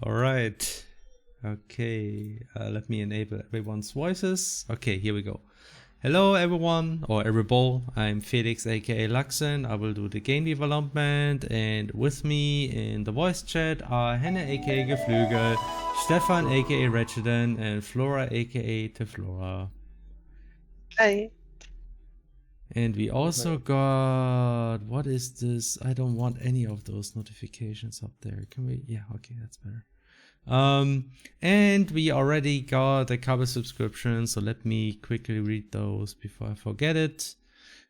All right. Okay. Let me enable everyone's voices. Okay, here we go. Hello everyone, or everybody. I'm Felix aka Luxen. I will do the game development, and with me in the voice chat are Henne aka Geflügel, Stefan aka Ratcheten, and Flora aka Teflora. Hi. And we also got, what is this? I don't want any of those notifications up there. Can we? Yeah, okay, that's better. And we already got a couple subscriptions, so let me quickly read those before I forget it.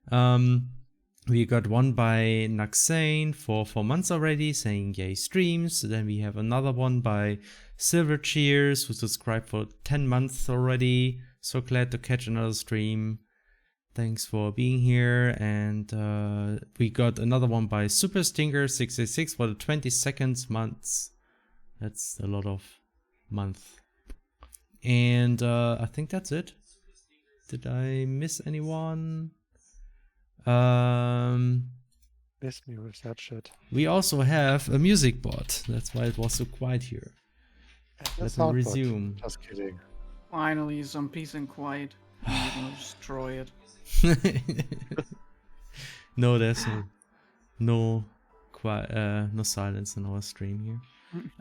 We got one by Naxane for 4 months already, saying yay streams. Then we have another one by Silver Cheers, who subscribed for 10 months already. So glad to catch another stream. Thanks for being here. And we got another one by Super Stinker 666 for the 22nd months. That's a lot of month. And I think that's it. Did I miss anyone? Miss me with that shit. We also have a music bot. That's why it was so quiet here. Let me resume. Just kidding. Finally, some peace and quiet. I'm gonna destroy it. No, there's no silence in our stream here.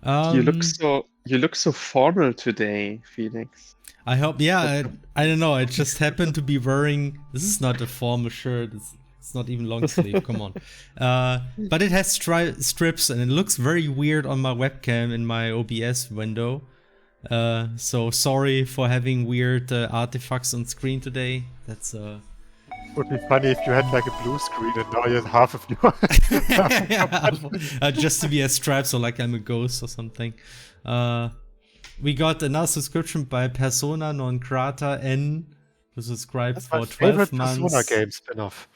You look so formal today, Felix. I hope. Yeah, I don't know. I just happened to be wearing. This is not a formal shirt. It's not even long sleeve. Come on. But it has strips and it looks very weird on my webcam in my OBS window. So sorry for having weird artifacts on screen today. That's Would be funny if you had like a blue screen and now you have half of you. just to be a stripe, so like I'm a ghost or something. We got another subscription by Persona Non Grata N, who subscribed That's for my 12 favorite months. Persona game spin-off.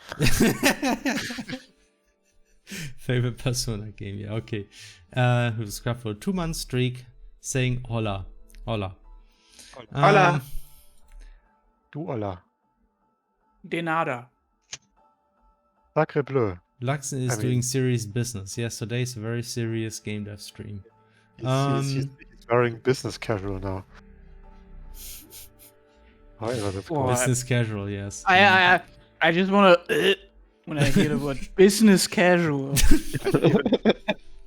Favorite Persona game, yeah, okay. Who subscribed for a 2-month streak, saying hola. Hola. Hola. Du Olla. De nada. Sacre bleu. Luxen is doing serious business. Yes, today's a very serious game dev stream. He's wearing business casual now. However, that's cool. Business casual, yes. I just wanna when I hear the word business casual.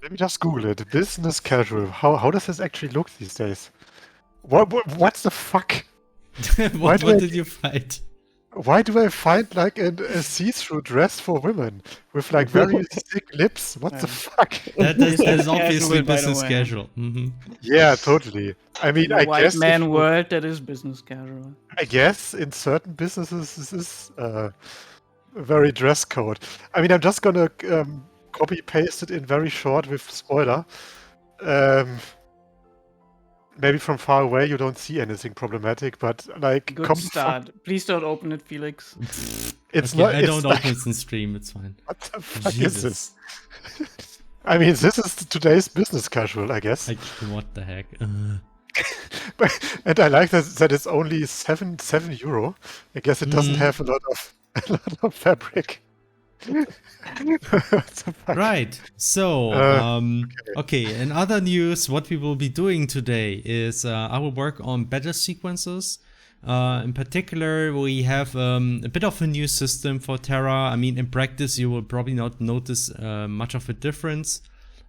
Let me just Google it. Business casual. How does this actually look these days? What's the fuck? what did you find? Why do I find like a see-through dress for women with like very thick lips? What the fuck? That is obviously Casual, by the business way. casual. Mm-hmm. Yeah, totally. I mean, In I a white guess man world, that is business casual. I guess in certain businesses this is a very dress code. I mean, I'm just gonna copy paste it in very short with spoiler. Maybe from far away you don't see anything problematic, but like Good start. Please don't open it, Felix. It's Okay, not. I It's don't like, open it in stream, it's fine. what the fuck Jesus. is this? I mean, this is today's business casual, I guess. What the heck? And I like that it's only seven euro. I guess it doesn't have a lot of fabric. What the fuck? Right. So, okay. In other news, what we will be doing today is I will work on battle sequences. In particular, we have a bit of a new system for Terra. I mean, in practice, you will probably not notice much of a difference.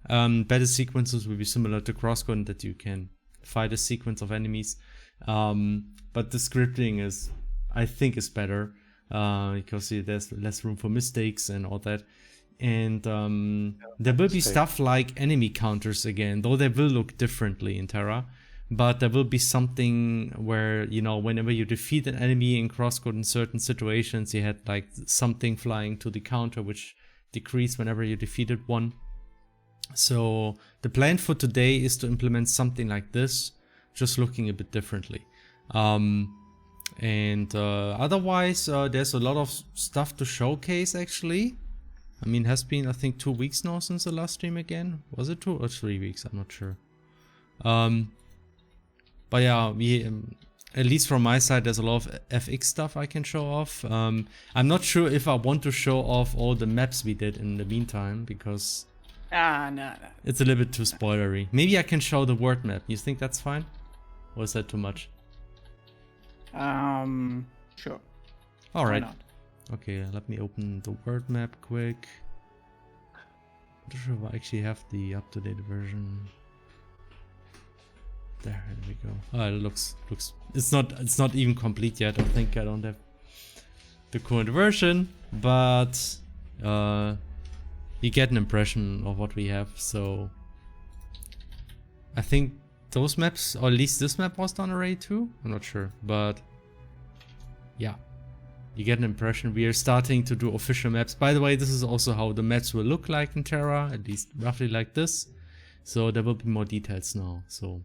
Battle sequences will be similar to crosscode in that you can fight a sequence of enemies. But the scripting is, I think, is better. Because there's less room for mistakes and all that. And there will be stuff like enemy counters again, though they will look differently in Terra. But there will be something where, you know, whenever you defeat an enemy in crosscode in certain situations, you had like something flying to the counter, which decreased whenever you defeated one. So the plan for today is to implement something like this, just looking a bit differently. And otherwise, there's a lot of stuff to showcase, actually. I mean, has been, I think, 2 weeks now since the last stream again. Was it 2 or 3 weeks? I'm not sure. But yeah, we, at least from my side, there's a lot of FX stuff I can show off. I'm not sure if I want to show off all the maps we did in the meantime, because No. It's a little bit too spoilery. Maybe I can show the world map. You think that's fine? Or is that too much? Sure. All Why right. not? Okay, let me open the world map quick. Not sure if I actually have the up-to-date version. There we go. Oh, it looks. It's not even complete yet. I think I don't have the current version, but you get an impression of what we have. So I think those maps, or at least this map, was done already too. I'm not sure, but yeah, you get an impression. We are starting to do official maps. By the way, this is also how the maps will look like in Terra, at least roughly like this. So there will be more details now. So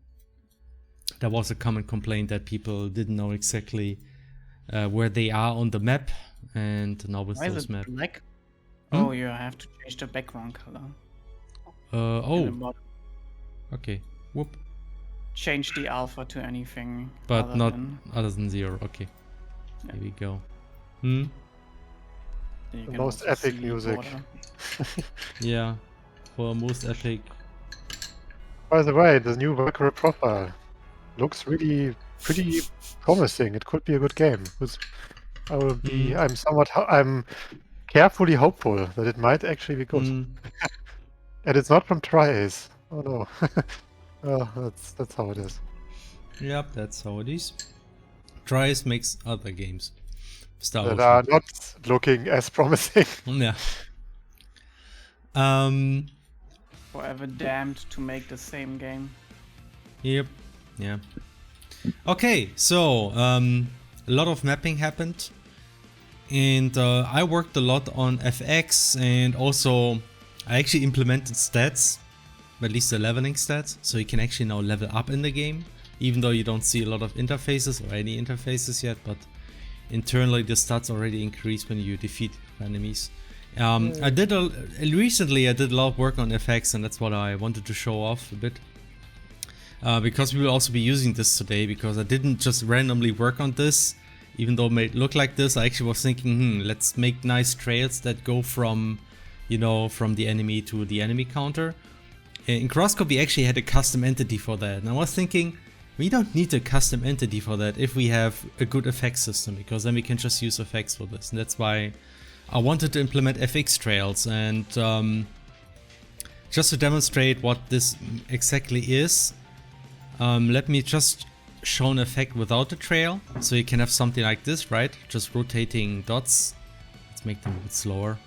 there was a common complaint that people didn't know exactly where they are on the map, and now with Why is those it maps. black? Hmm? Oh, you have to change the background color. In the Oh, bottom. okay. Whoop. Change the alpha to anything. But other not than, other than 0. Okay. Yeah. Here we go. then you The can most also epic see music. border. Yeah. For most epic. By the way, the new Valkyrie profile looks really pretty promising. It could be a good game. I'm carefully hopeful that it might actually be good. Mm, And it's not from Tri-Ace. Oh no. Oh, that's how it is. yep, that's how it is. Trice makes other games. Star That Ocean. are not looking as promising. Yeah. Um. Forever damned to make the same game. Yep. Yeah. Okay. So a lot of mapping happened, and I worked a lot on FX, and also I actually implemented stats, at least the leveling stats, so you can actually now level up in the game, even though you don't see a lot of interfaces or any interfaces yet, but internally the stats already increase when you defeat enemies. Recently I did a lot of work on FX, and that's what I wanted to show off a bit. Because we will also be using this today, because I didn't just randomly work on this, even though it may look like this. I actually was thinking, let's make nice trails that go from, from the enemy to the enemy counter. In Crosscode we actually had a custom entity for that, and I was thinking, we don't need a custom entity for that if we have a good effects system, because then we can just use effects for this, and that's why I wanted to implement FX trails. And just to demonstrate what this exactly is, let me just show an effect without the trail, so you can have something like this, right? Just rotating dots. Let's make them a bit slower.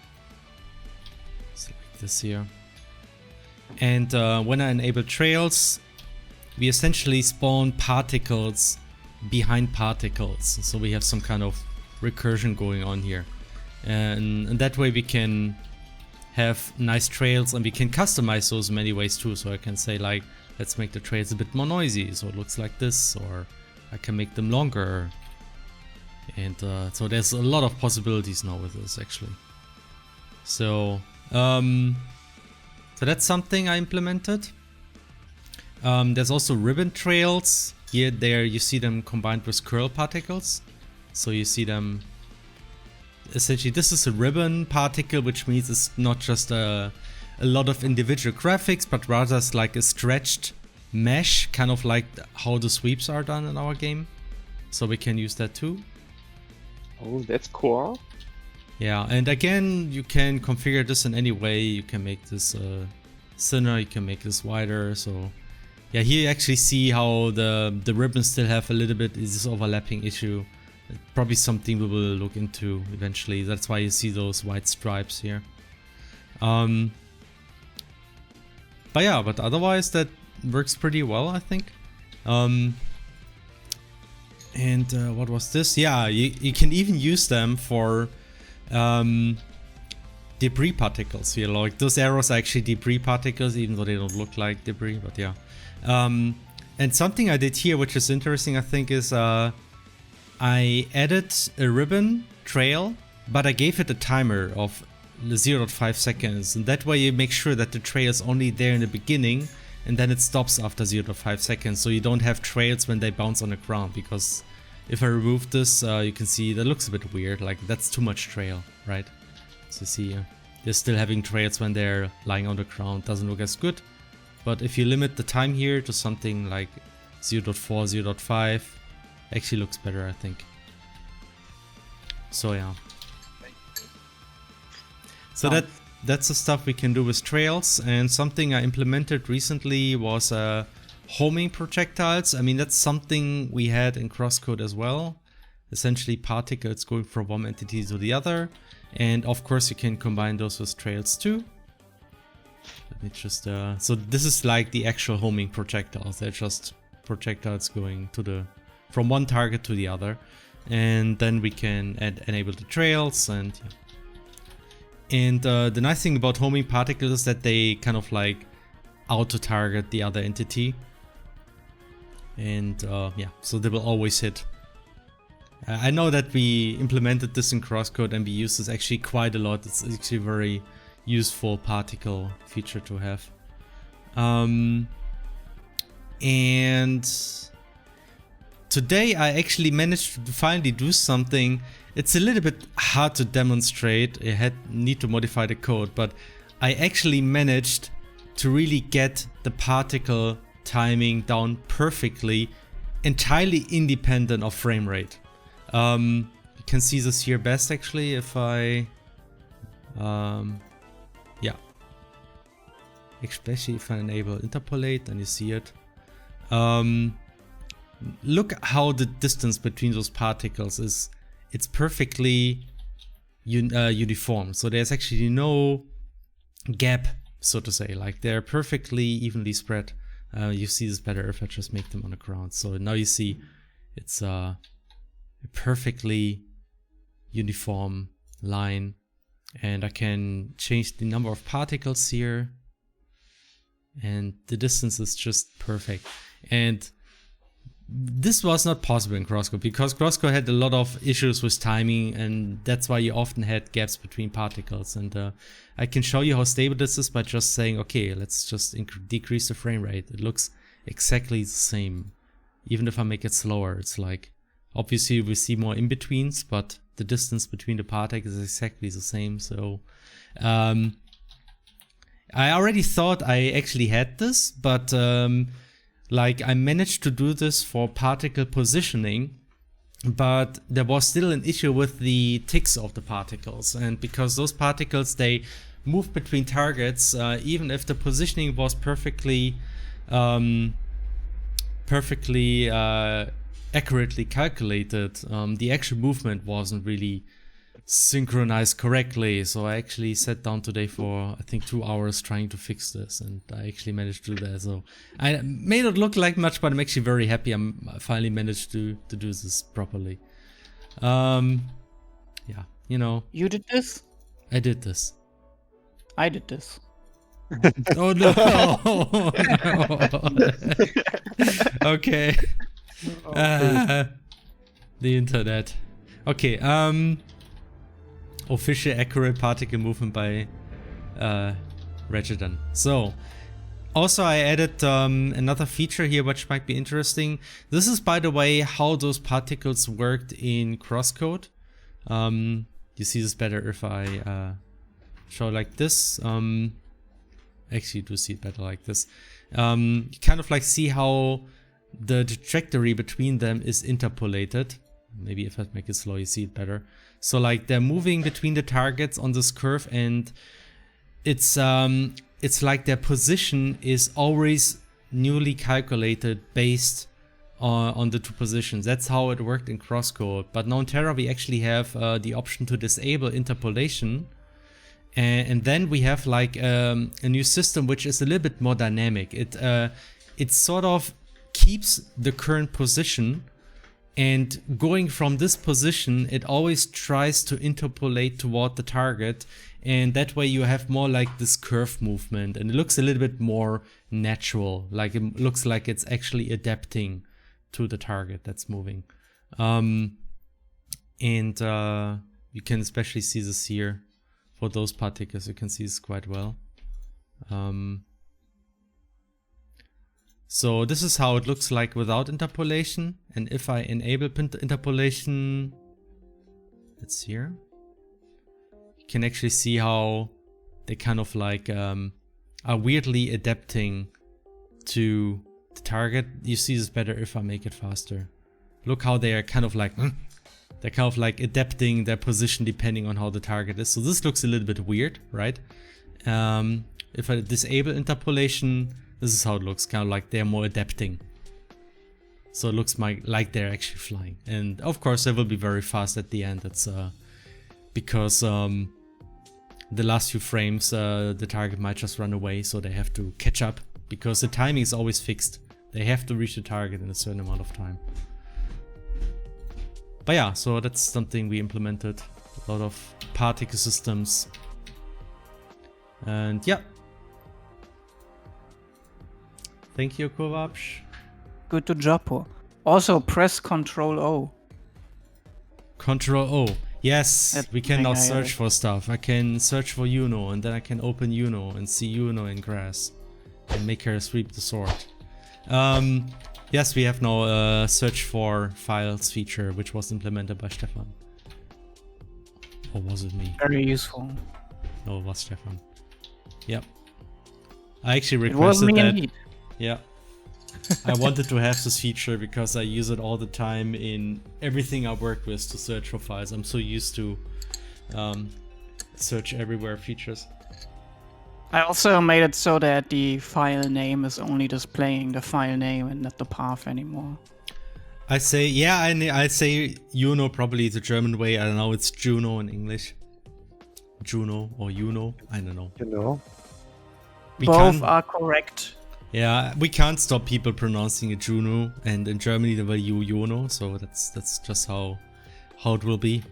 It's like this here. And when I enable trails, we essentially spawn particles behind particles. So we have some kind of recursion going on here. And that way we can have nice trails, and we can customize those in many ways too. So I can say, like, let's make the trails a bit more noisy, so it looks like this, or I can make them longer. And so there's a lot of possibilities now with this, actually. So that's something I implemented. There's also ribbon trails. There you see them combined with curl particles. So you see them, essentially this is a ribbon particle, which means it's not just a lot of individual graphics, but rather it's like a stretched mesh, kind of like how the sweeps are done in our game. So we can use that too. Oh, that's cool. Yeah, and again, you can configure this in any way. You can make this thinner, you can make this wider. So yeah, here you actually see how the ribbons still have a little bit is this overlapping issue. Probably something we will look into eventually. That's why you see those white stripes here. But yeah, but otherwise that works pretty well, I think. And what was this? Yeah, you can even use them for debris particles here. Like those arrows are actually debris particles, even though they don't look like debris, but yeah. And something I did here, which is interesting, I think, is I added a ribbon trail, but I gave it a timer of 0.5 seconds, and that way you make sure that the trail is only there in the beginning, and then it stops after 0.5 seconds, so you don't have trails when they bounce on the ground. Because if I remove this, you can see that looks a bit weird, like that's too much trail, right? So see here. they're still having trails when they're lying on the ground. Doesn't look as good. But if you limit the time here to something like 0.4, 0.5, actually looks better, I think. So yeah. So that's the stuff we can do with trails. And something I implemented recently was homing projectiles. I mean, that's something we had in Crosscode as well. Essentially particles going from one entity to the other. And of course you can combine those with trails too. Let me just, so this is like the actual homing projectiles. They're just projectiles going to from one target to the other. And then we can enable the trails and yeah. And the nice thing about homing particles is that they kind of like auto-target the other entity. And yeah, so they will always hit. I know that we implemented this in Crosscode and we use this actually quite a lot. It's actually a very useful particle feature to have. And today I actually managed to finally do something. It's a little bit hard to demonstrate. I need to modify the code, but I actually managed to really get the particle timing down perfectly, entirely independent of frame rate. You can see this here best actually if I, yeah, especially if I enable interpolate, then you see it. Look how the distance between those particles is, it's perfectly uniform. So there's actually no gap, so to say, like they're perfectly evenly spread. You see this better if I just make them on the ground. So now you see it's a perfectly uniform line, and I can change the number of particles here, and the distance is just perfect. And this was not possible in Crosscode because Crosscode had a lot of issues with timing, and that's why you often had gaps between particles. And I can show you how stable this is by just saying, okay, let's just decrease the frame rate. It looks exactly the same. Even if I make it slower, it's like, obviously we see more in-betweens, but the distance between the particles is exactly the same. So I already thought I actually had this, but like I managed to do this for particle positioning, but there was still an issue with the ticks of the particles. And because those particles, they move between targets, even if the positioning was perfectly accurately calculated, the actual movement wasn't really synchronized correctly. So I actually sat down today for I think 2 hours trying to fix this, and I actually managed to do that. So I may not look like much, but I'm actually very happy I finally managed to do this properly. Yeah, you know. You did this? I did this. I did this. Oh no! Okay. The internet. Okay. Official accurate particle movement by Regidan. So, also I added another feature here which might be interesting. This is, by the way, how those particles worked in Crosscode. You see this better if I show like this. Actually, you do see it better like this. You kind of like see how the trajectory between them is interpolated. Maybe if I make it slow, you see it better. So like they're moving between the targets on this curve, and it's like their position is always newly calculated based on the two positions. That's how it worked in Crosscode. But now in Terra we actually have the option to disable interpolation, and then we have like a new system which is a little bit more dynamic. It sort of keeps the current position, and going from this position it always tries to interpolate toward the target, and that way you have more like this curve movement, and it looks a little bit more natural, like it looks like it's actually adapting to the target that's moving. And you can especially see this here for those particles. You can see this quite well. So this is how it looks like without interpolation, and if I enable interpolation, it's here. You can actually see how they kind of like are weirdly adapting to the target. You see this better if I make it faster. Look how they are kind of like, they're kind of like adapting their position depending on how the target is. So this looks a little bit weird, right? If I disable interpolation, this is how it looks, kind of like they're more adapting. So it looks like they're actually flying. And of course they will be very fast at the end. It's because the last few frames the target might just run away, so they have to catch up because the timing is always fixed. They have to reach the target in a certain amount of time. But yeah, so that's something we implemented. A lot of particle systems. And yeah. Thank you, Kovapsh. Good to job. Also, press Control O. Control O. Yes, That we can now thing I search for stuff. I can search for Yuno, and then I can open Yuno and see Yuno in grass. And make her sweep the sword. Yes, we have now a search for files feature, which was implemented by Stefan. Or was it me? Very useful. No, it was Stefan. Yep. I actually It was requested me that. indeed. Yeah. I wanted to have this feature because I use it all the time in everything I work with to search for files. I'm so used to search everywhere features. I also made it so that the file name is only displaying the file name and not the path anymore. I say, yeah, I say Juno, probably the German way. I don't know, it's Juno in English. Juno or Juno, I don't know. You know. We Both can't- are correct. Yeah, we can't stop people pronouncing it Juno, and in Germany they will use Juno, so that's just how it will be.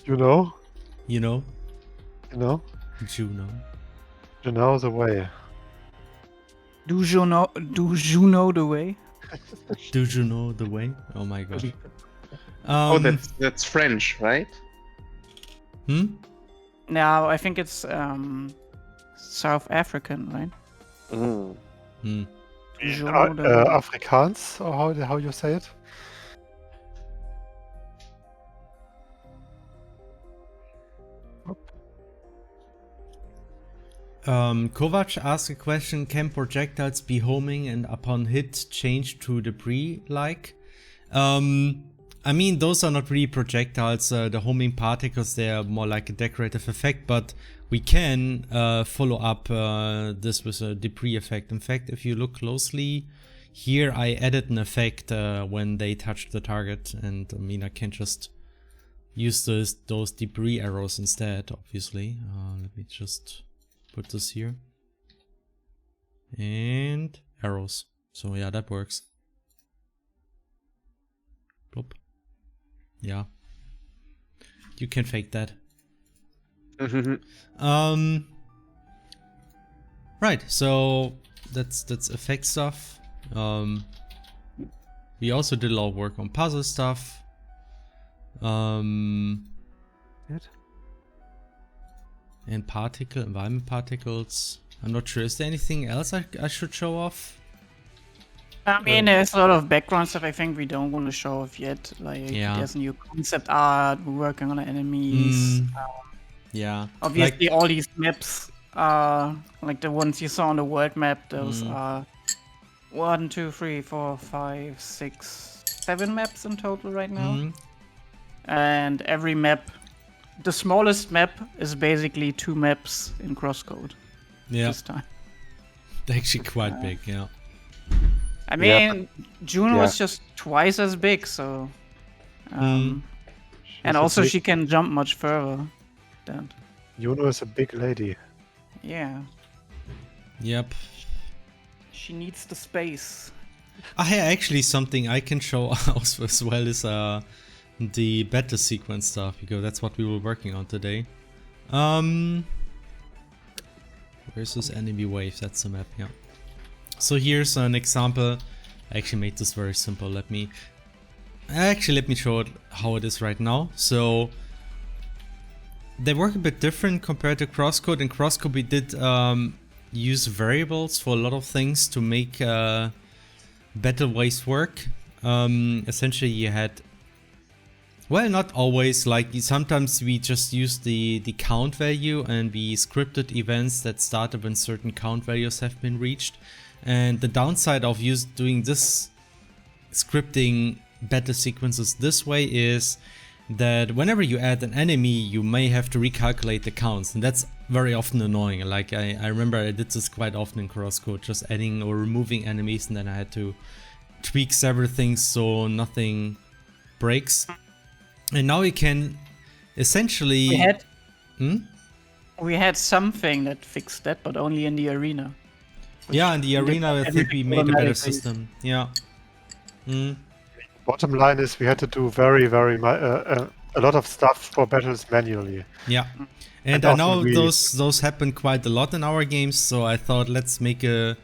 You know. You know? You know. Juno. You know the way. Do you know the way? Do you know the way? Oh my god. Oh, that's French, right? No, I think it's South African, right? Mm. Hmm. Do you know the way? Afrikaans, or how you say it? Kovac asked a question, can projectiles be homing and upon hit change to debris-like? I mean, those are not really projectiles, the homing particles, they are more like a decorative effect, but we can follow up this with a debris effect. In fact, if you look closely, here I added an effect when they touch the target, and I mean, I can just use those debris arrows instead, obviously. Let me just put this here. And arrows. So yeah, that works. Plop. Yeah. You can fake that. Right, so that's effect stuff. We also did a lot of work on puzzle stuff. Good. And environment particles. I'm not sure. Is there anything else I should show off? I mean, there's a lot of background stuff I think we don't want to show off yet. Like, Yeah. there's new concept art, we're working on the enemies. Yeah. Obviously, all these maps are like the ones you saw on the world map. Those are 1, 2, 3, 4, 5, 6, 7 maps in total right now. And every map, the smallest map is basically 2 maps in crosscode Yeah. this time. They're actually quite big, yeah. I mean, June was just twice as big, so. And also, she can jump much further. Than. Juno is a big lady. Yeah. Yep. She needs the space. Actually, something I can show off as well is the battle sequence stuff, because that's what we were working on today. Where's this enemy wave? That's the map, yeah. So here's an example. I actually made this very simple. Let me show it how it is right now. So they work a bit different compared to crosscode. In crosscode we did use variables for a lot of things to make battle waves work. Essentially you had Well, not always. Like sometimes we just use the count value, and we scripted events that started when certain count values have been reached. And the downside of doing this scripting battle sequences this way is that whenever you add an enemy, you may have to recalculate the counts, and that's very often annoying. Like I remember I did this quite often in CrossCode, just adding or removing enemies, and then I had to tweak several things so nothing breaks. And now we can essentially... We had something that fixed that, but only in the arena. Yeah, in the arena I think we made a better system. Yeah. Bottom line is we had to do a lot of stuff for battles manually. Yeah. And I know those happen quite a lot in our games, so I thought let's make a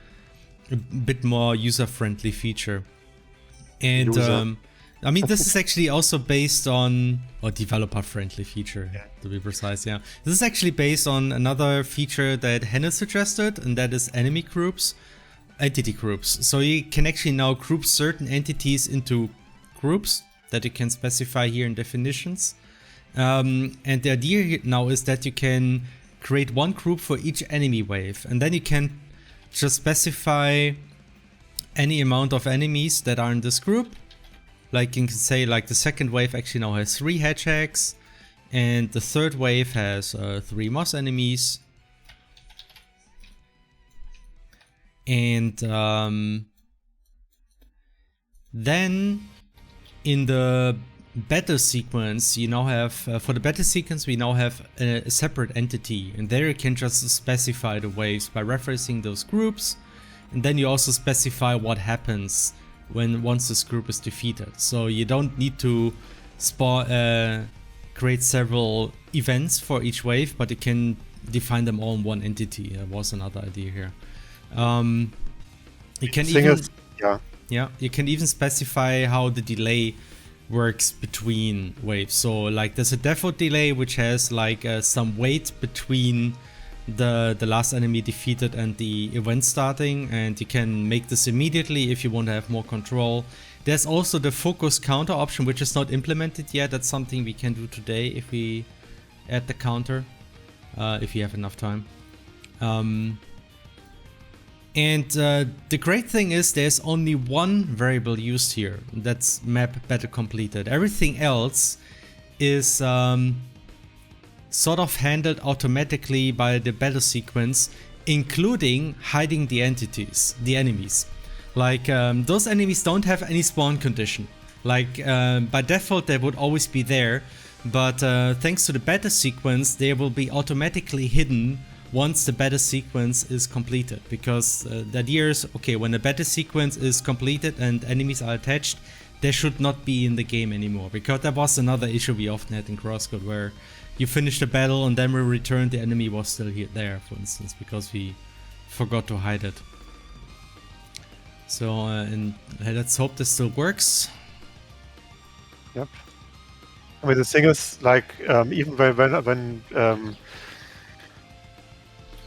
bit more user-friendly feature. And I mean, this is actually also based on, or developer-friendly feature, to be precise, yeah. This is actually based on another feature that Hannah suggested, and that is entity groups. So you can actually now group certain entities into groups that you can specify here in definitions. And the idea here now is that you can create one group for each enemy wave, and then you can just specify any amount of enemies that are in this group. Like you can say, like the second wave actually now has 3 hedgehogs, and the third wave has 3 moss enemies. And then in the battle sequence, you now have, for the battle sequence, we now have a separate entity, and there you can just specify the waves by referencing those groups, and then you also specify what happens once this group is defeated. So you don't need to create several events for each wave, but you can define them all in one entity. That was another idea here. You can you can even specify how the delay works between waves. So like there's a default delay which has like some weight between the last enemy defeated and the event starting, and you can make this immediately if you want to have more control. There's also the focus counter option, which is not implemented yet. That's something we can do today if we add the counter, if you have enough time. And the great thing is there's only one variable used here, that's map battle completed. Everything else is sort of handled automatically by the battle sequence, including hiding the enemies. Like those enemies don't have any spawn condition. Like by default they would always be there, but thanks to the battle sequence they will be automatically hidden once the battle sequence is completed. Because the idea is, okay, when the battle sequence is completed and enemies are attached, they should not be in the game anymore. Because that was another issue we often had in CrossCode, where you finish the battle and then we return, the enemy was still there, for instance, because we forgot to hide it. So, and let's hope this still works. Yep. I mean, the thing is, like, even when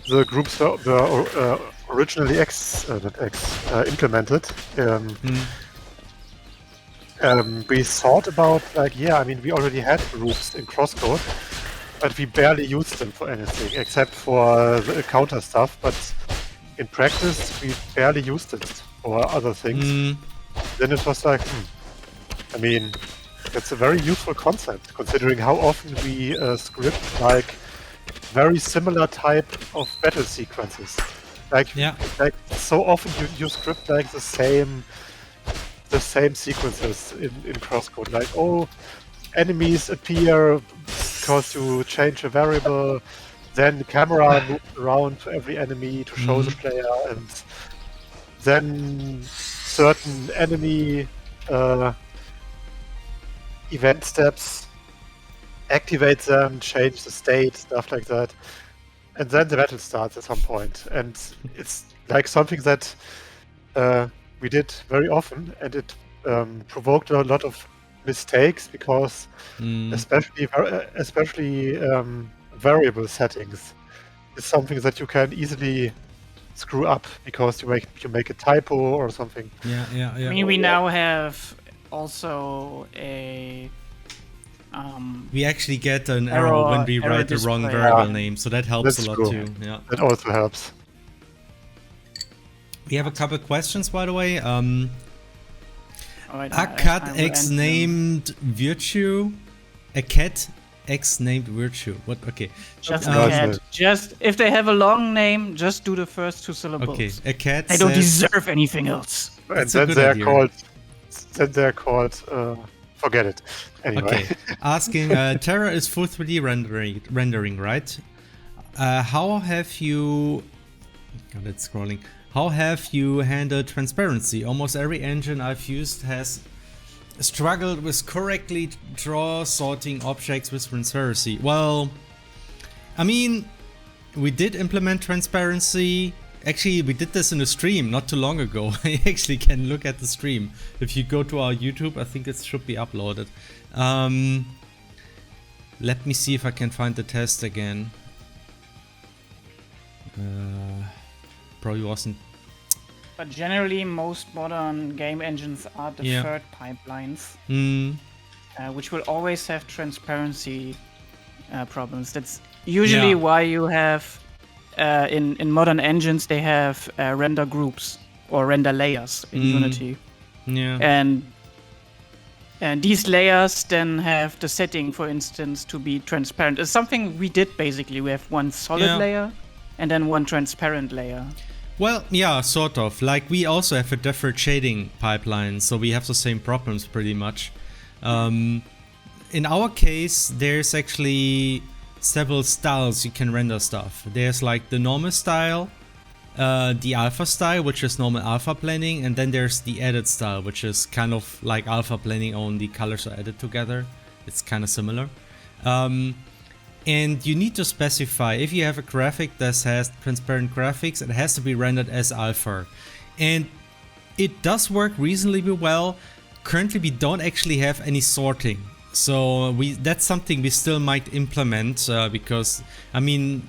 the groups were originally implemented, we thought about, like, yeah, I mean, we already had groups in CrossCode, but we barely used them for anything except for the counter stuff. But in practice, we barely used it for other things. Then it was like, I mean, that's a very useful concept, considering how often we script like very similar type of battle sequences. Like so often you script like the same sequences in CrossCode. Like, oh, enemies appear because you change a variable, then the camera moves around to every enemy to show the player, and then certain enemy event steps, activate them, change the state, stuff like that. And then the battle starts at some point. And it's like something that we did very often, and it provoked a lot of mistakes because especially variable settings is something that you can easily screw up because you make a typo or something. I mean, we now have also a We actually get an error when we write the wrong display. variable name, so that helps That's a lot true. too. Yeah. That also helps. We have a couple questions, by the way. Alright, A cat X named Virtue. A cat X named Virtue. What? Okay. Just Um, a cat. Just if they have a long name, just do the first 2 syllables. Okay. A cat. They don't says- deserve anything else. And That's a then good they're idea. called. Then they're called. Forget it. Anyway. Okay. Asking, Terra is full 3D rendering, right? How have you... God, it's scrolling. How have you handled transparency? Almost every engine I've used has struggled with correctly sorting objects with transparency. Well, I mean, we did implement transparency. Actually, we did this in a stream not too long ago. You actually can look at the stream. If you go to our YouTube, I think it should be uploaded. Let me see if I can find the test again. Probably wasn't. But generally, most modern game engines are deferred pipelines, which will always have transparency problems. That's usually why you have, in modern engines, they have render groups or render layers in Unity. Yeah. And these layers then have the setting, for instance, to be transparent. It's something we did basically. We have one solid layer and then one transparent layer. Well, yeah, sort of. Like, we also have a deferred shading pipeline, so we have the same problems pretty much. In our case, there's actually several styles you can render stuff. There's like the normal style, the alpha style, which is normal alpha blending, and then there's the edit style, which is kind of like alpha blending, only colors are added together. It's kind of similar. And you need to specify, if you have a graphic that has transparent graphics, it has to be rendered as alpha. And it does work reasonably well. Currently we don't actually have any sorting. So that's something we still might implement, because, I mean,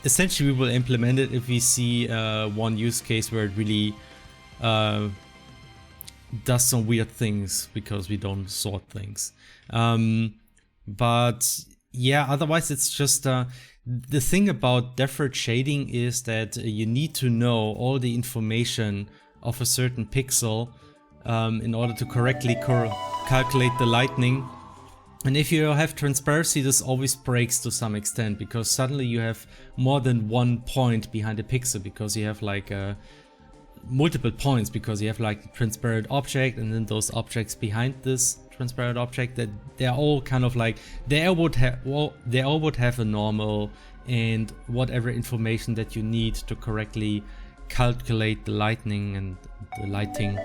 essentially we will implement it if we see one use case where it really does some weird things because we don't sort things. But yeah, otherwise it's just the thing about deferred shading is that you need to know all the information of a certain pixel in order to correctly calculate the lighting. And if you have transparency, this always breaks to some extent, because suddenly you have more than one point behind a pixel, because you have like multiple points, because you have like a transparent object and then those objects behind this transparent object, that they're all kind of like, they all would have a normal and whatever information that you need to correctly calculate the lighting and the lighting.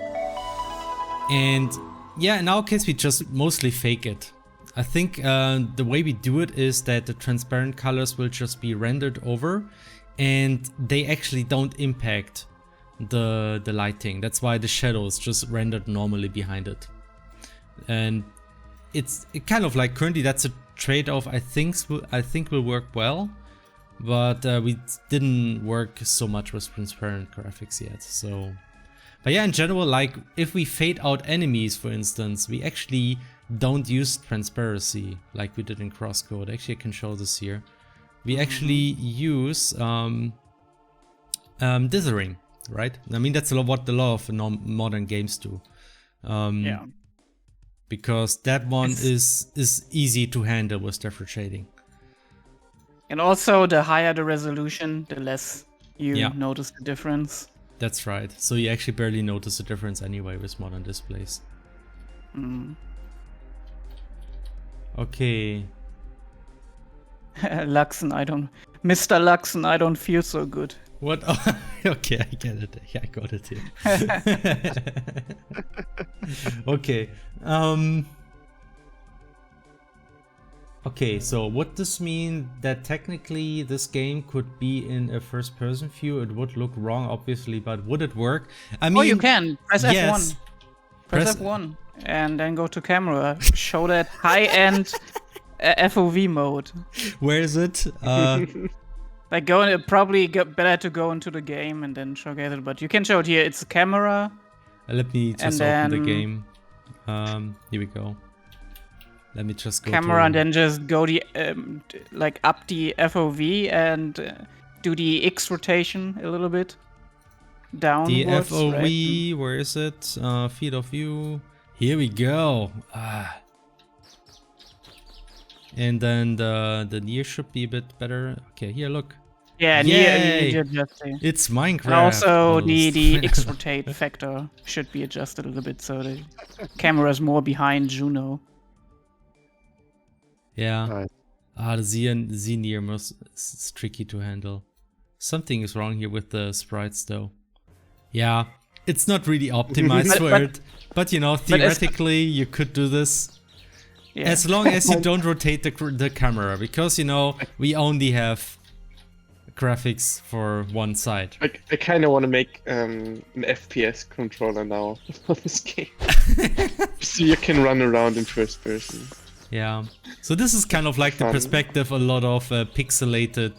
And yeah, in our case we just mostly fake it. I think the way we do it is that the transparent colors will just be rendered over and they actually don't impact the lighting. That's why the shadow is just rendered normally behind it. And it kind of like, currently that's a trade-off I think will work well, but we didn't work so much with transparent graphics yet. So, but yeah, in general, like if we fade out enemies, for instance, we actually don't use transparency like we did in Crosscode. Actually, I can show this here. We actually use dithering, right? I mean, that's what a lot of modern games do. Yeah. Because that one is easy to handle with deferred shading. And also, the higher the resolution, the less you notice the difference. That's right. So you actually barely notice the difference anyway with modern displays. Okay. Luxon, Mr. Luxon, I don't feel so good. What? Oh, okay, I get it. Yeah, I got it here. Okay. Okay, so would this mean that technically this game could be in a first-person view? It would look wrong, obviously, but would it work? I mean, you can. Press yes. F1. Press F1. And then go to camera. Show that high-end FOV mode. Where is it? Like probably better to go into the game and then show it, but you can show it here. It's a camera. Let me just open the game. Here we go. Let me just go camera to... and then just go like up the FOV and do the X rotation a little bit downwards. The FOV, right? where is it? Field of view. Here we go. And then the near should be a bit better. Okay, here, look. Yeah, Yay! near adjusting. It's Minecraft. And also host. the X rotate factor should be adjusted a little bit so the camera is more behind Juno. Yeah. Nice. The Z near is tricky to handle. Something is wrong here with the sprites though. Yeah, it's not really optimized for it. But you know, theoretically you could do this. Yeah. As long as you don't rotate the camera, because you know we only have graphics for one side. I kind of want to make an FPS controller now for this game, so you can run around in first person. Yeah. So this is kind of like the Fun. perspective a lot of pixelated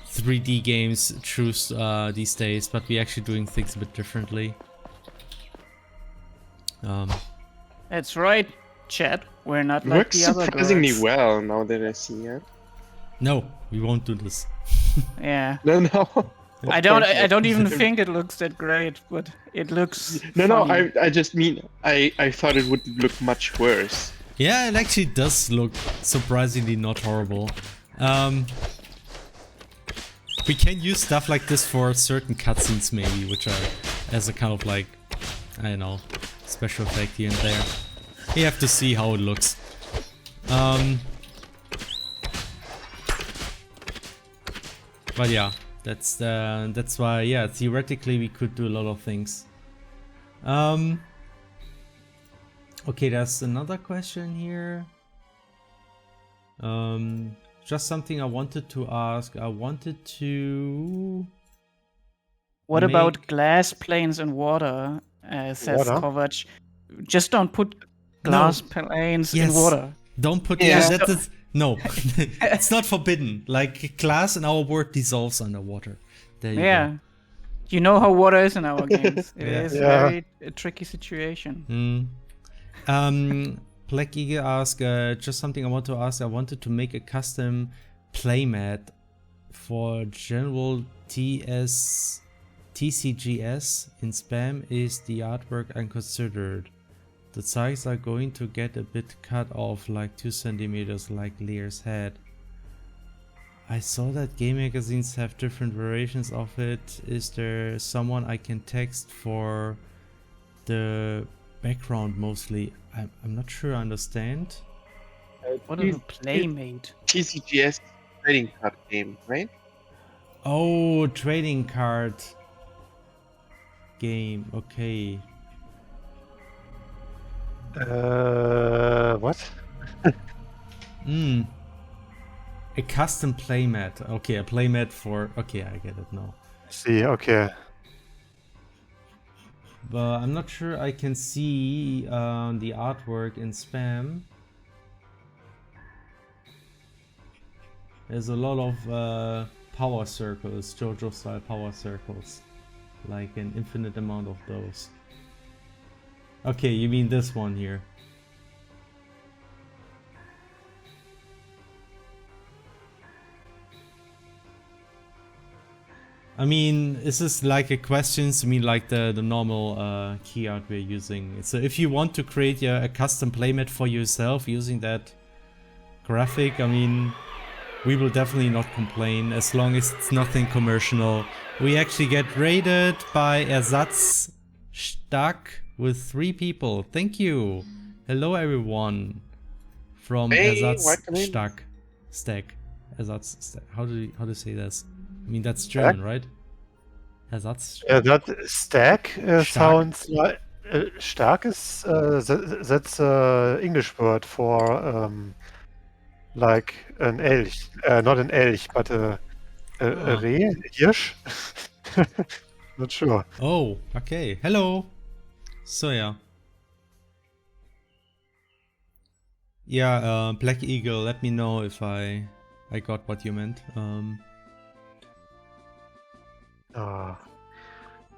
3D games choose these days, but we're actually doing things a bit differently. That's right, Chad. We're not It like works the other surprisingly girls. well now that I see it. No, we won't do this. Yeah. No. I don't even think it looks that great, but it looks No, funny. I just mean I thought it would look much worse. Yeah, it actually does look surprisingly not horrible. We can use stuff like this for certain cutscenes maybe, which are as a kind of like, I don't know, special effect here and there. You have to see how it looks. But yeah, that's why, yeah, theoretically we could do a lot of things. Okay, there's another question here. Just something I wanted to ask. I wanted to... What about make- glass planes in water? Says Water? Kovac. Just don't put glass planes in Yes. water. Don't put... Yeah. Yeah, that is... No, it's not forbidden. Like, glass in our world dissolves underwater. There you Yeah. go. You know how water is in our games. It Yeah. is Yeah. very a tricky situation. Black Eagle asked, just something I want to ask. I wanted to make a custom playmat for general TCGS in spam. Is the artwork unconsidered? The sides are going to get a bit cut off, like 2 centimeters, like Lear's head. I saw that game magazines have different variations of it. Is there someone I can text for the background mostly? I'm not sure I understand. What is a playmate? TCGS trading card game, right? Oh, trading card game. Okay. What? A custom playmat. Okay, a playmat for... Okay, I get it now. See, okay. But I'm not sure I can see the artwork in spam. There's a lot of power circles, JoJo style power circles. Like an infinite amount of those. Okay, you mean this one here. I mean, is this like a questions? I mean, like the normal key art we're using. So if you want to create a custom playmat for yourself using that graphic, I mean, we will definitely not complain as long as it's nothing commercial. We actually get rated by Ersatz Stark with 3 people. Thank you. Hello everyone from Hey, Ersatz welcome in. Stark Stack. Ersatz Stack. How do you say this? I mean, that's German, right? Ersatz. Yeah, that stack Stark. sounds like stark is that's English word for like an elch, not an elch, but a reh, Hirsch. Not sure. Oh, okay. Hello. So yeah. Yeah, Black Eagle, let me know if I got what you meant.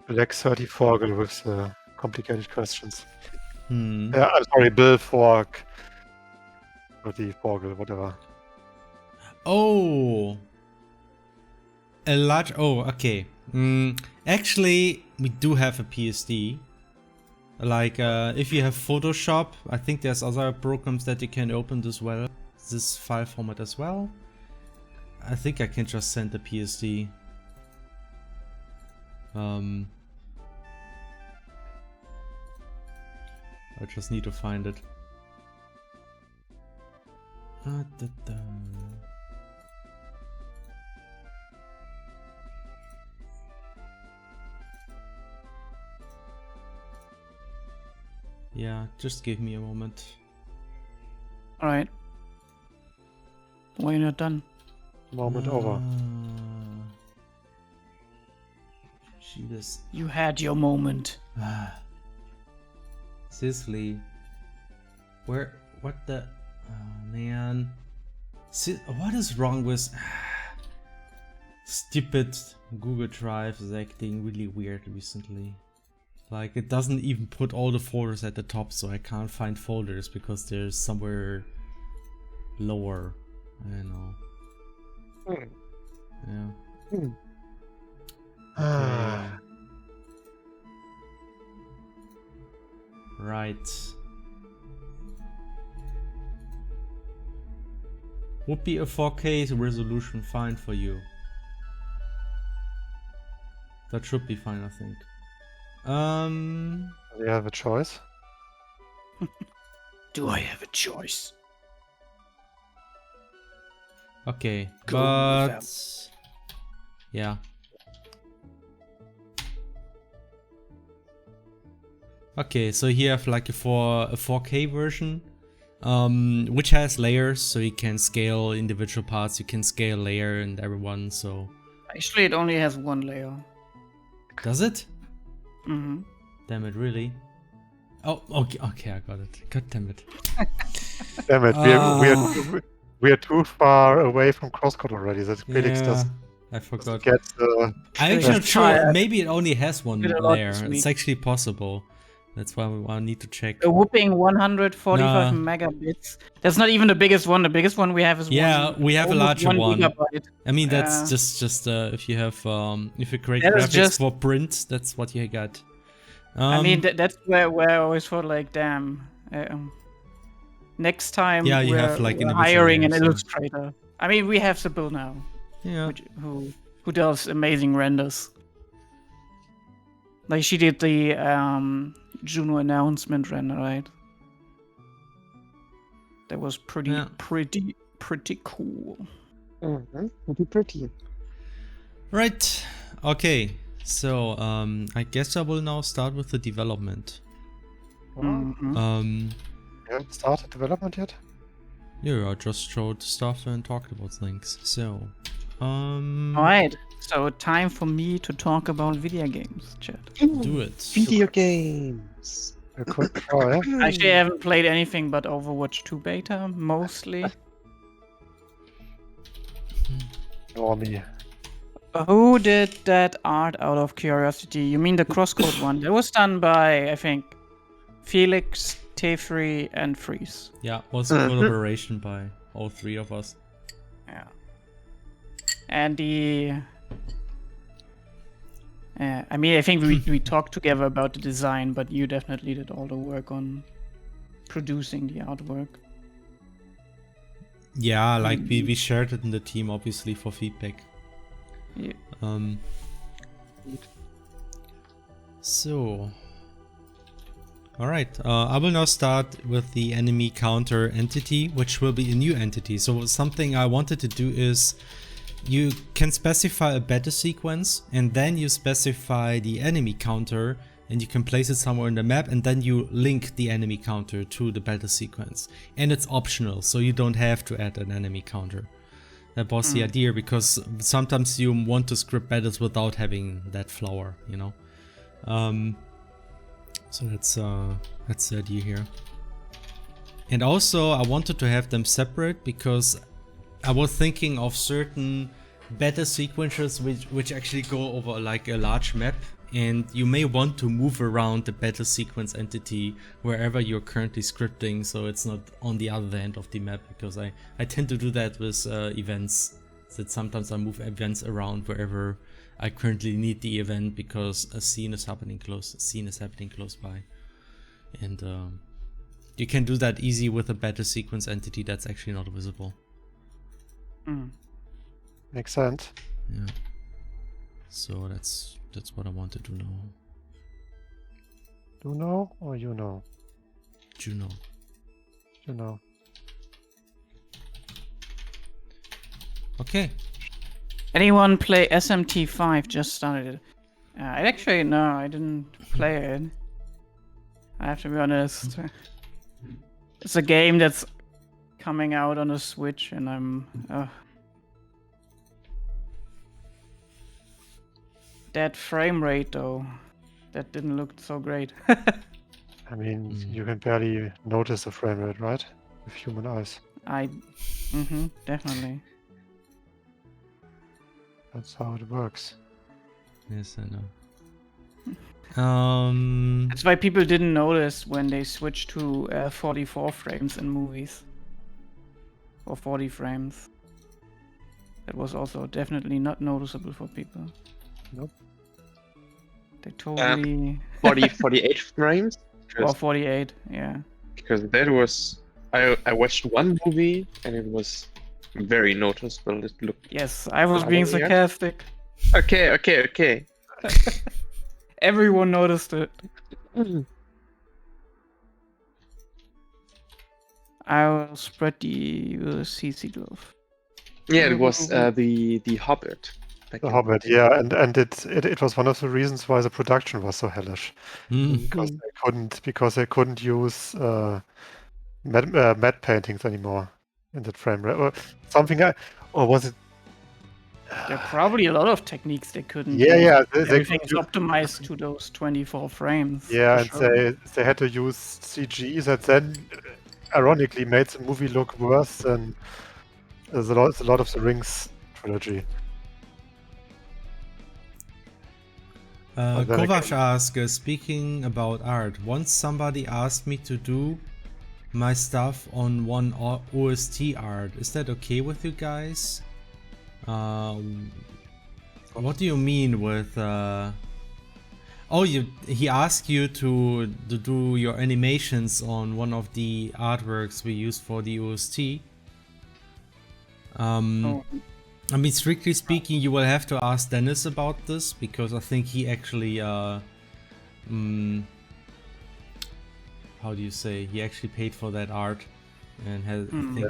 Black 34 with complicated questions. Hmm. I'm sorry, Bill for Or the Borgel, whatever. Oh, a large. Oh, okay. Actually, we do have a PSD. Like, if you have Photoshop, I think there's other programs that you can open as well. This file format as well. I think I can just send the PSD. I just need to find it. Yeah, just give me a moment. Alright. Why not done? Moment over. Jesus. You had your moment. Seriously. Where? What the? Oh man. What is wrong with stupid Google Drive is acting really weird recently. Like, it doesn't even put all the folders at the top, so I can't find folders because there's somewhere lower. I don't know. Yeah. Okay. Right. Would be a 4K resolution fine for you? That should be fine, I think. Do you have a choice? Do I have a choice? Okay, Go but with yeah. Okay, so here I have like a 4K version, which has layers, so you can scale individual parts. You can scale layer and everyone. So Actually, it only has one layer. does it? Mm-hmm. Damn it, really? Oh, okay, I got it. God damn it. Damn it, we are too far away from crosscode already. That Felix does I forgot. get I'm actually not sure. Maybe it only has one Did a lot layer. this It's week. actually possible. That's why I need to check. A whooping 145 No. megabits. That's not even the biggest one. The biggest one we have is Yeah, we have a almost larger 1 one. gigabyte. I mean, that's Yeah. just if you have if you create That is graphics just- for print, that's what you got. I mean, that's where I always thought like, damn. Next time Yeah, you we're, have, like, we're individual hiring an layers, yeah. illustrator. I mean, we have Sybil now, yeah. who does amazing renders. Like she did the Juno announcement render, right? That was pretty Yeah. pretty cool. Pretty. Right. Okay. So I guess I will now start with the development. Mhm. You haven't started development yet? Yeah, I just showed stuff and talked about things. So Alright, so time for me to talk about video games, chat. do it. Video games. A quick try. Actually, I haven't played anything but Overwatch 2 beta, mostly. Or me. Who did that art out of curiosity? You mean the crosscode one? That was done by, I think, Felix, Tefri, and Freeze. Yeah, was a collaboration by all three of us. Yeah. And the... I mean, I think we talked together about the design, but you definitely did all the work on producing the artwork. Yeah, like we shared it in the team, obviously, for feedback. Yeah. So, all right. I will now start with the enemy counter entity, which will be a new entity. So something I wanted to do is you can specify a battle sequence, and then you specify the enemy counter, and you can place it somewhere in the map, and then you link the enemy counter to the battle sequence. And it's optional, so you don't have to add an enemy counter. That was the idea, because sometimes you want to script battles without having that flower, you know. So that's the idea here. And also I wanted to have them separate because I was thinking of certain battle sequences which actually go over like a large map, and you may want to move around the battle sequence entity wherever you're currently scripting, so it's not on the other end of the map, because I tend to do that with events, that sometimes I move events around wherever I currently need the event, because a scene is happening close by. And you can do that easy with a battle sequence entity that's actually not visible. Makes sense. Yeah. So that's what I wanted to know. You know or you know? Juno. You know. Okay. Anyone play SMT5? Just started it. No, I didn't play it. I have to be honest. It's a game that's coming out on a Switch, and I'm. That frame rate, though, that didn't look so great. I mean, you can barely notice the frame rate, right? With human eyes. Definitely. That's how it works. Yes, I know. That's why people didn't notice when they switched to 44 frames in movies. Or 40 frames. That was also definitely not noticeable for people. Nope. They totally... 48 frames? Or 48, yeah. Because that was... I watched one movie and it was very noticeable. It looked... Yes, I was being sarcastic. Okay. Everyone noticed it. I will spread the CC glove. Yeah, it was the Hobbit. The Hobbit, yeah, and it was one of the reasons why the production was so hellish, because they couldn't use matte paintings anymore in that frame rate or something. Or was it? There are probably a lot of techniques they couldn't. Yeah. Everything's optimized to those 24 frames. Yeah, and sure. they had to use CG that then, ironically, made the movie look worse than the Lord of the Rings trilogy. Kovac asks, speaking about art, once somebody asked me to do my stuff on one OST art. Is that okay with you guys? What do you mean with he asked you to do your animations on one of the artworks we use for the OST. I mean, strictly speaking, you will have to ask Dennis about this, because I think he actually, how do you say, he actually paid for that art, and I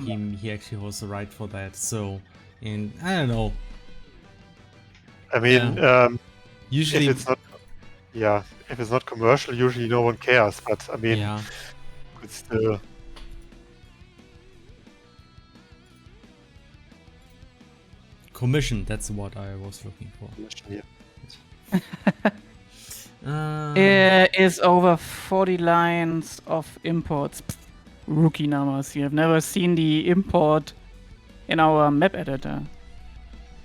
think he actually holds the right for that. So, and I don't know. I mean, usually if it's not commercial, usually no one cares. But I mean, it's still. Commission, that's what I was looking for. Commission, yeah. It is over 40 lines of imports. Pfft, rookie numbers. You have never seen the import in our map editor.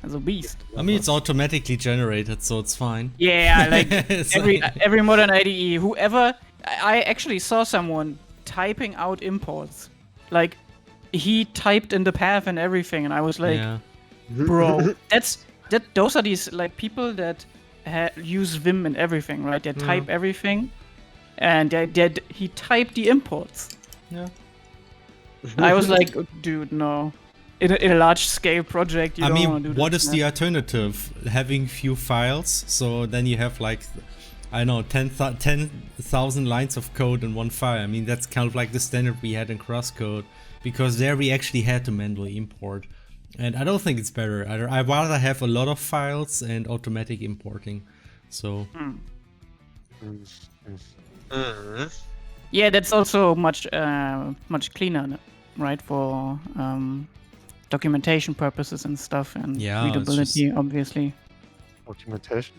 As a beast. I mean, it's automatically generated, so it's fine. Yeah, like every modern IDE. I actually saw someone typing out imports. Like, he typed in the path and everything, and I was like, bro, those are these like people that use Vim and everything, right? They type everything, and he typed the imports. Yeah. I was like, dude, no. In a large-scale project, you don't want to do that. What is the alternative? Having few files, so then you have like, I don't know, 10,000 lines of code in one file. I mean, that's kind of like the standard we had in Crosscode, because there we actually had to manually import. And I don't think it's better. I'd rather have a lot of files and automatic importing. So. Yeah, that's also much cleaner, right? For documentation purposes and stuff, and readability, obviously. Documentation?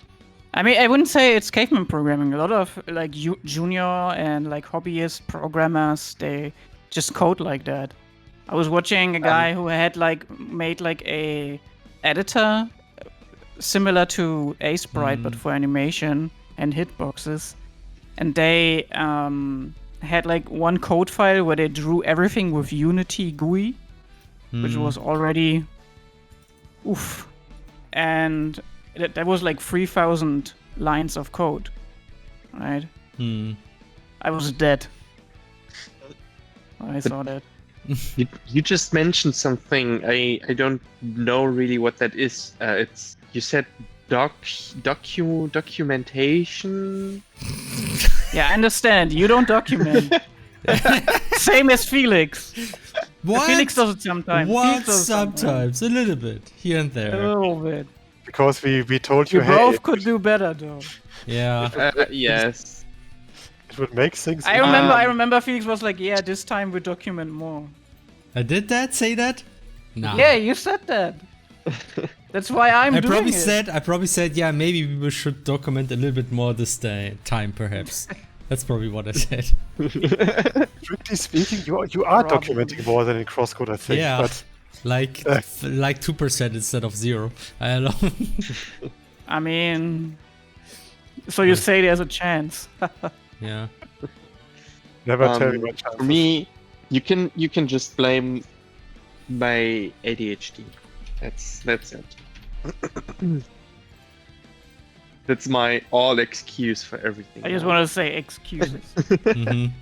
I mean, I wouldn't say it's caveman programming. A lot of like junior and like hobbyist programmers, they just code like that. I was watching a guy who had made a editor similar to Sprite, but for animation, and hitboxes, and they had like one code file where they drew everything with Unity GUI, which was already oof, and that was like 3,000 lines of code, right? I was dead. I saw that. You just mentioned something. I don't know really what that is. It's you said documentation. Yeah, I understand. You don't document. Same as Felix. What? Felix does it sometimes. What? Felix does it Sometimes, a little bit here and A there. little bit. Because we told you, You hey, both could do better, though. Yeah. Yes. it would make things. I remember Felix was like, yeah, this time we document more. I did that? Say that? No. Yeah, you said that. That's why I'm I doing probably it. said, yeah, maybe we should document a little bit more this time, perhaps. That's probably what I said. Strictly speaking, you are Probably. documenting more than in Crosscode, I think. Yeah. But Like 2% instead of 0. I don't know. I mean, so you say there's a chance. Yeah. never tell me my chances. For me, you can just blame my ADHD. That's it. That's my all excuse for everything. I just want to say excuses. Mhm.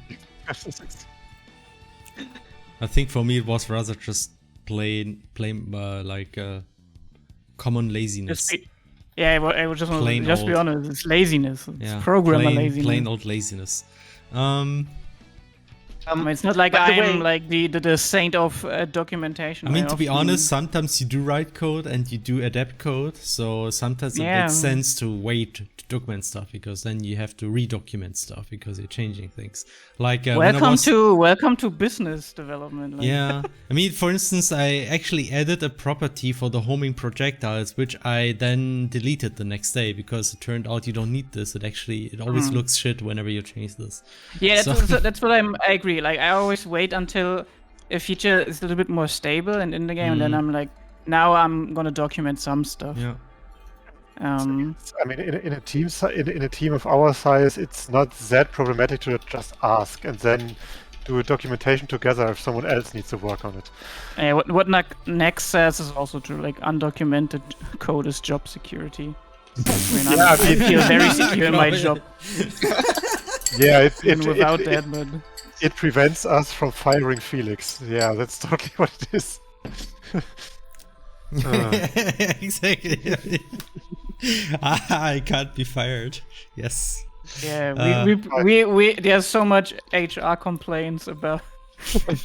I think for me it was rather just plain like common laziness. Yeah, I would just want Plain to just be old. honest. It's laziness. It's Yeah, programmer laziness. plain old laziness. I mean, it's not like By the I'm way- like the saint of documentation. I mean, to be often- honest, sometimes you do write code and you do adapt code, so sometimes it Yeah. makes sense to wait to document stuff because then you have to redocument stuff because you're changing things. Like when I welcome to business development. Like, Yeah, I mean, for instance, I actually added a property for the homing projectiles, which I then deleted the next day because it turned out you don't need this. It always looks shit whenever you change this. Yeah, that's, So- that's what I agree. Like, I always wait until a feature is a little bit more stable and in the game, and then I'm like, now I'm gonna document some stuff. Yeah. I mean, in a team in a team of our size, it's not that problematic to just ask and then do a documentation together if someone else needs to work on it. What Next says is also true. Like, undocumented code is job security. I feel very secure in my job. Yeah, Even without that, but it prevents us from firing Felix. Yeah, that's totally what it is. Exactly. I can't be fired. Yes. yeah, we there's so much HR complaints about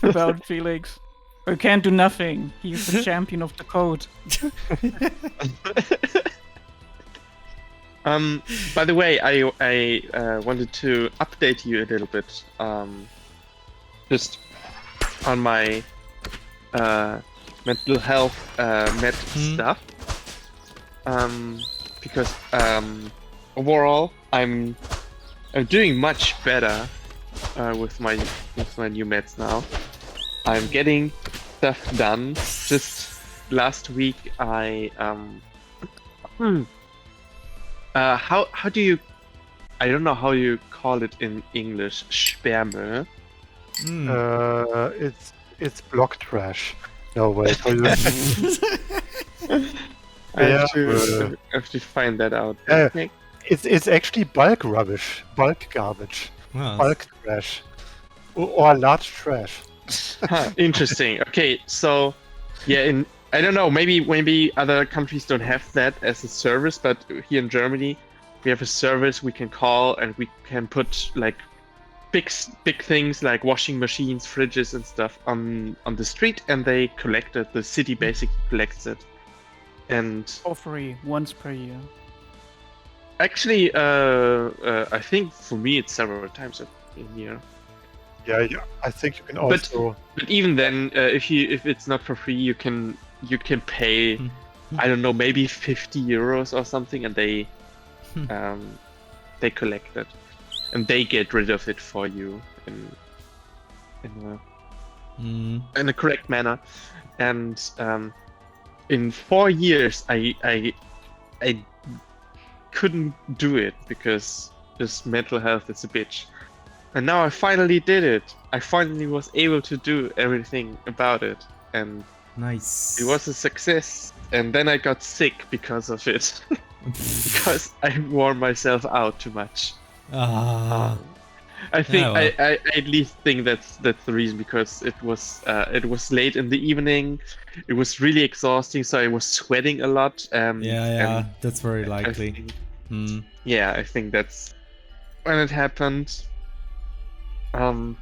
about Felix. We can't do nothing. He's the champion of the code. By the way, I wanted to update you a little bit, just on my mental health med stuff, because overall I'm doing much better with my new meds now. I'm getting stuff done. Just last week I how do you, I don't know how you call it in English, Sperrmüll. It's block trash. No, wait. I have to find that out. Yeah. Okay. It's actually bulk rubbish, bulk garbage, Wow. bulk trash, or large trash. Huh, interesting. Okay, so yeah, I don't know, maybe other countries don't have that as a service, but here in Germany we have a service we can call and we can put like big things like washing machines, fridges and stuff on the street, and they collect it. The city basically collects it. And For free, once per year. actually I think for me it's several times a year. Yeah, I think you can also. But even then, if it's not for free, you can pay, I don't know, maybe 50 euros or something, and they collect it, and they get rid of it for you in a correct manner. And in 4 years, I couldn't do it because this mental health is a bitch. And now I finally did it. I finally was able to do everything about it, and Nice. it was a success. And then I got sick because of it, because I wore myself out too much. I think Yeah, well. I at least think that's the reason, because it was late in the evening. It was really exhausting, so I was sweating a lot. Yeah, and that's very I likely. think, Hmm. yeah, I think that's when it happened. Um,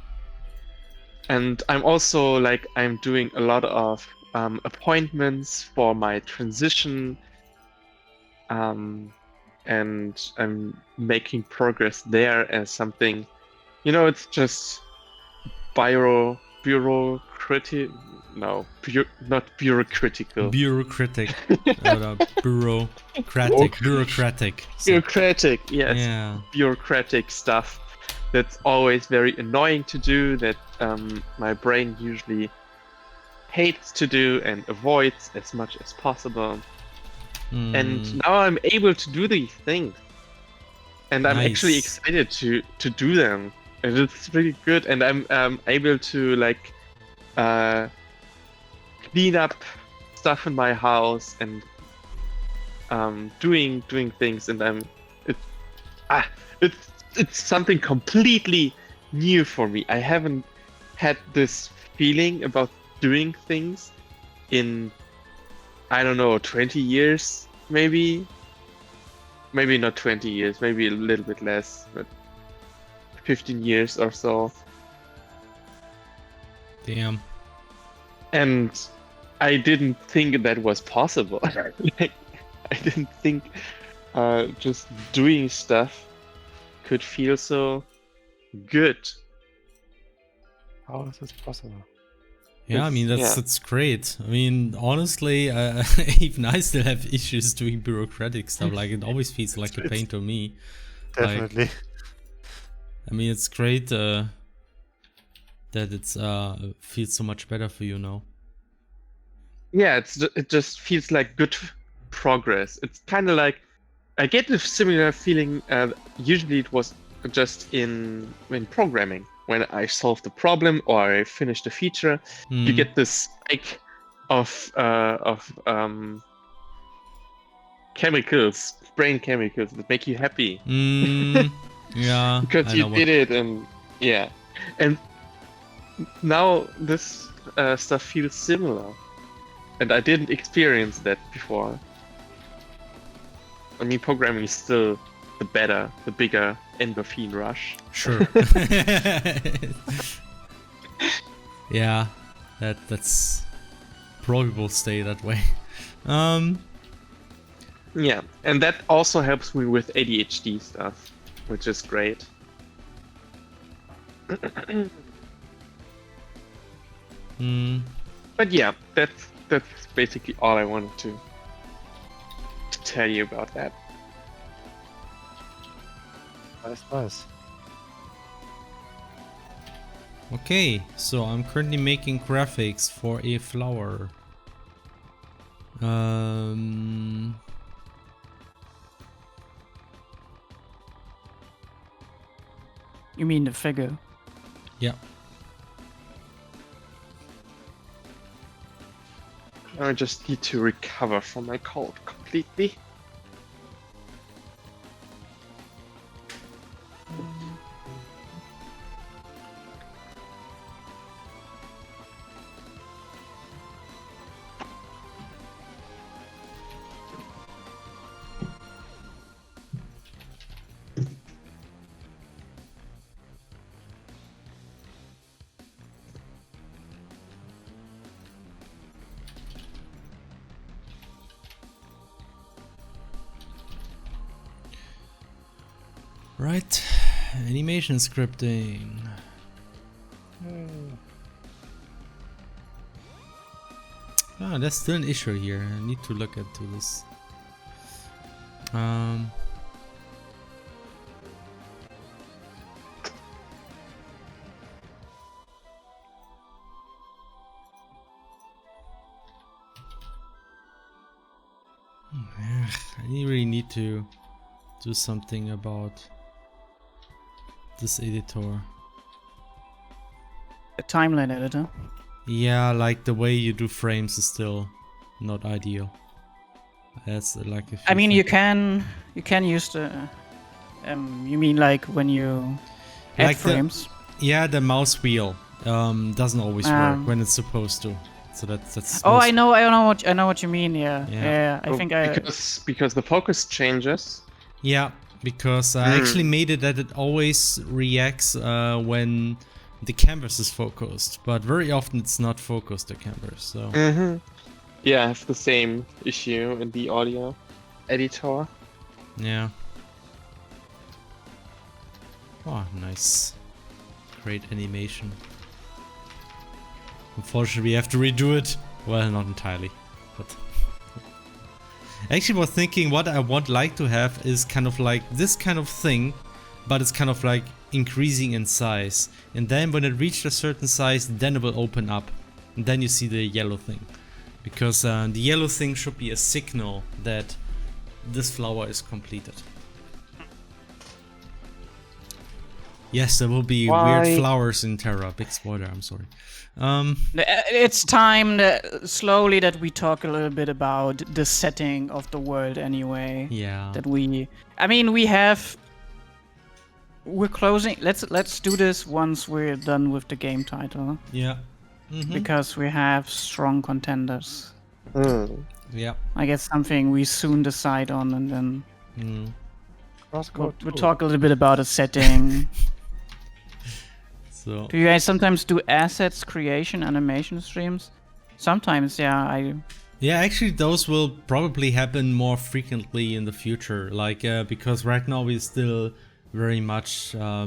and I'm also like I'm doing a lot of appointments for my transition, and I'm making progress there as something. It's just bureaucratic. No, not bureaucratical. Bureaucratic. Bureaucratic. So, Bureaucratic, yes, yeah. bureaucratic stuff that's always very annoying to do, that my brain usually hates to do and avoids as much as possible. And now I'm able to do these things, and I'm actually Nice. excited to do them, and it's really good. And I'm able to like clean up stuff in my house and doing things, and it's ah it's something completely new for me. I haven't had this feeling about doing things in, I don't know, 20 years, maybe not 20 years, maybe a little bit less, but 15 years or so. Damn. And I didn't think that was possible. Like, I didn't think just doing stuff could feel so good. How is this possible? Yeah, I mean, Yeah. that's great. I mean, honestly, even I still have issues doing bureaucratic stuff. Like, it always feels like a pain to me. Definitely. Like, I mean, it's great that it's feels so much better for you now. Yeah, it just feels like good progress. It's kind of like I get a similar feeling. Usually, it was just in programming, when I solved the problem or I finished a feature. You get this spike of chemicals, brain chemicals that make you happy. Yeah, Because I you know what. did it, and yeah, and now this stuff feels similar, and I didn't experience that before. I mean, programming is still the bigger endorphin rush. Sure. Yeah, that's probably will stay that way. Yeah, and that also helps me with ADHD stuff, which is great. But yeah, that's basically all I wanted to tell you about that. Nice. Okay, so I'm currently making graphics for a flower. You mean the figure? Yeah. I just need to recover from my cold completely. Right. Animation scripting. Ah, there's still an issue here. I need to look into this. I really need to do something about this editor. A timeline editor. Yeah, like the way you do frames is still not ideal. That's like a few I mean, things. you can use the. You mean like when you add Like frames? Yeah, the mouse wheel doesn't always work when it's supposed to. So that's. Oh, I know what you mean. Yeah. I think because the focus changes. Yeah, because I actually made it that it always reacts when the canvas is focused, but very often it's not focused, the canvas. So. Yeah, I have the same issue in the audio editor. Yeah. Oh, nice. Great animation. Unfortunately, we have to redo it. Well, not entirely, but I actually was thinking what I would like to have is kind of like this kind of thing, but it's kind of like increasing in size. And then when it reached a certain size, then it will open up. And then you see the yellow thing. Because the yellow thing should be a signal that this flower is completed. Yes, there will be weird flowers in Terra. Big spoiler, I'm sorry. It's time that slowly that we talk a little bit about the setting of the world anyway. Yeah. We're closing. Let's do this once we're done with the game title. Yeah. Because we have strong contenders. Yeah. I guess something we soon decide on, and then we'll talk a little bit about a setting. So. Do you guys sometimes do assets creation animation streams? Sometimes, yeah. Yeah, actually, those will probably happen more frequently in the future. Like, because right now we're still very much. I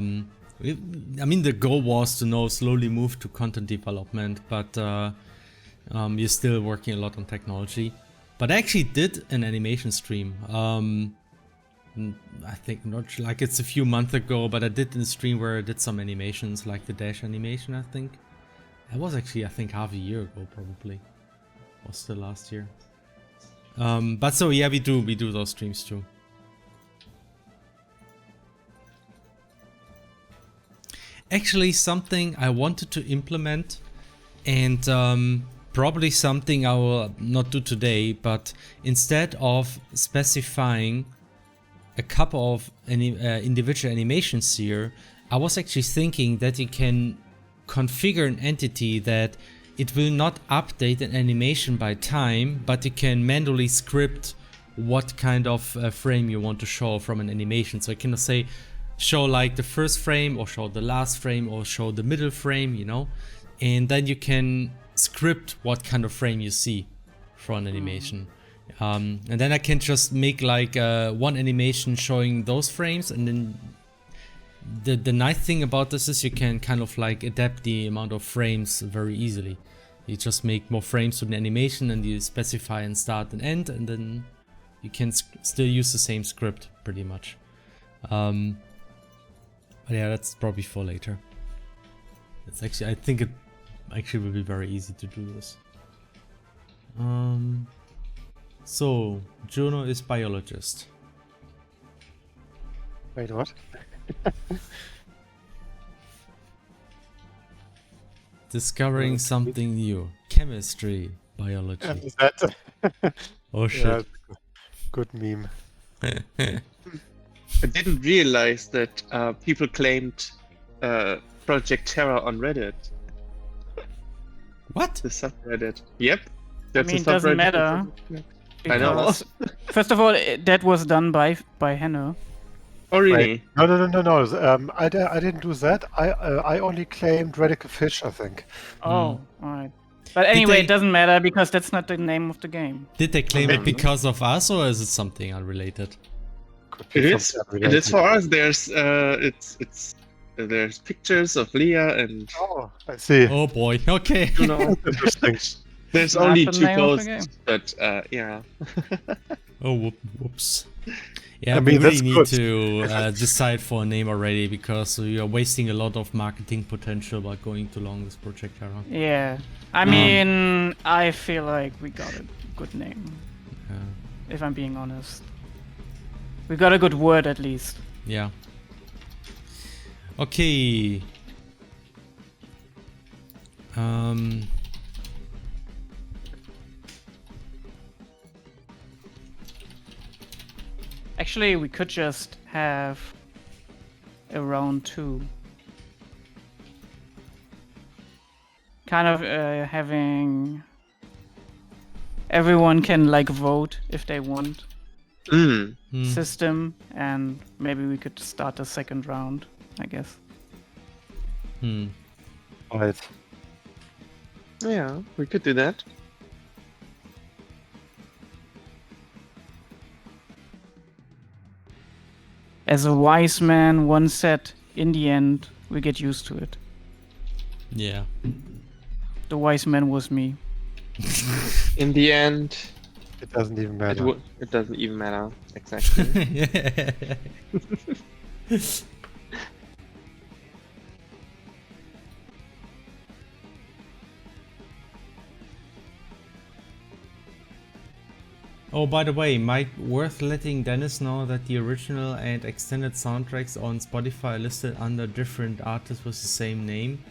mean, the goal was to slowly move to content development, but you're still working a lot on technology. But I actually did an animation stream. I think not like it's a few months ago, but I did a stream where I did some animations, like the dash animation. I think it was actually half a year ago, probably. Was still last year. But so yeah, we do those streams too. Actually, something I wanted to implement, and probably something I will not do today, but instead of specifying a couple of individual animations here, I was actually thinking that you can configure an entity that it will not update an animation by time, but you can manually script what kind of frame you want to show from an animation. So you can say show like the first frame, or show the last frame, or show the middle frame, and then you can script what kind of frame you see for an animation. And then I can just make like one animation showing those frames, and then the nice thing about this is you can kind of like adapt the amount of frames very easily. You just make more frames to the animation, and you specify and start and end, and then you can still use the same script pretty much. But yeah, that's probably for later. It's actually, I think it actually will be very easy to do this. So, Juno is biologist. Wait, what? Discovering something new. Chemistry, biology. Is that? Oh shit. Yeah, good meme. I didn't realize that people claimed Project Terra on Reddit. What? The subreddit. Yep. I mean, it doesn't matter. I know. First of all, that was done by Henno. Oh really? Wait. No. I didn't do that. I only claimed Radical Fish, I think. Oh, alright. But anyway, it doesn't matter because that's not the name of the game. Did they claim it because of us, or is it something unrelated? It is. It is for us. There's there's pictures of Leah and. Oh, I see. Oh boy. Okay. Interesting. There's only 2 posts, but yeah. Oh, whoops. Yeah, I mean, we really that's need good. to decide for a name already, because we are wasting a lot of marketing potential by going too long with Project Terra. Yeah. I mean, I feel like we got a good name. Yeah. If I'm being honest. We got a good word at least. Yeah. Okay. Actually, we could just have a round 2. Kind of having everyone can like vote if they want system, and maybe we could start the second round, I guess. Right. Yeah, we could do that. As a wise man once said, in the end, we get used to it. Yeah. The wise man was me. In the end, It doesn't even matter. it doesn't even matter. Exactly. Oh, by the way, might worth letting Dennis know that the original and extended soundtracks on Spotify are listed under different artists with the same name.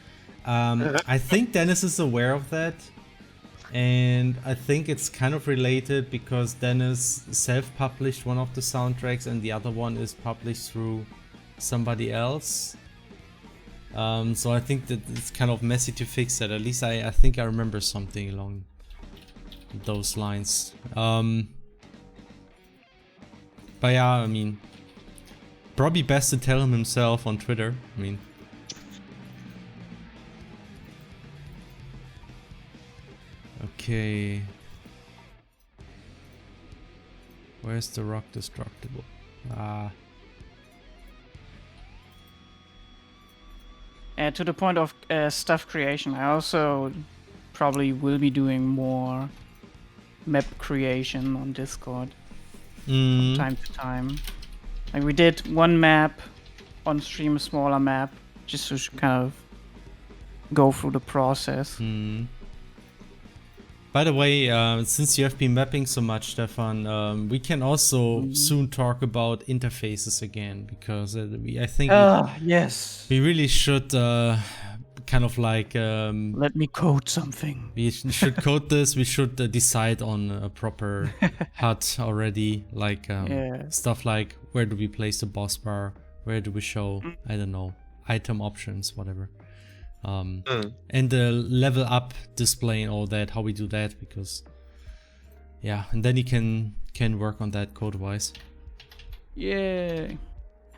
I think Dennis is aware of that, and I think it's kind of related because Dennis self-published one of the soundtracks and the other one is published through somebody else. So I think that it's kind of messy to fix that. At least I think I remember something along those lines. But yeah, I mean, probably best to tell him himself on Twitter. I mean, okay. Where's the rock destructible? To the point of stuff creation, I also probably will be doing more map creation on Discord from time to time. Like we did one map on stream, a smaller map, just to kind of go through the process. By the way, since you have been mapping so much, Stefan, we can also soon talk about interfaces again, because I think yes, we really should kind of like let me code something. We should code this. We should decide on a proper HUD already, like stuff like where do we place the boss bar, where do we show, I don't know, item options, whatever. And the level up display and all that, how we do that, because yeah, and then you can work on that code wise. Yeah,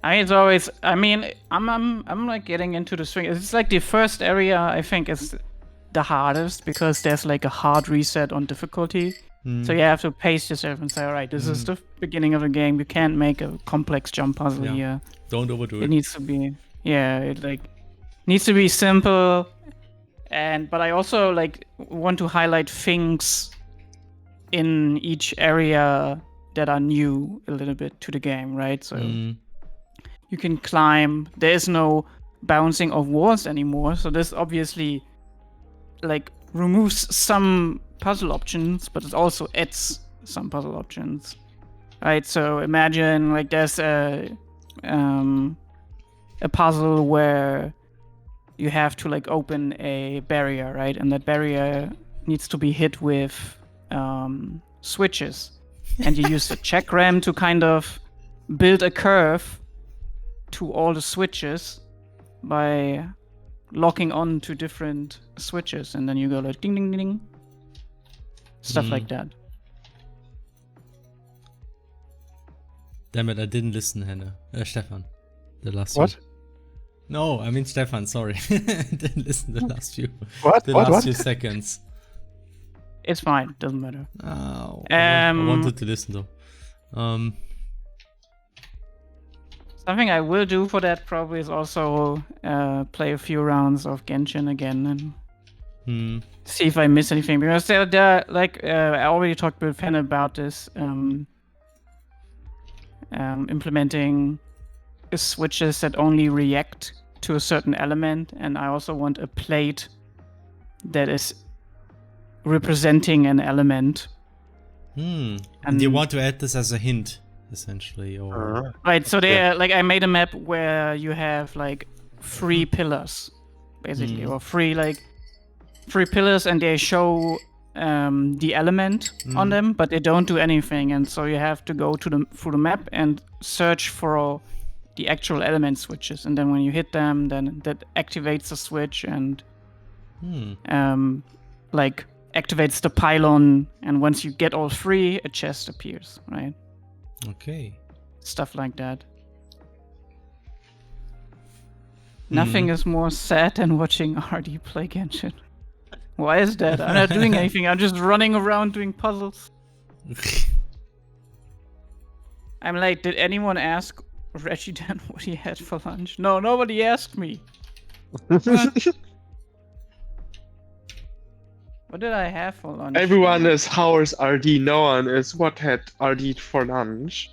it's always, I mean, I'm like getting into the swing. It's like the first area I think is the hardest because there's like a hard reset on difficulty. So you have to pace yourself and say, all right, this is the beginning of the game. You can't make a complex jump puzzle here. Don't overdo it. It needs to be, it like needs to be simple. But I also like want to highlight things in each area that are new a little bit to the game, right? So you can climb. There is no bouncing of walls anymore. So this obviously like removes some puzzle options, but it also adds some puzzle options, right? So imagine like there's a puzzle where you have to like open a barrier, right? And that barrier needs to be hit with switches. And you use the check ram to kind of build a curve to all the switches by locking on to different switches. And then you go like ding, ding, ding, ding. Stuff like that. Damn it, I didn't listen, Hannah. Stefan. The last What? few. No, I mean Stefan, sorry. I didn't listen the last few. What? The What? last few seconds. It's fine, doesn't matter. Oh, I wanted to listen though. Something I will do for that probably is also play a few rounds of Genshin again and see if I miss anything, because they're like I already talked with Fan about this, implementing switches that only react to a certain element, and I also want a plate that is representing an element. And you want to add this as a hint essentially, or Right, so there, like, I made a map where you have like 3 pillars, basically, or 3 pillars, and they show the element on them, but they don't do anything, and so you have to go through the map and search for the actual element switches, and then when you hit them, then that activates the switch and like activates the pylon, and once you get all 3, a chest appears, right? Okay. Stuff like that. Nothing is more sad than watching RD play Genshin. Why is that? I'm not doing anything. I'm just running around doing puzzles. I'm like, did anyone ask Reggie Dan what he had for lunch? No, nobody asked me. What did I have for lunch? Everyone is how is RD. No one is what had RD for lunch.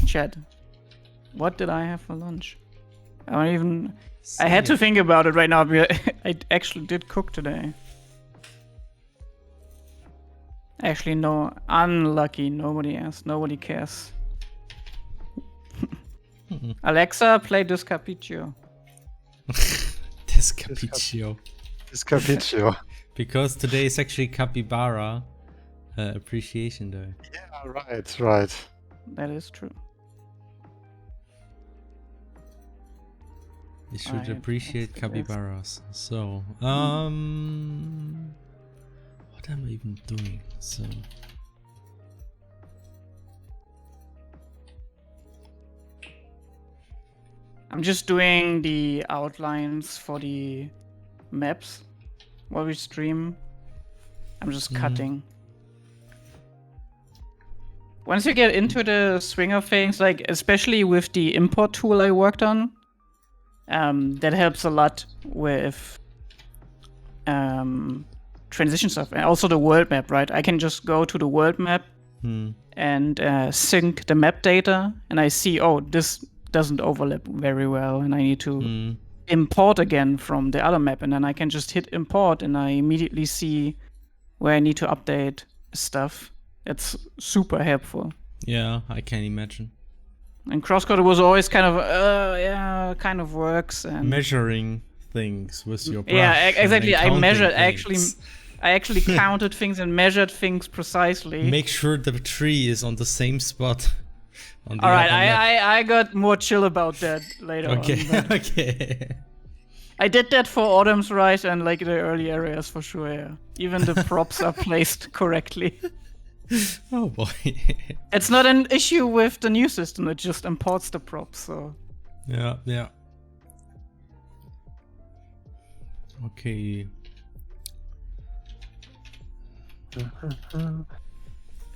Chat. What did I have for lunch? I don't even. I had to think about it right now, but I actually did cook today. Actually, no. Unlucky. Nobody asked. Nobody cares. Alexa, play Descapiccio. Descapiccio. Descapiccio. Because today is actually Capybara Appreciation Day. Yeah, right. That is true. You should Right, appreciate that's the best. capybaras. So, what am I even doing? So, I'm just doing the outlines for the maps while we stream. I'm just cutting. Once you get into the swing of things, like especially with the import tool I worked on, that helps a lot with transition stuff, and also the world map, right? I can just go to the world map and sync the map data, and I see, oh, this doesn't overlap very well, and I need to import again from the other map, and then I can just hit import, and I immediately see where I need to update stuff. It's super helpful. yeah, I can imagine. And crosscode was always kind of, kind of works. And Measuring things with your brush. yeah, exactly. And then I measured. counting I actually counted things and measured things precisely. Make sure the tree is on the same spot. On the All right, other map. I got more chill about that later Okay, on. but okay. I did that for Autumn's Rise and like the early areas for sure. Yeah. Even the props are placed correctly. Oh boy. It's not an issue with the new system. It just imports the props. So Yeah, yeah. Okay.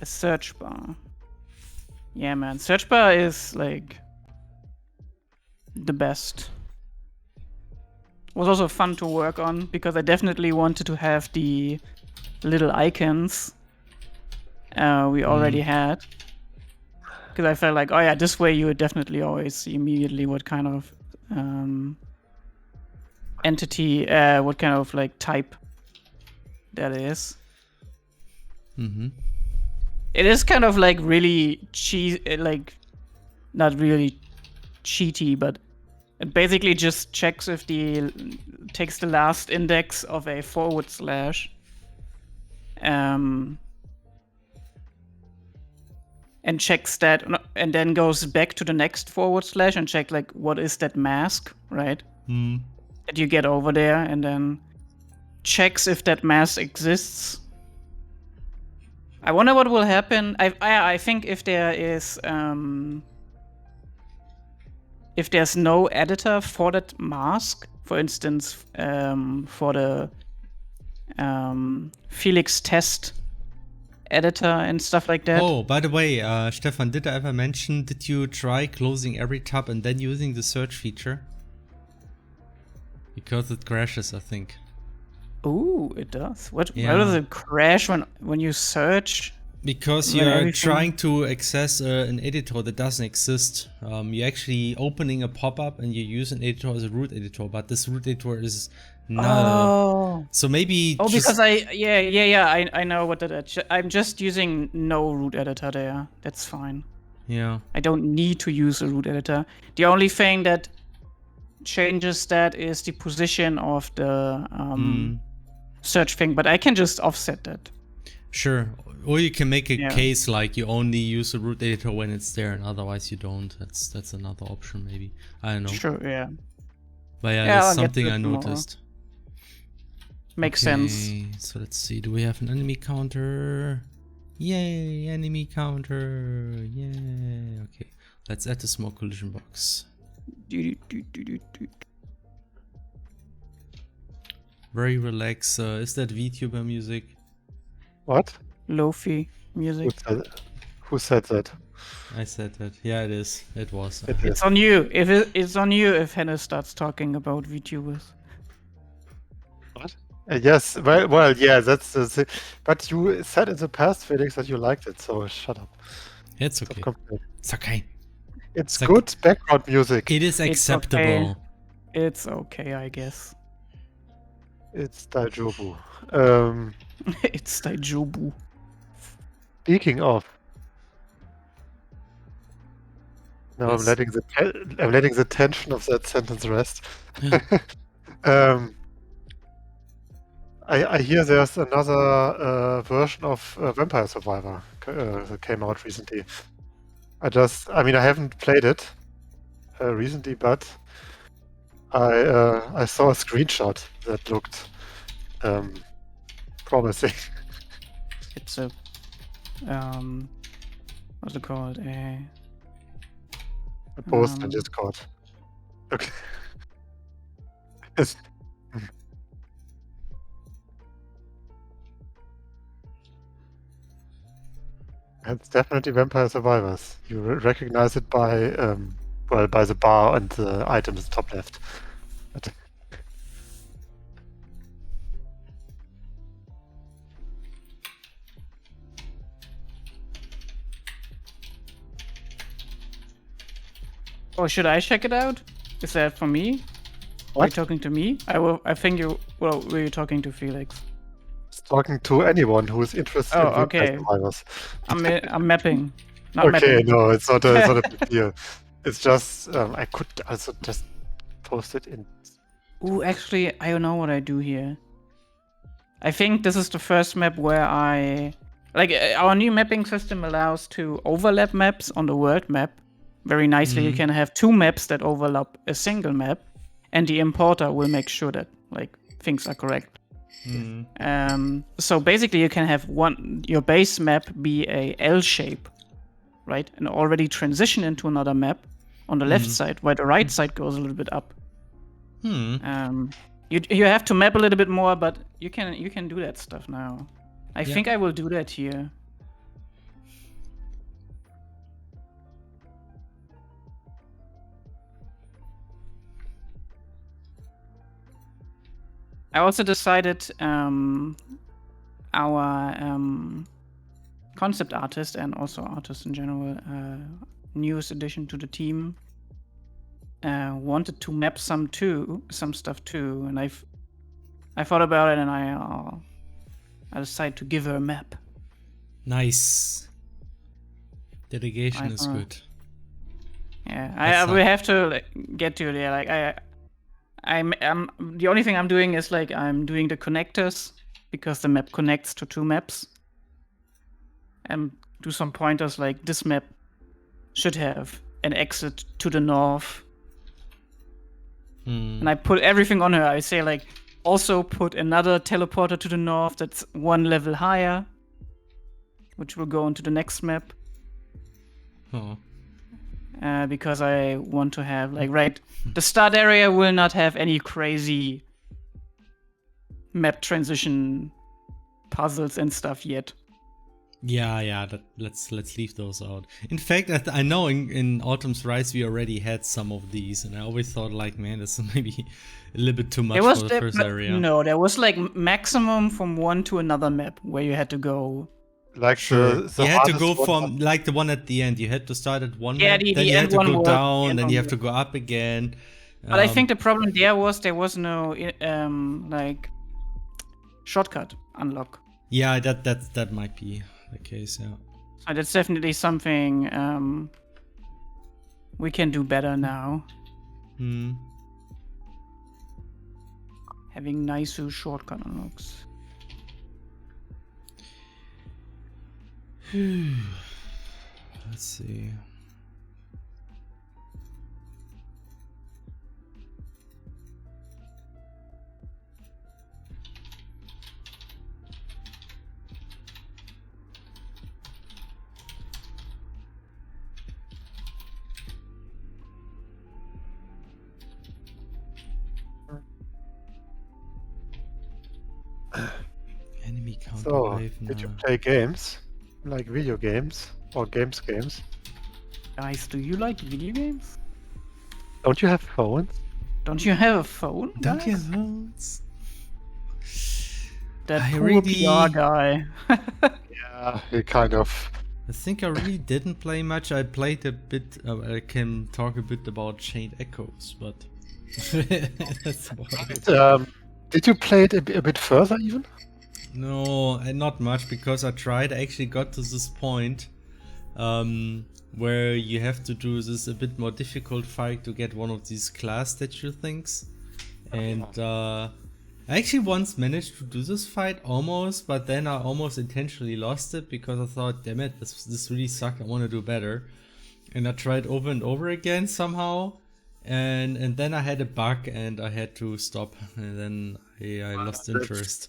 a search bar. Yeah, man, search bar is like the best. Was also fun to work on because I definitely wanted to have the little icons we already had. Because I felt like, oh yeah, this way you would definitely always see immediately what kind of entity, what kind of like type that is. It is kind of like really like not really cheaty, but it basically just checks if takes the last index of a /, and checks that, and then goes back to the next / and check like what is that mask, right? That you get over there, and then checks if that mask exists. I wonder what will happen. I think if there is if there's no editor for that mask, for instance, for the Felix test editor and stuff like that. Oh, by the way, Stefan, did I ever mention, did you try closing every tab and then using the search feature? Because it crashes, I think. Ooh, it does. Why Yeah. does it crash when you search? Because When you're everything- trying to access an editor that doesn't exist. You're actually opening a pop-up and you use an editor as a root editor, but this root editor is not. Oh. So maybe. Oh, just, because I know what that is. I'm just using no root editor there. That's fine. Yeah. I don't need to use a root editor. The only thing that changes that is the position of the search thing, but I can just offset that. Sure. Or you can make a Yeah. case like you only use a root editor when it's there, and otherwise you don't. That's another option maybe. I don't know. Sure, yeah. But yeah, Yeah, that's I'll get something to I it more. noticed. Makes sense. So let's see. Do we have an enemy counter? Yay, enemy counter. Yay. Okay. Let's add the small collision box. Very relaxed. Is that VTuber music? What? Lofi music. Who said that? I said that. Yeah, it is. It was. It is. It's on you. It's on you if Hennes starts talking about VTubers. What? Yes, well, yeah, that's the thing. But you said in the past, Felix, that you liked it, so shut up. It's Stop okay. complaining. It's okay. It's It's good background music. It is acceptable. It's okay, I guess. It's Daijobu. It's Daijobu. Speaking of, now Yes. I'm letting the tension of that sentence rest. I hear there's another version of Vampire Survivor that came out recently. I mean, I haven't played it recently, but I saw a screenshot that looked promising. It's a what's it called? A post in Um, Discord. Okay. It's definitely Vampire Survivors. You recognize it by by the bar and the items top left. But Oh, should I check it out? Is that for me? Are you What? talking to me? I think you. Well, were you talking to Felix? it's talking to anyone who is interested Oh, in Vampire okay. Survivors. I'm mapping. Not Okay, mapping. no, it's not a big deal. It's just I could also just post it in. Ooh, actually, I don't know what I do here. I think this is the first map where our new mapping system allows to overlap maps on the world map. Very nicely, you can have two maps that overlap a single map, and the importer will make sure that things are correct. So basically, you can have your base map be a L shape, right, and already transition into another map on the left side, while the right side goes a little bit up. You have to map a little bit more, but you can do that stuff now. I think I will do that here. I also decided our concept artist and also artist in general, newest addition to the team, wanted to map some stuff too, and I thought about it and I decided to give her a map. Nice. Dedication is good. Yeah, we have to get to there. I'm the only thing I'm doing is I'm doing the connectors because the map connects to two maps, and do some pointers like this map should have an exit to the north. And I put everything on her. I say also put another teleporter to the north that's one level higher, which will go into the next map. Oh. Because I want to have the start area will not have any crazy map transition puzzles and stuff yet. Yeah. Let's leave those out. In fact, I know in Autumn's Rise we already had some of these, and I always thought man, this is maybe a little bit too much for the first area. No, there was maximum from one to another map where you had to go Like Sure. the You had to hardest go one from like the one at the end. You had to start at one Yeah, map, the then you had end to one go worked, down, end then one you have to worked. go up again. But I think the problem there was no like shortcut unlock. Yeah, that might be the case. Yeah. So that's definitely something we can do better now. Hmm. Having nice shortcut unlocks. Let's see. Enemy count So, alive did you now. play games? Like video games? Or games? Guys, do you like video games? Don't you have phones? Don't you have a phone? Don't you guys? have votes? That I poor really- PR guy. Yeah, he kind of. I think I really didn't play much. I played a bit. I can talk a bit about Chained Echoes, but that's about it. Did you play it a bit further even? No, not much because I tried. I actually got to this point where you have to do this a bit more difficult fight to get one of these class statue things, and I actually once managed to do this fight almost, but then I almost intentionally lost it because I thought, damn it, this really sucked. I want to do better, and I tried over and over again somehow, and then I had a bug and I had to stop, and then I lost interest.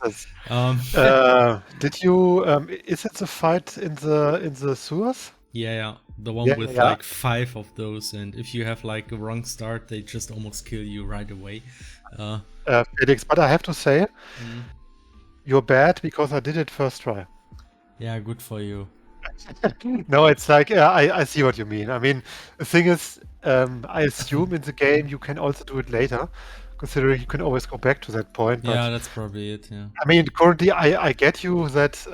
Did you? Is it the fight in the sewers? Yeah, the one Yeah, with yeah. like 5 of those, and if you have like a wrong start, they just almost kill you right away. Felix, but I have to say, you're bad because I did it first try. Yeah, good for you. No, it's like I see what you mean. I mean, the thing is, I assume in the game you can also do it later, considering you can always go back to that point. But Yeah, that's probably it. Yeah. I mean, currently I get you that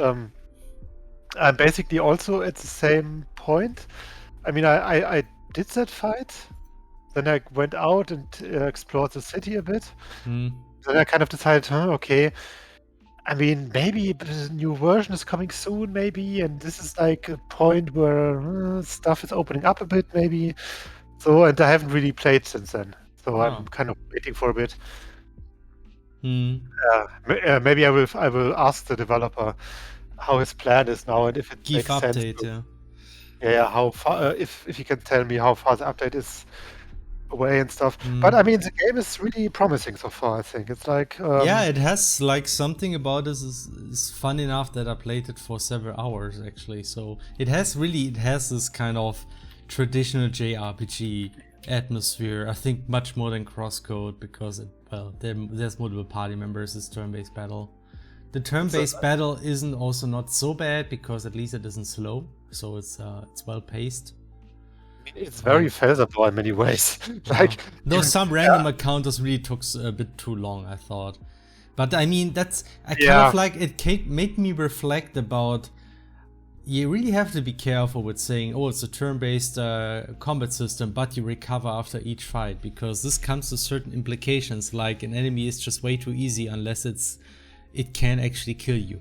I'm basically also at the same point. I mean, I did that fight, then I went out and explored the city a bit. Hmm. Then I kind of decided, okay. I mean, maybe the new version is coming soon, maybe, and this is like a point where stuff is opening up a bit, maybe. So, and I haven't really played since then, so I'm kind of waiting for a bit. Hmm. Maybe I will ask the developer how his plan is now and if it Give makes sense. update. Yeah. Yeah, how far? If he can tell me how far the update is away and stuff. Hmm. But I mean, the game is really promising so far. I think it's like Yeah, it has like something about this is fun enough that I played it for several hours actually. So it has this kind of traditional JRPG atmosphere. I think much more than Crosscode because there's multiple party members. It's turn-based battle. The turn-based battle isn't also not so bad because at least it isn't slow, so it's well paced. It's very feasible in many ways. Like though some random encounters really took a bit too long, I thought. But I mean, kind of like it made me reflect about. You really have to be careful with saying, "Oh, it's a turn-based combat system," but you recover after each fight because this comes to certain implications. Like an enemy is just way too easy unless it can actually kill you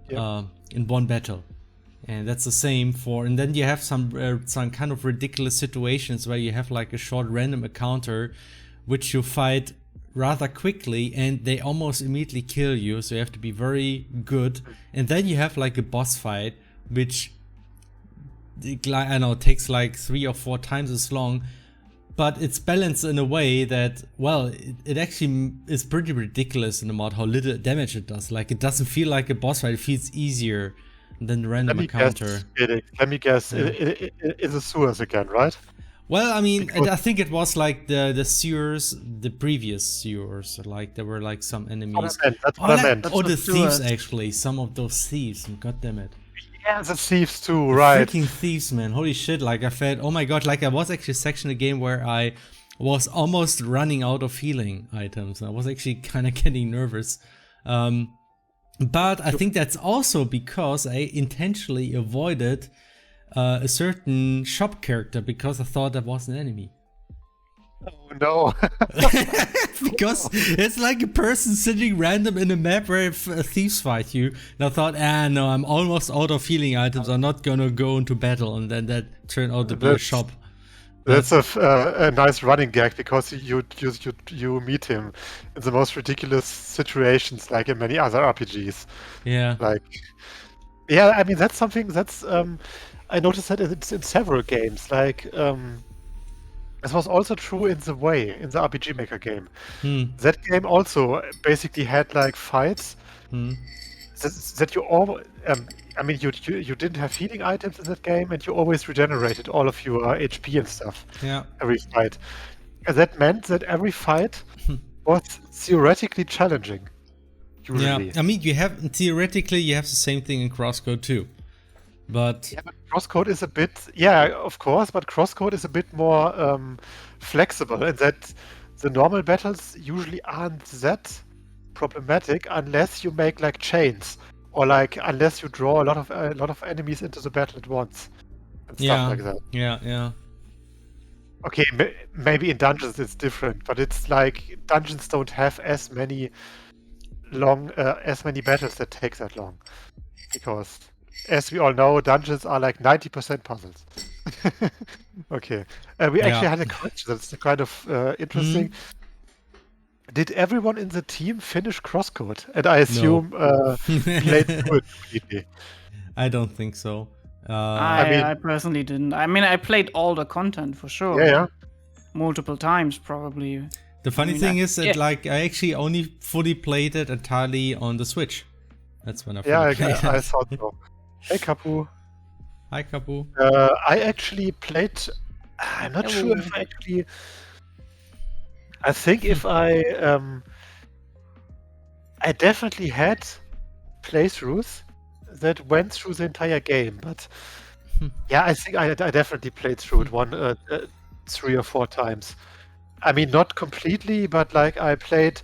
in one battle. And that's the same and then you have some kind of ridiculous situations where you have like a short random encounter which you fight rather quickly and they almost immediately kill you, so you have to be very good. And then you have like a boss fight which I know takes like 3 or 4 times as long, but it's balanced in a way that, well, it actually is pretty ridiculous in about how little damage it does. Like it doesn't feel like a boss fight, it feels easier than the random encounter. Let me guess. It's a sewers again, right? Well, I mean, I think it was like the sewers, the previous sewers. Like there were like some enemies. That's what I meant. The thieves actually. Some of those thieves. God damn it. Yeah, the thieves too, right? Freaking thieves, man! Holy shit! Like I felt, oh my god! Like I was actually a section of the game where I was almost running out of healing items. I was actually kind of getting nervous. But I think that's also because I intentionally avoided a certain shop character because I thought that was an enemy. Oh no. Because it's like a person sitting random in a map where thieves fight you. And I thought, no, I'm almost out of healing items. I'm not gonna go into battle. And then that turned out to be a shop. That's a nice running gag because you meet him in the most ridiculous situations, like in many other RPGs. Yeah. Like, yeah, I mean that's something that's I noticed that it's in several games. Like, this was also true in the RPG Maker game. That game also basically had like fights that you all. I mean, you didn't have healing items in that game, and you always regenerated all of your HP and stuff. Yeah. Every fight. And that meant that every fight was theoretically challenging. Usually. Yeah. I mean, theoretically you have the same thing in Crosscode too, but yeah, but Crosscode is a bit of course, but Crosscode is a bit more flexible, and that the normal battles usually aren't that problematic unless you make like chains. Or like unless you draw a lot of enemies into the battle at once, and stuff like that. Yeah. Okay, maybe in dungeons it's different, but it's like dungeons don't have as many battles that take that long, because as we all know, dungeons are like 90% puzzles. Okay, we actually had a question that's kind of interesting. Did everyone in the team finish Crosscode? And I assume played through it completely. I don't think so. I personally didn't. I mean, I played all the content for sure. Yeah. Multiple times, probably. The funny thing is that like I actually only fully played it entirely on the Switch. That's when I fully played it. I thought so. Hey, Kapu. Hi, Kapu. I actually played. I'm not sure if I actually. I think if I definitely had playthroughs that went through the entire game, but yeah, I think I definitely played through it 3 or 4 times. I mean, not completely, but like I played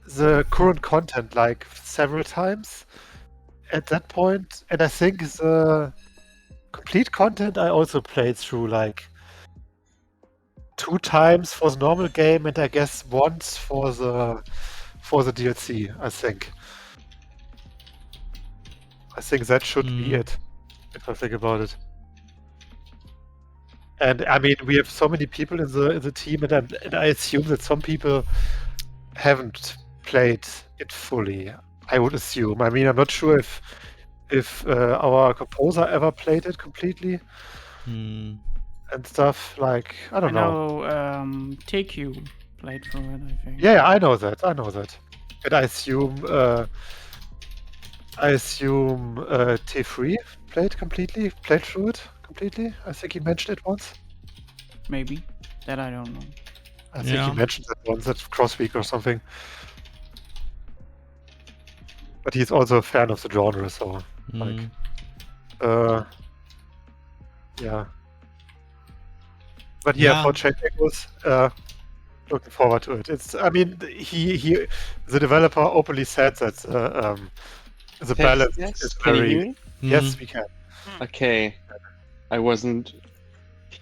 the current content like several times at that point, and I think the complete content I also played through like 2 times for the normal game, and I guess once for the DLC. I think that should be it, if I think about it. And I mean, we have so many people in the team, and I assume that some people haven't played it fully. I would assume. I mean, I'm not sure if our composer ever played it completely. And stuff like I don't know. TQ played through it, I think. Yeah, I know that. And I assume T3 played through it completely. I think he mentioned it once. Maybe. That I don't know. I think he mentioned that once at Crossweek or something. But he's also a fan of the genre, so like yeah. But yeah, for Chain Echoes, looking forward to it. I mean, the developer openly said that the balance is can very. You hear me? Yes, we can. Okay, I wasn't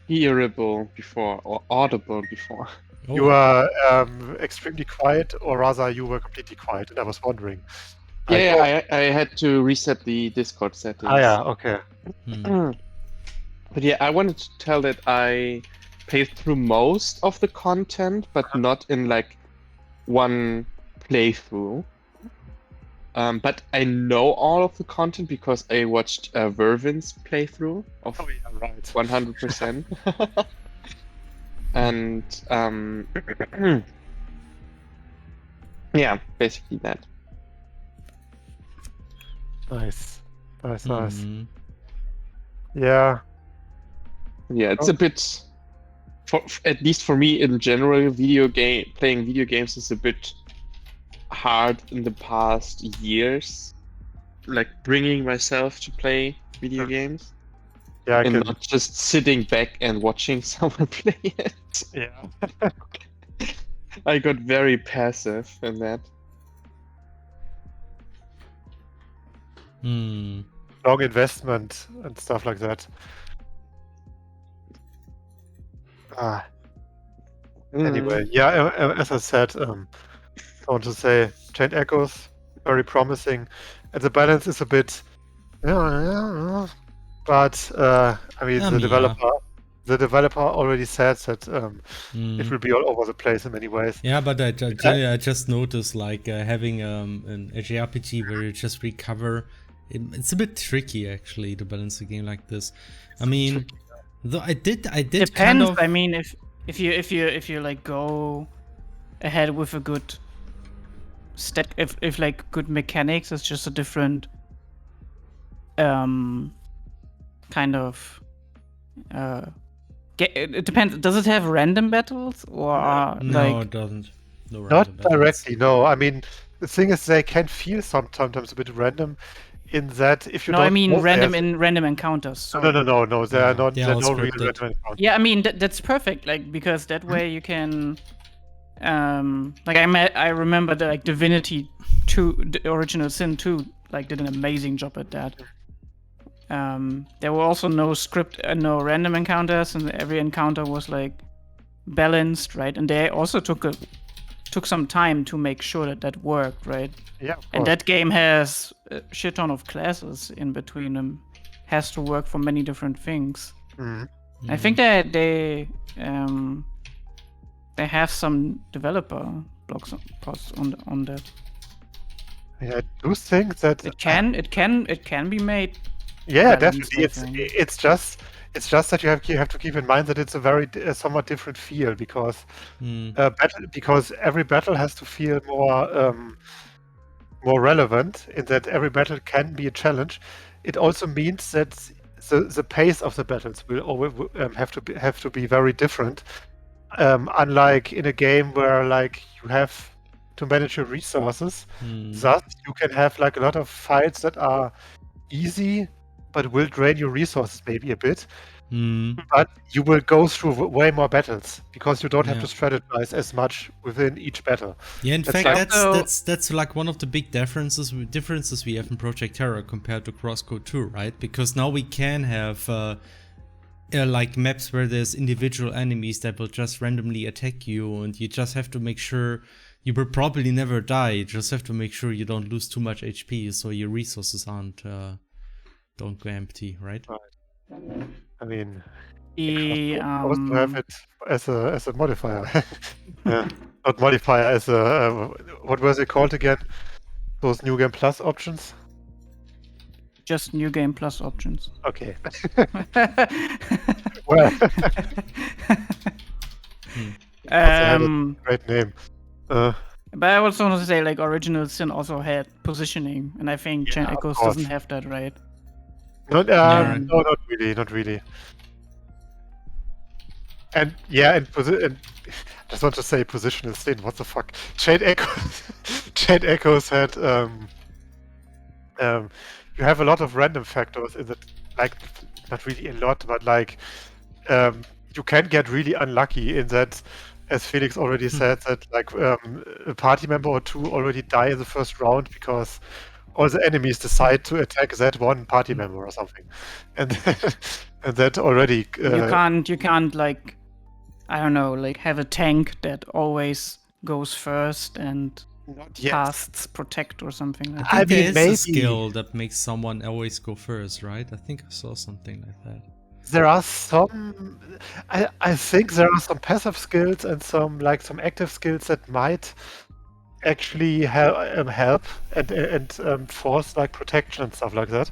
hearable before or audible before. You are extremely quiet, or rather, you were completely quiet, and I was wondering. I had to reset the Discord settings. Okay. But yeah, I wanted to tell that I played through most of the content, but not in like one playthrough. But I know all of the content because I watched Vervin's playthrough of 100%. And yeah, basically that. Nice. Yeah. Yeah, it's a bit, at least for me in general, playing video games is a bit hard in the past years. Like bringing myself to play video games. Yeah, and not just sitting back and watching someone play it. Yeah. I got very passive in that. long investment and stuff like that. Anyway, yeah, as I said, I want to say Chain Echoes, very promising. And the balance is a bit... but, I mean, the developer already said that it will be all over the place in many ways. Yeah, but I just noticed, like, having an JRPG where you just recover, it's a bit tricky, actually, to balance a game like this. I mean, though I did Depends. kind of... I mean, if you like go ahead with a good if like good mechanics, it's just a different kind of it depends. Does it have random battles or no, it doesn't. No not directly. No, I mean the thing is they can feel sometimes a bit random. In that, if you no, don't I mean know random encounters. Sorry. No. They are not. They're They're all no real scripted. random encounters. Yeah, I mean that's perfect. Like because that way you can, like I remember that like Divinity 2, the Original Sin 2, like did an amazing job at that. There were also no no random encounters, and every encounter was like balanced, right? And they also took some time to make sure that worked, right? Yeah, of And course. that game has a shit ton of classes in between them. Has to work for many different things. I think that they have some developer blogs posts on that. Yeah, I do think that It can be made. yeah, balanced, definitely. I think. It's just that you have to keep in mind that it's a very somewhat different feel because because every battle has to feel more relevant in that every battle can be a challenge. It also means that the pace of the battles will always have to be very different. Unlike in a game where like you have to manage your resources, thus you can have like a lot of fights that are easy but will drain your resources maybe a bit. But you will go through way more battles because you don't have to strategize as much within each battle. Yeah, in fact, like- that's like one of the big differences we have in Project Terra compared to Crosscode 2, right? Because now we can have like maps where there's individual enemies that will just randomly attack you, and you just have to make sure you will probably never die. You just have to make sure you don't lose too much HP, so your resources don't go empty, right? I mean, The also have it as a modifier. Yeah, not modifier, as a what was it called again? Those New Game Plus options. just New Game Plus options. Okay. Well, great name. But I also want to say, like, Original Sin also had positioning, and I think Chain of Echoes course. doesn't have that, right? No, not really. And yeah, and I just want to say positional sin. What the fuck? Chain Echoes had you have a lot of random factors in it, like not really a lot, but like you can get really unlucky in that, as Felix already said, that like a party member or two already die in the first round because all the enemies decide to attack that one party member or something, and and that already You can't like, I don't know, like have a tank that always goes first and not yet. casts protect or something like that. I think there is maybe a skill that makes someone always go first, right? I think I saw something like that. There are some. I think there are some passive skills and some active skills that might actually help and force like protection and stuff like that.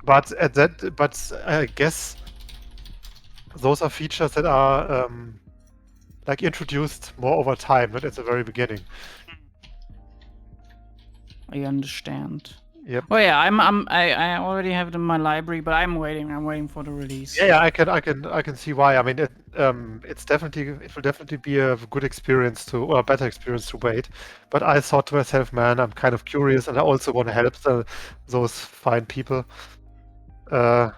But I guess those are features that are like introduced more over time, not at the very beginning. I understand. Yep. Oh yeah, I already have it in my library, but I'm waiting for the release. Yeah, I can see why. I mean, it will definitely be a good experience or a better experience to wait. But I thought to myself, man, I'm kind of curious, and I also want to help those fine people. And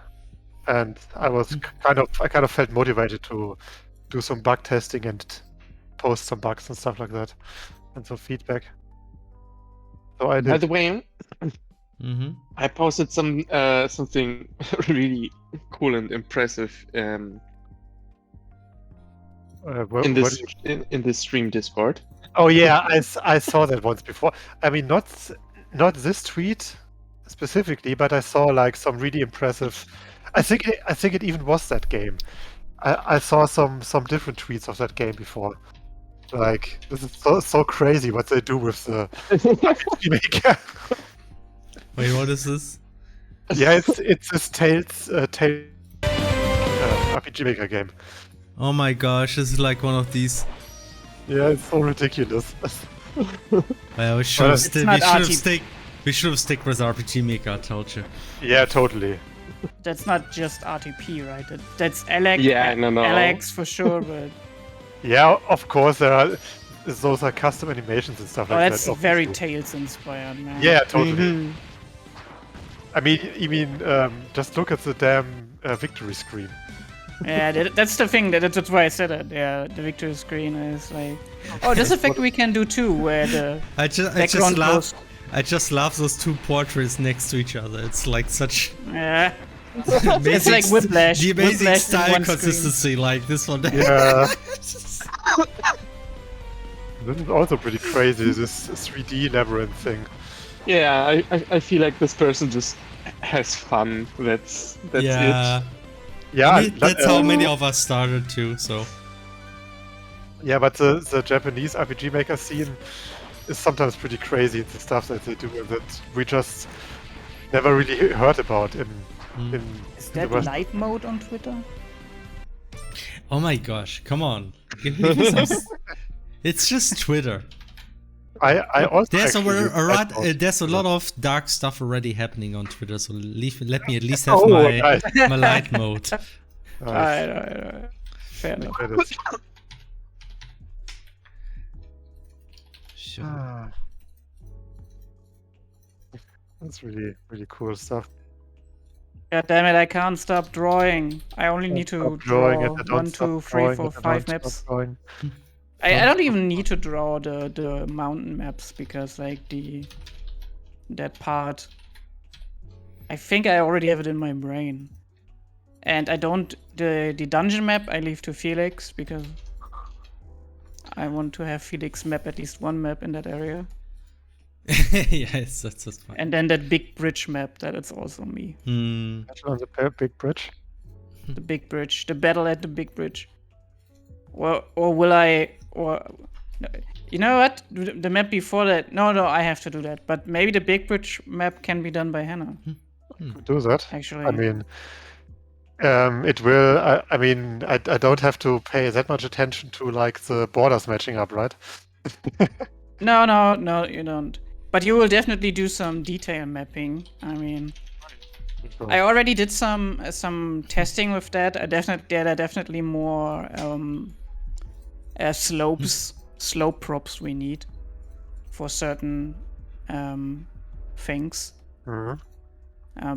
I kind of felt motivated to do some bug testing and post some bugs and stuff like that, and some feedback. So I did. By the way, I posted something really cool and impressive What, in what this do you- in this stream Discord. Oh yeah, I saw that once before. I mean, not this tweet specifically, but I saw like some really impressive. I think it even was that game. I saw some different tweets of that game before. Like this is so crazy what they do with the RPG Maker. Wait, what is this? Yeah, it's this Tales RPG Maker game. Oh my gosh, this is like one of these. Yeah, it's so ridiculous. Well, we should have It's not RTP. we should have stick with RPG Maker. I told you. Yeah, totally. That's not just RTP, right? That's Alex. Yeah, no. Alex for sure, but Yeah, of course those are custom animations and stuff oh, like that's that. very obviously. Tales inspired, man. Yeah, totally. Mhm. I mean, just look at the damn victory screen. Yeah, that's the thing. That's why I said it. Yeah, the victory screen is like. Oh, this effect we can do too, where the I just background love. goes. I just love those two portraits next to each other. It's like such Yeah. amazing, It's like Whiplash. the amazing Whiplash in style one screen. consistency, like this one. Yeah. This is also pretty crazy, this 3D labyrinth thing. Yeah, I feel like this person just has fun. That's yeah. it. Yeah, I mean, that's how many of us started too. So Yeah, but the Japanese RPG Maker scene is sometimes pretty crazy. The stuff that they do that we just never really heard about in Is in the that West. light mode on Twitter? oh my gosh, come on. Give me some it's just Twitter. I also There's actually use that mode. there's a lot of dark stuff already happening on Twitter. So let me at least have Oh, my nice. my light mode. Nice. Alright. Fair enough. Credits. Sure. Ah. That's really cool stuff. God damn it! I can't stop drawing. I only need to Stop draw drawing it, I don't 1, stop 2, 3, drawing 4, it, I 5 don't stop maps. drawing. I don't even need to draw the mountain maps because like that part, I think I already have it in my brain, and I don't the dungeon map I leave to Felix because I want to have Felix map at least one map in that area, Yes, that's fine. and then that big bridge map that it's also me. Imagine on the big bridge. The big bridge, the battle at the big bridge. Or will I? Or you know what? The map before that. No, I have to do that. But maybe the big bridge map can be done by Hannah. Do that. Actually, I mean, it will. I mean, I don't have to pay that much attention to like the borders matching up, right? no, you don't. But you will definitely do some detail mapping. I mean, So, I already did some testing with that. There are definitely more slope props we need for certain things. mhm.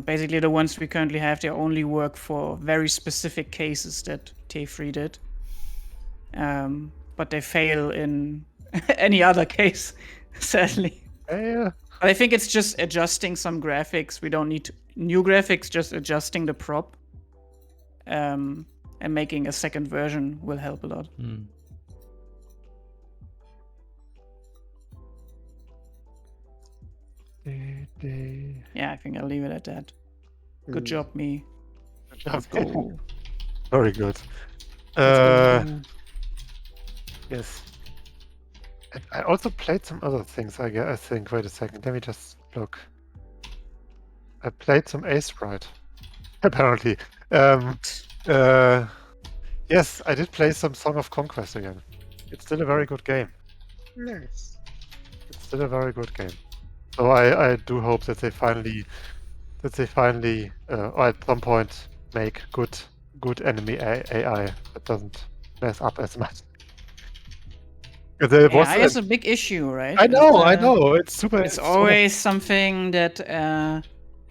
Basically, the ones we currently have, they only work for very specific cases that T3 did. But they fail in any other case, sadly. Yeah. But I think it's just adjusting some graphics. We don't need new graphics, just adjusting the prop. And making a second version will help a lot. Yeah, I think I'll leave it at that. Good job, me. Let's go. Very good. Yes. And I also played some other things. I think. Wait a second. Let me just look. I played some Ace Sprite. Apparently. Yes, I did play some Song of Conquest again. It's still a very good game. Nice. It's still a very good game. So I do hope that they finally, or at some point, make good enemy AI that doesn't mess up as much. There was AI is a big issue, right? I know. It's super. It's always something that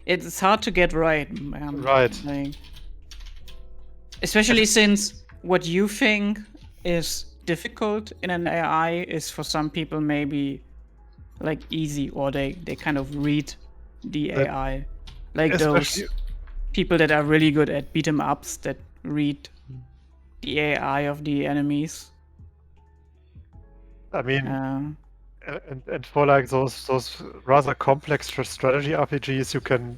it's hard to get right. Right. Like, especially since what you think is difficult in an AI is for some people maybe like easy, or they kind of read the That- AI. Like those especially people that are really good at beat 'em ups that read the AI of the enemies. I mean, Uh, and for like those rather complex strategy RPGs, you can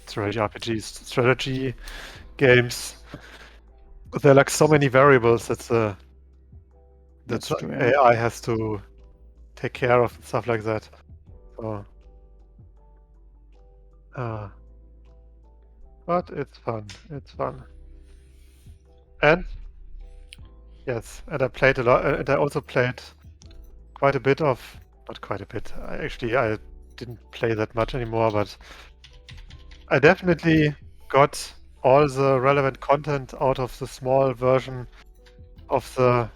strategy games. There are like so many variables that That's the true, yeah. AI has to take care of and stuff like that. So, but it's fun. It's fun. And yes, and I played a lot, and I also played quite a bit of, not quite a bit. I didn't play that much anymore, but I definitely got all the relevant content out of the small version of the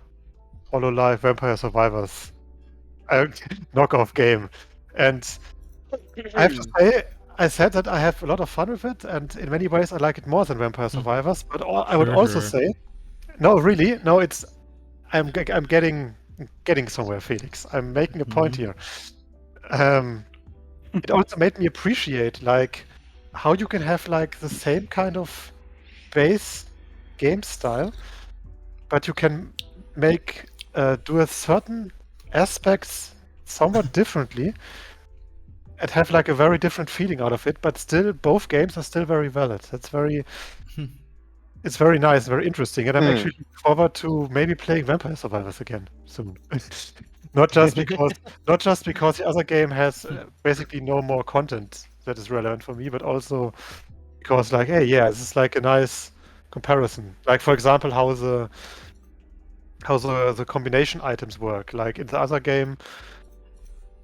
HoloLive Vampire Survivors knockoff game. And I have to say, I said that I have a lot of fun with it, and in many ways I like it more than Vampire Survivors. But I would also Sure. say, no, really, no, it's I'm getting somewhere, Felix. I'm making a point here. It also made me appreciate like how you can have like the same kind of base game style, but you can make do a certain aspects somewhat differently and have like a very different feeling out of it. But still, both games are still very valid. That's very it's very nice, very interesting, and I'm actually looking forward to maybe playing Vampire Survivors again soon. not just because the other game has basically no more content that is relevant for me, but also because like, hey, yeah, this is like a nice comparison. Like for example, how the combination items work. Like in the other game,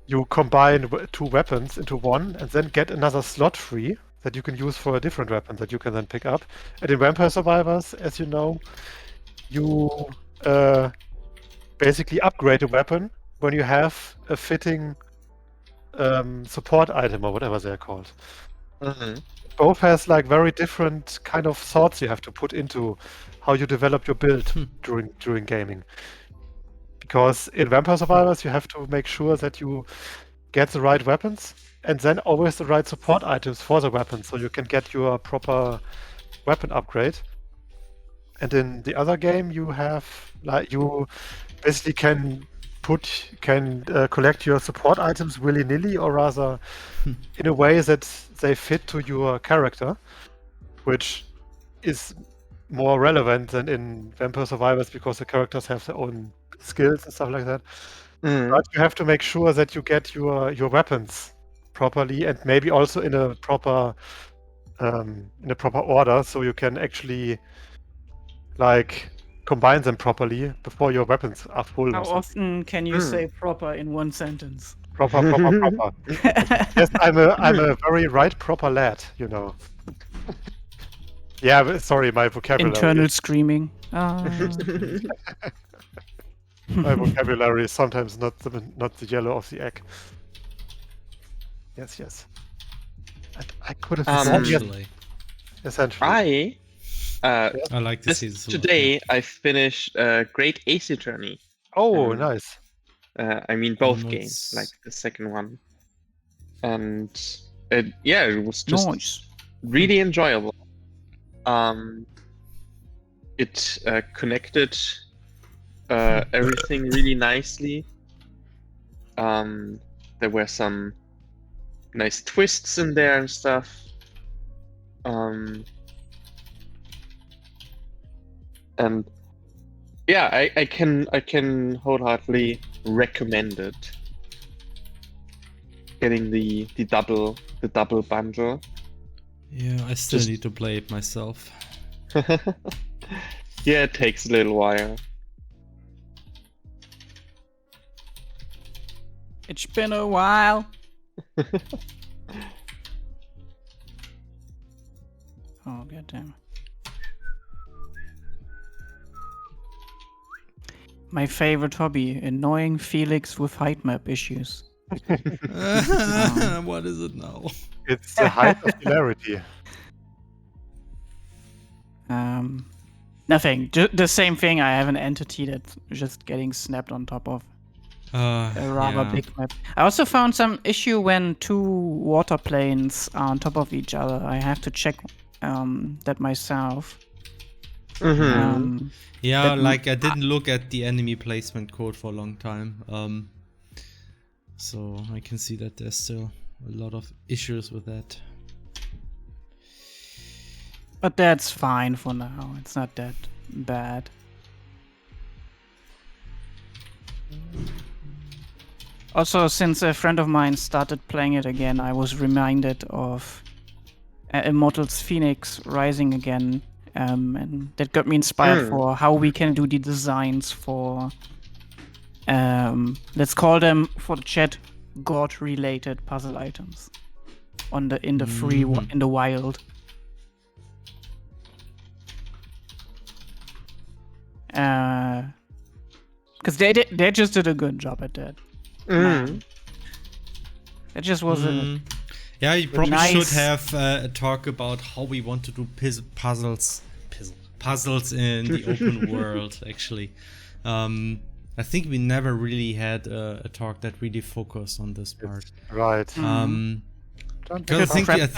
you combine two weapons into one and then get another slot free that you can use for a different weapon that you can then pick up. And in Vampire Survivors, as you know, you basically upgrade a weapon when you have a fitting support item or whatever they're called. Both has like very different kind of thoughts you have to put into how you develop your build during gaming. Because in Vampire Survivors, you have to make sure that you get the right weapons and then always the right support items for the weapons so you can get your proper weapon upgrade. And in the other game, you have like you basically can collect your support items willy-nilly, or rather in a way that they fit to your character, which is more relevant than in Vampire Survivors because the characters have their own skills and stuff like that. But you have to make sure that you get your weapons properly and maybe also in a proper order, so you can actually like combine them properly before your weapons are full. How or something. often can you say proper in one sentence? Proper. Yes, I'm a very proper lad, you know. Yeah, sorry, my vocabulary. Internal screaming. My vocabulary is sometimes not the yellow of the egg. Yes. I could have Essentially. Essentially. I like to see this today I finished Great Ace Attorney. Oh, nice. I mean both games, like the second one, and it was just really enjoyable. It connected everything really nicely. There were some nice twists in there and stuff. And yeah, I can wholeheartedly recommend it. Getting the double bundle. Yeah, I still need to play it myself. Yeah, it takes a little while. It's been a while. Oh, goddamn. My favorite hobby, annoying Felix with height map issues. What is it now? It's the height of hilarity. Nothing. The same thing. I have an entity that's just getting snapped on top of. A rather yeah. big map. I also found some issue when 2 water planes are on top of each other. I have to check that myself. Yeah, That like I didn't look at the enemy placement code for a long time. So I can see that there's still a lot of issues with that. But that's fine for now. It's not that bad. Also, since a friend of mine started playing it again, I was reminded of Immortals Phoenix Rising again. And that got me inspired for how we can do the designs for, let's call them for the chat, god-related puzzle items in the free in the wild. Because they just did a good job at that. It just was a Yeah, you probably nice- should have a talk about how we want to do puzzles in the open world. Actually, I think we never really had a talk that really focused on this part. Right. Because I Prep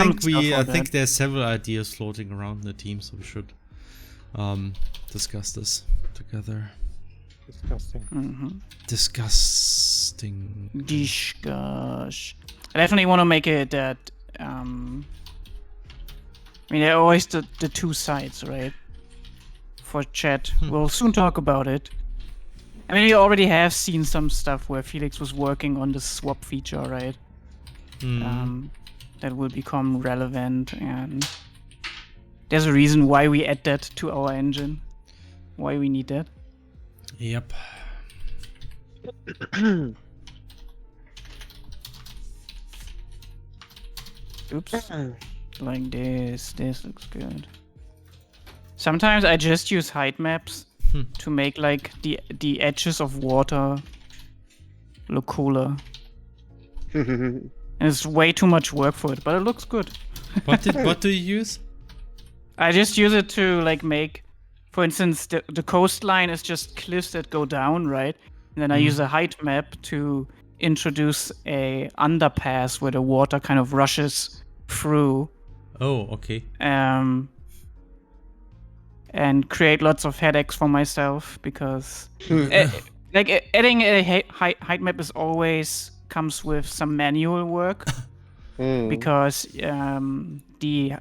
think there's several ideas floating around in the team, so we should discuss this together. Disgusting. Disgusting. Discuss. I definitely want to make it that. I mean, there are always the 2 sides, right? For chat, we'll soon talk about it. I mean, we already have seen some stuff where Felix was working on the swap feature, right? That will become relevant, and there's a reason why we add that to our engine. Why we need that. Yep. Oops. Like this. This looks good. Sometimes I just use height maps to make like the edges of water look cooler. And it's way too much work for it, but it looks good. What do you use? I just use it to like make, for instance, the coastline is just cliffs that go down, right? And then I use a height map to introduce a underpass where the water kind of rushes through. Oh, okay. And create lots of headaches for myself because adding a height map is always comes with some manual work because the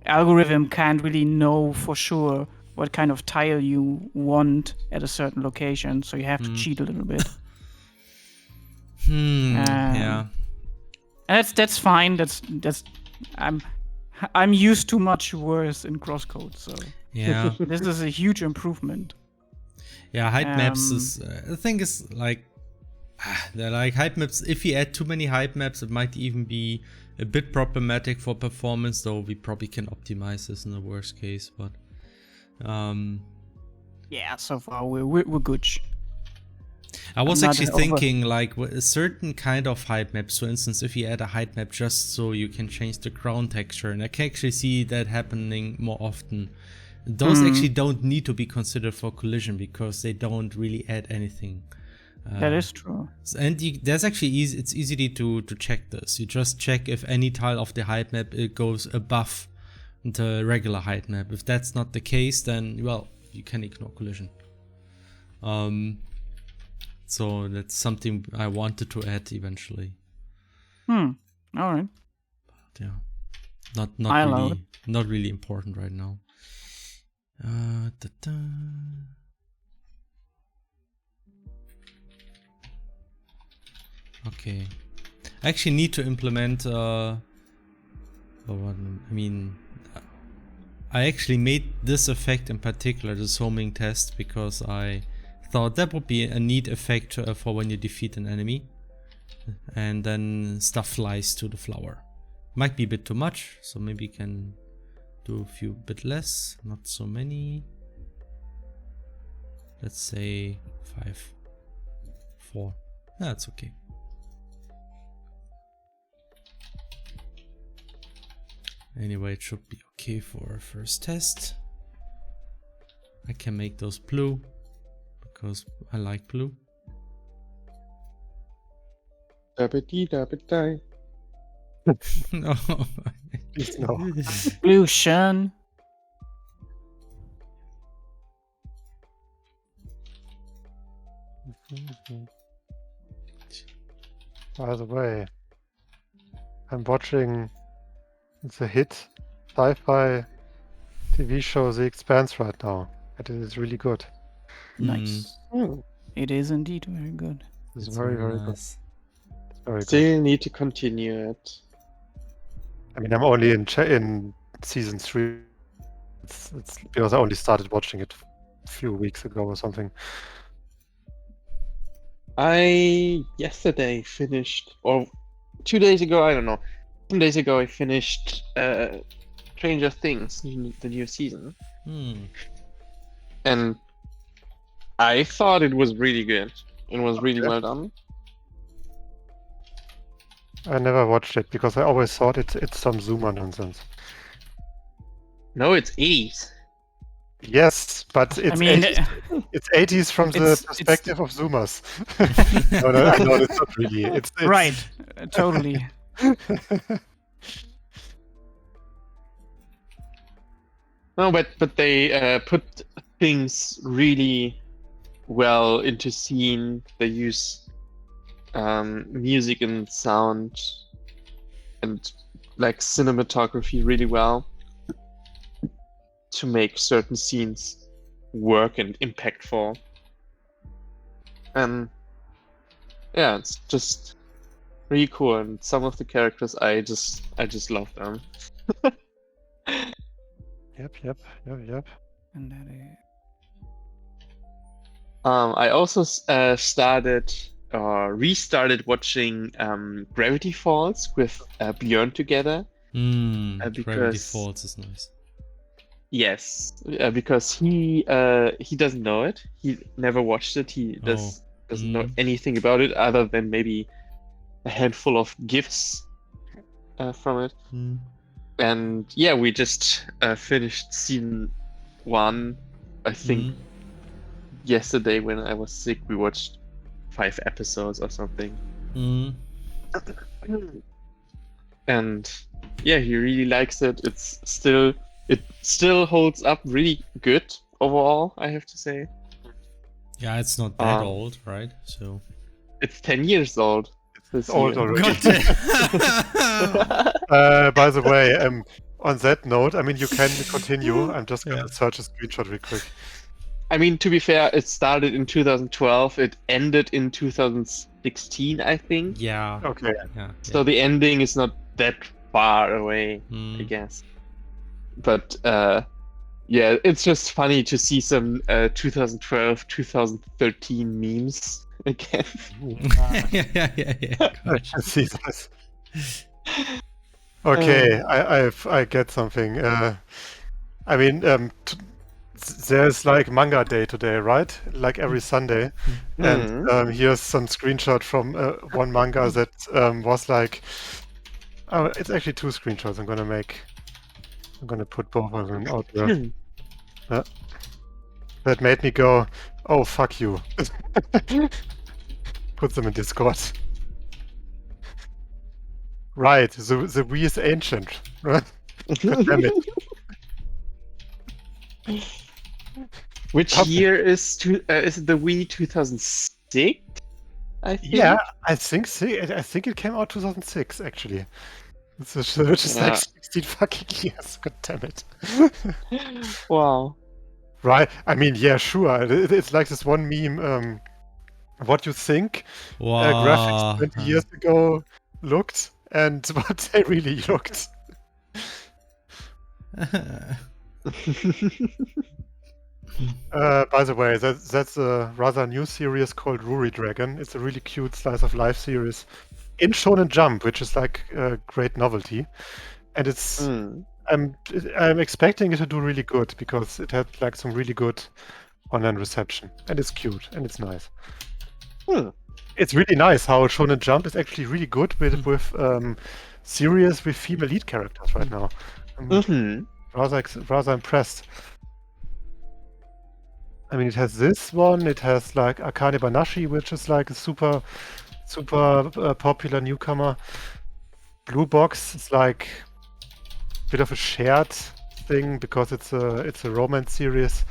algorithm can't really know for sure what kind of tile you want at a certain location, so you have to cheat a little bit. Yeah. And that's fine. That's I'm used to much worse in crosscode, so Yeah. this is a huge improvement. Yeah, height maps is the thing is like they're like height maps. If you add too many height maps, it might even be a bit problematic for performance, though we probably can optimize this in the worst case, but yeah, so far we're good. I was I'm not actually over- thinking like a certain kind of height maps. For instance, if you add a height map just so you can change the ground texture, and I can actually see that happening more often. Those actually don't need to be considered for collision because they don't really add anything. That is true. And there's actually it's easy to check this. You just check if any tile of the height map it goes above the regular height map. If that's not the case, then well, you can ignore collision. So that's something I wanted to add eventually. All right. But yeah, not really important right now. Okay, I actually need to implement. I actually made this effect in particular, the homing test, because I thought that would be a neat effect for when you defeat an enemy, and then stuff flies to the flower. Might be a bit too much, so maybe you can do a few bit less, not so many. Let's say 5, 4. That's okay. Anyway, it should be okay for our first test. I can make those blue because I like blue. Dabba-dee-dabba-die. No. Please no. Blue Shen. By the way, I'm watching the hit sci-fi TV show The Expanse right now. It is really good. Nice. Hmm. It is indeed very good. It's It's very, very very good. nice. Very good. Still need to continue it. I mean, I'm only in season 3. It's because I only started watching it a few weeks ago or something. I yesterday finished, or 2 days ago, I don't know. 2 days ago, I finished Stranger Things, the new season, and I thought it was really good. It was really well done. I never watched it because I always thought it's some Zoomer nonsense. No, it's 80s. Yes, but it's I mean, 80s, it's 80s from the it's- perspective of Zoomers. No, I know it's not really. It's right, totally. No, but they put things really well into scene. They use music and sound and like cinematography really well to make certain scenes work and impactful. And yeah, it's just really cool. And some of the characters, I just love them. Yep. And that is... I also restarted watching Gravity Falls with Björn together. Gravity because- Falls is nice. Yes, because he doesn't know it. He never watched it. He doesn't know anything about it other than maybe a handful of gifs from it. And yeah, we just finished season 1. I think yesterday when I was sick, we watched 5 episodes or something. And yeah, he really likes it. It still holds up really good overall, I have to say. Yeah, it's not that old, right? So It's 10 years old. It's old year. already. God. By the way, on that note, I mean, you can continue. I'm just gonna search a screenshot real quick. I mean, to be fair, it started in 2012. It ended in 2016, I think. Yeah. Okay. Yeah. So the ending is not that far away, I guess. But yeah, it's just funny to see some 2012, 2013 memes again. yeah. I can see this. Okay, I get something. I mean, there's like manga day today, right? Like every Sunday. And here's some screenshot from one manga that was like... Oh, it's actually 2 screenshots I'm gonna make. I'm gonna put both of them out there. That made me go, oh, fuck you. Put them in Discord. Right, the Wii is ancient. Right? Damn it. Which year is it the Wii 2006? I think. Yeah, I think it came out 2006 actually. Which is like 16 fucking years. God damn it. Wow. Right. I mean, yeah, sure. It's like this one meme. What you think graphics 20 years ago looked and what they really looked. By the way, that's a rather new series called Ruri Dragon. It's a really cute slice of life series in Shonen Jump, which is like a great novelty. And it's I'm expecting it to do really good because it had like some really good online reception, and it's cute and it's nice. It's really nice how Shonen Jump is actually really good with series with female lead characters right now. I'm rather impressed. I mean, it has this one. It has like Akane Banashi, which is like a super popular newcomer. Blue Box is like a bit of a shared thing because it's a romance series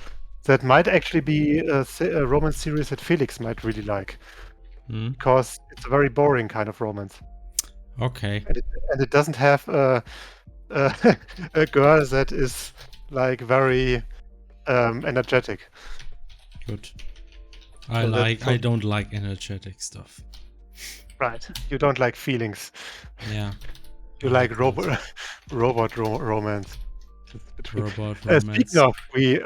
that might actually be a romance series that Felix might really like because it's a very boring kind of romance. Okay. And it doesn't have a girl that is like very energetic. Good. So I don't like energetic stuff. Right. You don't like feelings. Yeah. You I like robot romance. Robot Speaking romance. of, wait.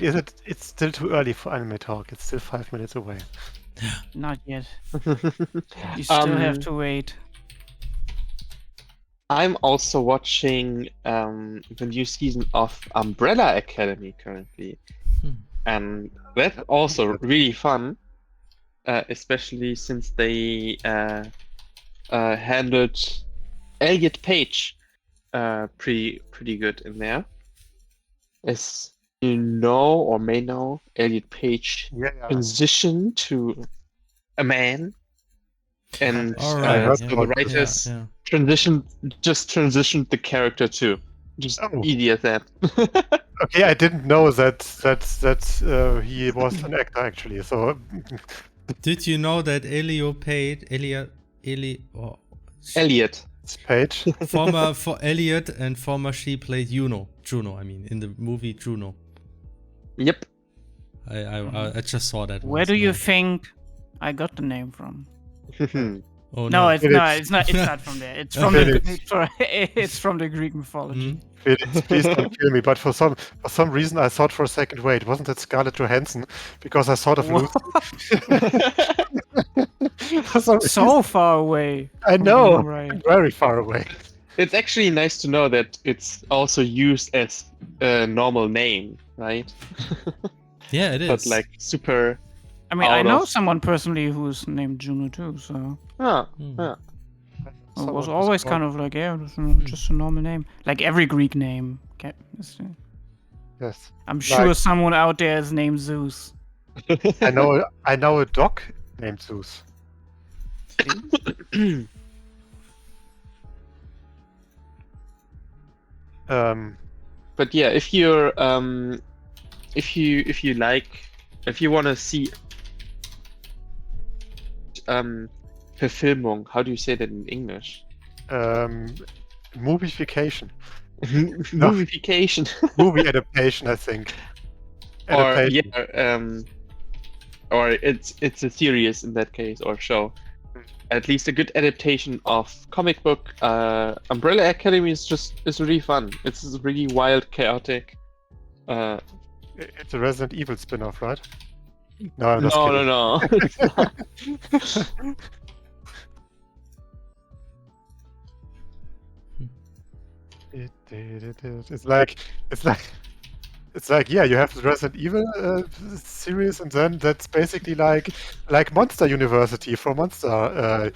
It's still too early for anime talk. It's still 5 minutes away. Not yet. You still have to wait. I'm also watching the new season of Umbrella Academy currently, and that's also really fun, especially since they handled Elliot Page pretty good in there. As you know or may know, Elliot Page transitioned to a man, and the writers transitioned the character too. Just easy as that. Okay, I didn't know that he was an actor actually. So did you know that Elliot Page, Elliot Page, for Elliot and former she played Juno, I mean, in the movie Juno. Yep. I just saw that. Where do you think I got the name from? Oh, no, it's not. It's not from there. It's from it's from the Greek mythology. Felix, please don't kill me. But for some reason, I thought for a second, wait, wasn't that Scarlett Johansson? Because I thought of Lucy. So far away. I know, right. Very far away. It's actually nice to know that it's also used as a normal name, right? Yeah, it is. But like super. I mean, I know someone personally who's named Juno too, so. Yeah. It was always kind of like, just a normal name. Like every Greek name. Yes. I'm sure someone out there is named Zeus. I know a dog named Zeus. But yeah, if you're if you want to see Verfilmung, how do you say that in English? Movification. Movification. Movie adaptation, I think. Adaptation. Or it's a series in that case, or show. At least a good adaptation of comic book. Umbrella Academy is really fun. It's really wild, chaotic. It's a Resident Evil spin-off, right? No, I'm just kidding. No. It's not. It's like yeah, you have the Resident Evil series, and then that's basically like Monster University for Monster.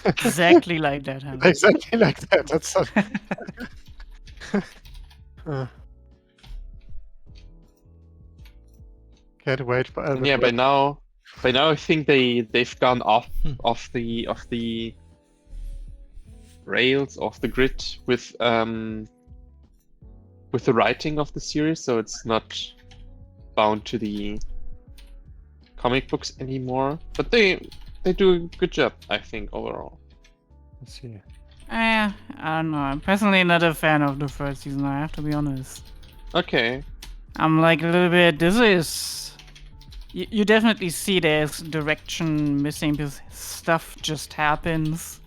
Exactly like that. Huh? Exactly like that. That's. Can't wait for. Yeah, by now I think they've gone off the rails, off the grid with the writing of the series, so it's not bound to the comic books anymore. But they do a good job, I think, overall. Let's see. I don't know. I'm personally not a fan of the first season, I have to be honest. Okay. I'm like a little bit. This is. You definitely see there's direction missing because stuff just happens.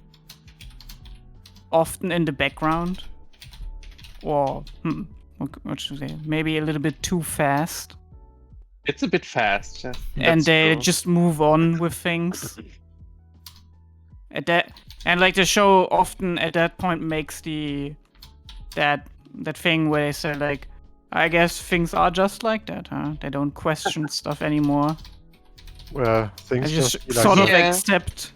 Often in the background. Or, what should I say? Maybe a little bit too fast. It's a bit fast. And they just move on with things. And like the show often at that point makes that thing where they say like, I guess things are just like that, huh? They don't question stuff anymore. Well, things just sort of accept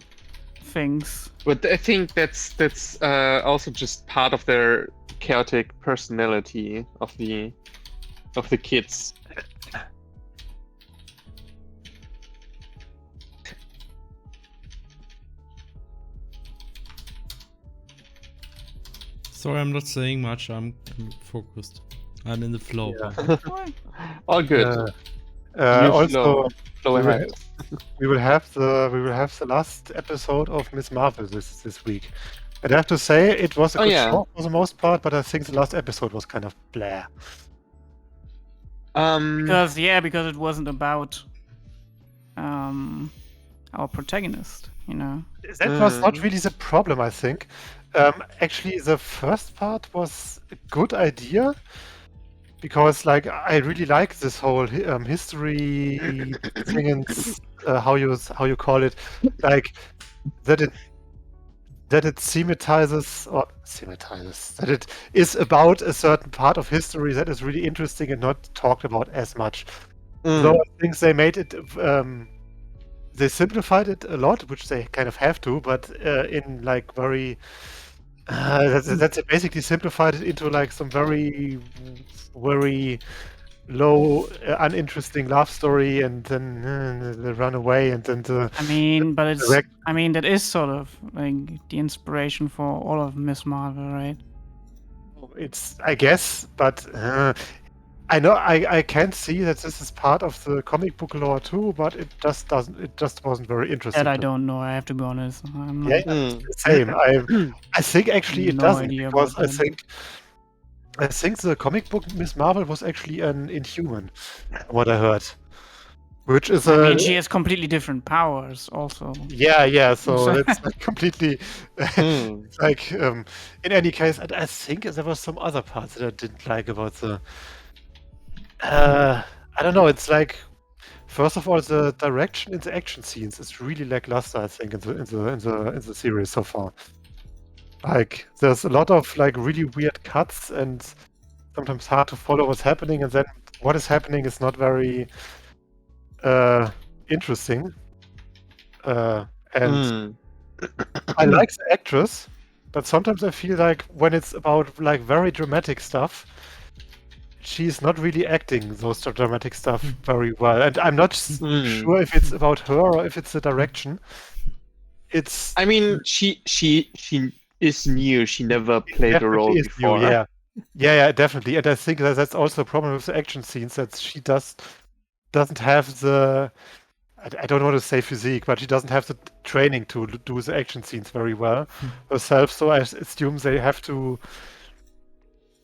things. But I think that's also just part of their chaotic personality of the of the kids. Sorry, I'm not saying much. I'm focused. I'm in the flow. Yeah. All good. You Also, flow we will, ahead. we will have the last episode of Miss Marvel this week. And I have to say it was a good show for the most part, but I think the last episode was kind of blah. Because it wasn't about our protagonist, you know. That was not really the problem, I think. Actually, the first part was a good idea because, like, I really like this whole history thing and how you call it, like that it thematizes that it is about a certain part of history that is really interesting and not talked about as much. So I think they made it. They simplified it a lot, which they kind of have to, but in like very. That's basically simplified it into like some very, very low, uninteresting love story, and then they run away, and then the. That is sort of like the inspiration for all of Miss Marvel, right? It's, I guess, but I know I can see that this is part of the comic book lore too, but it just doesn't. It just wasn't very interesting. That I don't know. I have to be honest. I'm not, same. I think actually it No doesn't idea because about I think the comic book Miss Marvel was actually an Inhuman, what I heard, which is she has completely different powers, also. Yeah. So that's like completely like. In any case, I think there was some other parts that I didn't like about the. I don't know. It's like, first of all, the direction in the action scenes is really lackluster. I think in the series so far. Like, there's a lot of like really weird cuts and sometimes hard to follow what's happening, and then what is happening is not very interesting. And I like the actress, but sometimes I feel like when it's about like very dramatic stuff, she's not really acting those dramatic stuff very well. And I'm not sure if it's about her or if it's the direction. It's. I mean, she is new. She never played a role before. New, yeah, definitely. And I think that's also a problem with the action scenes, that she doesn't have the. I don't want to say physique, but she doesn't have the training to do the action scenes very well herself. So I assume they have to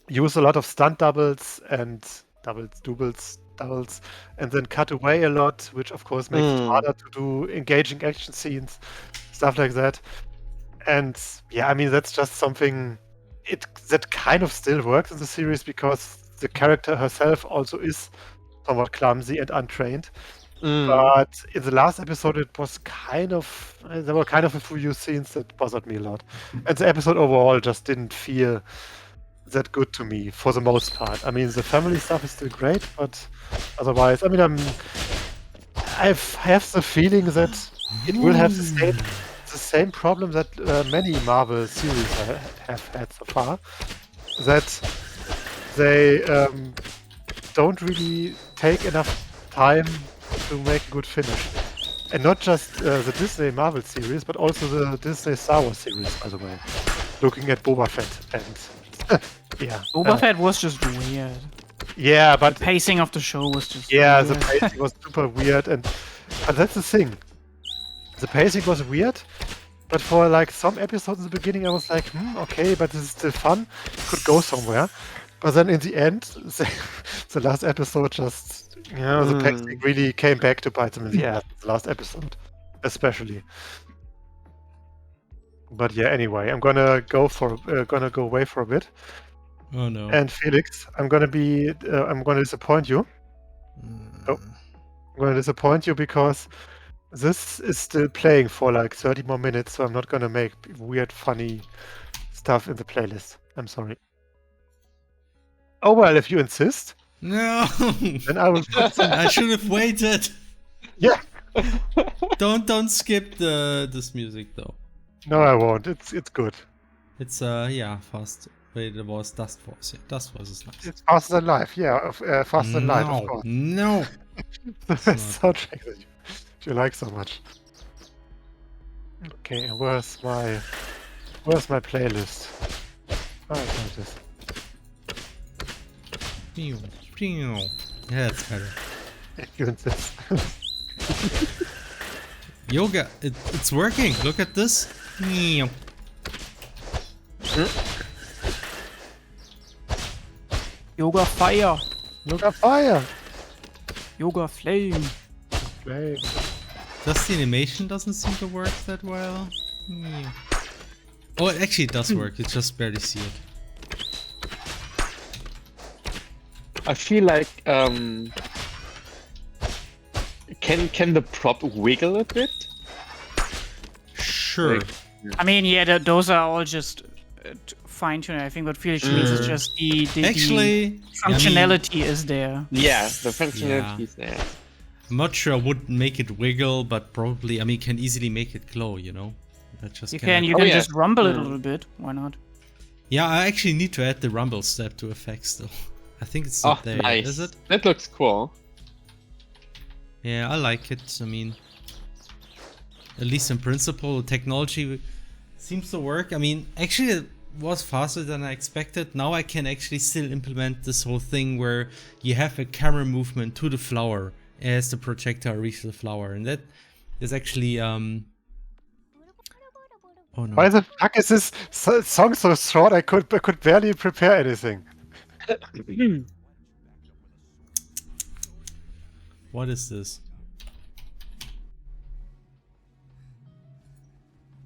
use a lot of stunt doubles, and and then cut away a lot, which of course makes it harder to do engaging action scenes, stuff like that. And yeah, I mean, that's just something that kind of still works in the series because the character herself also is somewhat clumsy and untrained. But in the last episode, it was there were kind of a few scenes that bothered me a lot. And the episode overall just didn't feel that good to me for the most part. I mean, the family stuff is still great, but otherwise, I mean, I have the feeling that it will have the same problem that many Marvel series have had so far, that they don't really take enough time to make a good finish. And not just the Disney Marvel series, but also the Disney Star Wars series, by the way. Looking at Boba Fett and Boba Fett was just weird. Yeah, but the pacing of the show was just weird. The pacing was super weird, but that's the thing. The pacing was weird, but for like some episodes in the beginning, I was like, okay, but this is still fun. Could go somewhere. But then in the end, the last episode just, the pacing really came back to bite them in the ass. The last episode, especially. But yeah, anyway, I'm gonna go away for a bit. Oh no. And Felix, I'm gonna disappoint you. Oh, I'm gonna disappoint you because this is still playing for like 30 more minutes, so I'm not gonna make weird, funny stuff in the playlist. I'm sorry. Oh well, if you insist. No. Then I will. I should have waited. Yeah. Don't skip this music though. No, I won't. It's good. It's fast. Wait, it was Dust Force. Yeah, Dust Force is nice. It's faster than life, yeah. Faster than light, of No, course. no. Soundtrack that you like so much. Okay, where's my playlist? Oh, I found this. Pew, pew. Yeah, that's better. Even this. Yoga, it's working. Look at this. Meow. Yoga fire. Yoga fire. Yoga flame. Flame. Just the animation doesn't seem to work that well. Meow. Oh, it actually does work. You just barely see it. I feel like can the prop wiggle a bit? Sure. Like, I mean, yeah, those are all just fine tuning. I think what Felix means is just the Actually, functionality is there. yeah, the functionality Yeah. is there. I'm not sure I would make it wiggle, but probably, I mean, can easily make it glow, you know? That just You kinda- can yeah. just rumble it a little bit. Why not? Yeah, I actually need to add the rumble step to effects though. I think it's Oh, not there yet, nice. is it? That looks cool. Yeah, I like it. I mean, at least in principle, the technology seems to work. I mean, actually it was faster than I expected. Now I can actually still implement this whole thing where you have a camera movement to the flower as the projectile reaches the flower. And that is actually, oh no. Why the fuck is this song so short? I could barely prepare anything. What is this?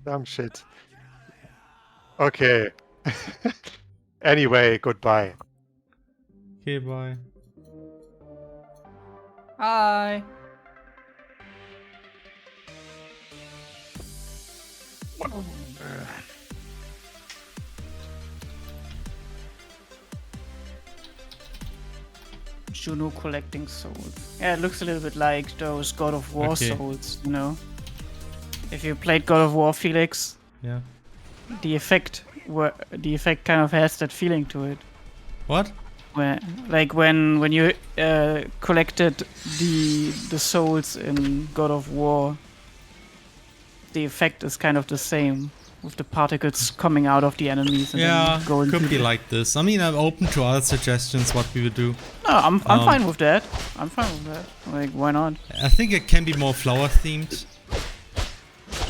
Dumb shit. Okay. Anyway, goodbye. Okay, bye. Hi. Juno collecting souls. Yeah, it looks a little bit like those God of War Okay. souls, you know? If you played God of War, Felix, Yeah. the effect kind of has that feeling to it. What? Where, like when you collected the souls in God of War, the effect is kind of the same, with the particles coming out of the enemies and Yeah, then going could to be the- like this. I mean, I'm open to other suggestions what we would do. No, I'm fine with that. I'm fine with that. Like, why not? I think it can be more flower themed.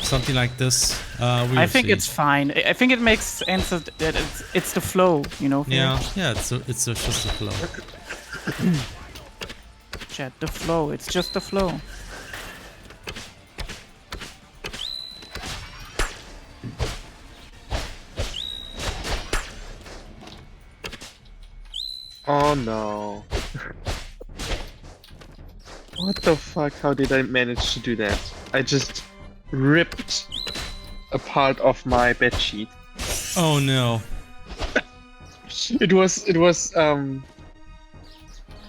Something like this. I think it's fine. I think it makes sense that it's the flow, you know? Yeah, yeah, it's just a flow. Chat, the flow. It's just the flow. Oh no. What the fuck? How did I manage to do that? I just ripped a part of my bedsheet. Oh no. It was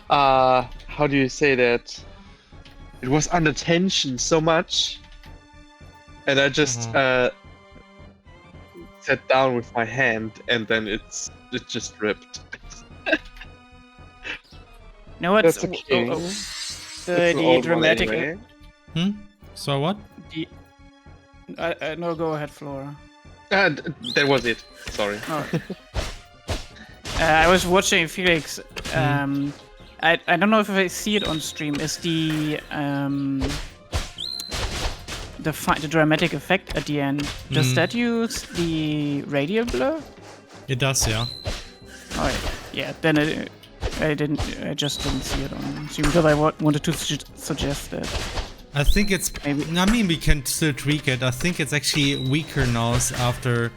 how do you say that? It was under tension so much, and I just sat down with my hand, and then it just ripped. No, it's That's okay. That's an the old one dramatic. anyway. So what? No, go ahead, Flora. That was it. Sorry. Oh. I was watching Felix. I don't know if I see it on stream. Is the dramatic effect at the end? Does that use the radial blur? It does, yeah. Oh yeah. Then I just didn't see it on stream because I wanted to suggest that. I think it's. Maybe. I mean, we can still tweak it. I think it's actually weaker now after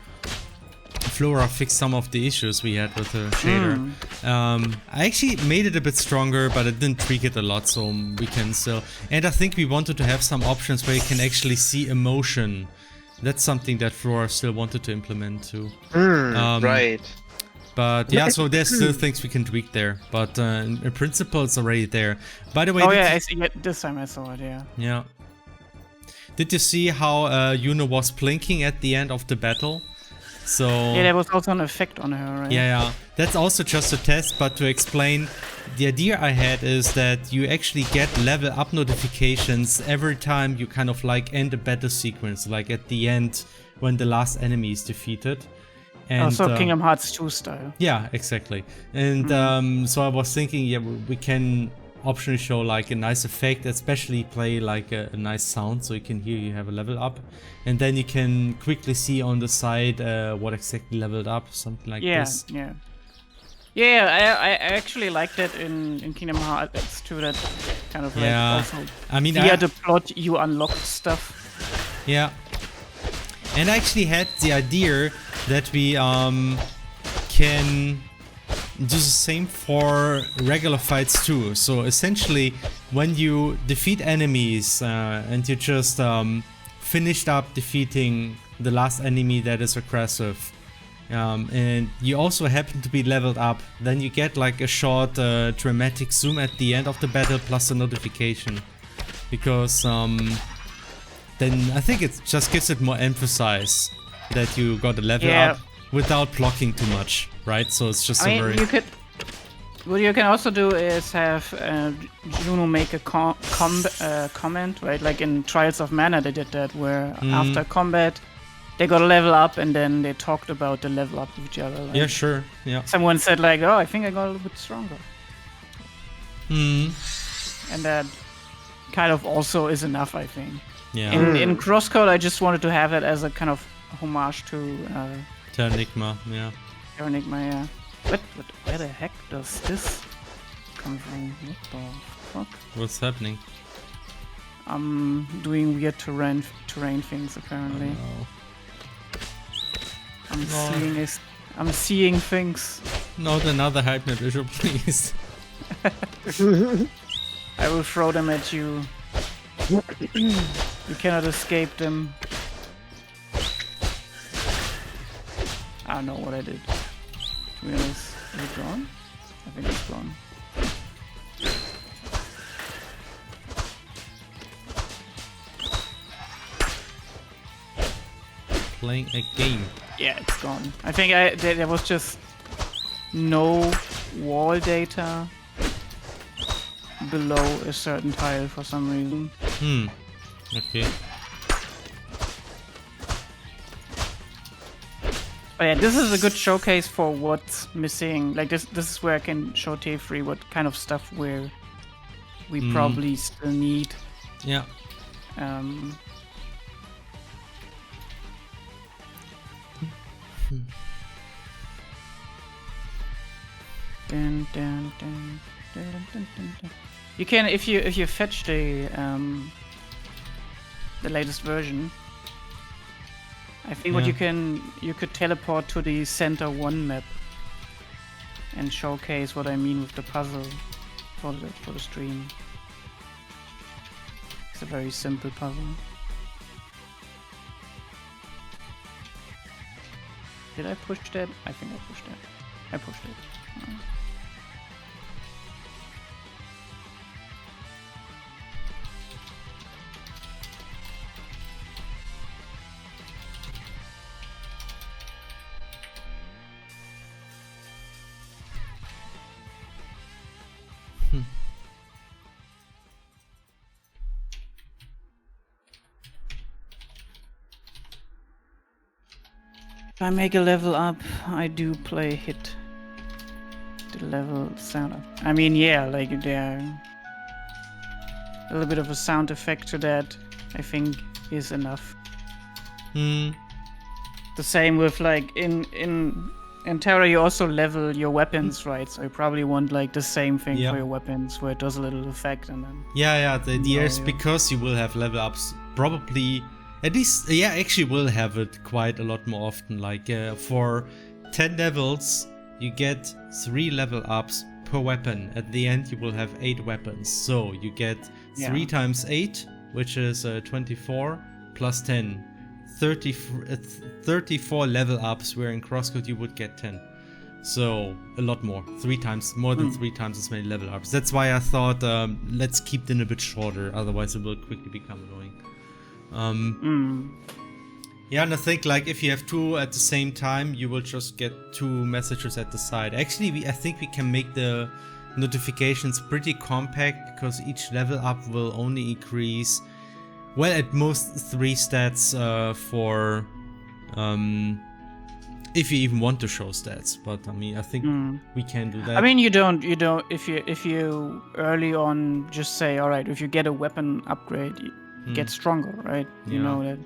Flora fixed some of the issues we had with the shader. I actually made it a bit stronger, but I didn't tweak it a lot, so we can still. And I think we wanted to have some options where you can actually see emotion. That's something that Flora still wanted to implement too. Right. But yeah, so there's still things we can tweak there. But in principle, it's already there. By the way, Oh yeah, I see. Yeah, this time I saw it. Yeah. yeah. Did you see how Yuno was blinking at the end of the battle? So Yeah, there was also an effect on her, right? yeah, that's also just a test, but to explain, the idea I had is that you actually get level up notifications every time you kind of like end a battle sequence, like at the end when the last enemy is defeated. And Also Kingdom Hearts 2 style. yeah, exactly. And so I was thinking, yeah, we can optionally show like a nice effect, especially play like a nice sound so you can hear you have a level up, and then you can quickly see on the side what exactly leveled up, something like this. Yeah, I actually like that in Kingdom Hearts 2, that kind of like also I mean, via the plot you unlock stuff. Yeah. And I actually had the idea that we can do the same for regular fights too. So essentially, when you defeat enemies and you just finished up defeating the last enemy that is aggressive, and you also happen to be leveled up, then you get like a short dramatic zoom at the end of the battle plus a notification. Because then I think it just gives it more emphasis that you got a level up without blocking too much, right? So it's just very... What you can also do is have Juno make a comment, right? Like in Trials of Mana they did that, where after combat they got a level up and then they talked about the level up with each other. Like yeah, sure. Yeah. Someone said like, oh, I think I got a little bit stronger. And that kind of also is enough, I think. Yeah. In Crosscode, I just wanted to have it as a kind of homage to Terra, yeah. Terra, yeah. Where the heck does this come from? What the fuck? What's happening? I'm doing weird terrain things apparently. Oh, no. I'm seeing things. Not another hype map issue, please. I will throw them at you. You cannot escape them. I don't know what I did. To be honest, is it gone? I think it's gone. Playing a game. Yeah, it's gone. I think there was just no wall data below a certain tile for some reason. Okay. Oh yeah, this is a good showcase for what's missing. Like this is where I can show T3 what kind of stuff we probably still need. Yeah. Dun, dun, dun, dun, dun, dun, dun. You can if you fetch the latest version. I think what you could teleport to the center 1 map and showcase what I mean with the puzzle for the stream. It's a very simple puzzle. Did I push that? I think I pushed that. I pushed it. Oh. If I make a level up, I do play hit the level sound up. I mean, yeah, like there a little bit of a sound effect to that, I think, is enough. The same with like in Terra, you also level your weapons, right? So you probably want like the same thing for your weapons, where it does a little effect and then. Yeah. The idea is because you will have level ups, probably. At least, actually will have it quite a lot more often. Like for 10 levels, you get 3 level ups per weapon. At the end, you will have 8 weapons. So you get 3 times 8, which is 24, plus 10. 34 level ups, where in Crosscode you would get 10. So a lot more. 3 times, more than 3 times as many level ups. That's why I thought, let's keep them a bit shorter. Otherwise, it will quickly become annoying. Yeah, and I think like if you have two at the same time, you will just get two messages at the side. Actually, I think we can make the notifications pretty compact because each level up will only increase, well, at most 3 stats for if you even want to show stats. But I mean, I think we can do that. I mean, you don't. If you early on just say, all right, if you get a weapon upgrade, you get stronger, right? You know that.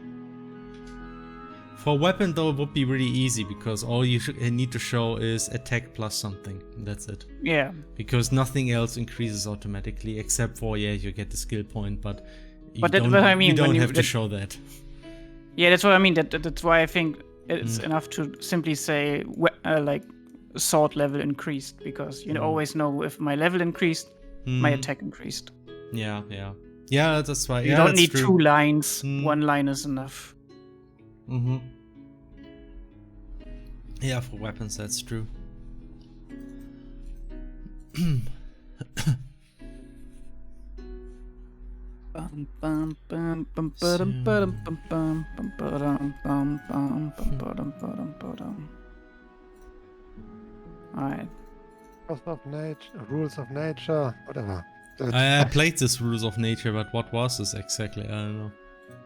For weapon though, it would be really easy because all you need to show is attack plus something. That's it. Yeah. Because nothing else increases automatically except for you get the skill point, but you that's what I mean. You don't have to show that. Yeah, that's what I mean. That's why I think it's enough to simply say like sword level increased, because you always know if my level increased, my attack increased. Yeah. That's why. You don't need true. 2 lines. 1 line is enough. Yeah, for weapons, that's true. Alright. Rules of nature, whatever. I played this Rules of Nature, but what was this exactly? I don't know.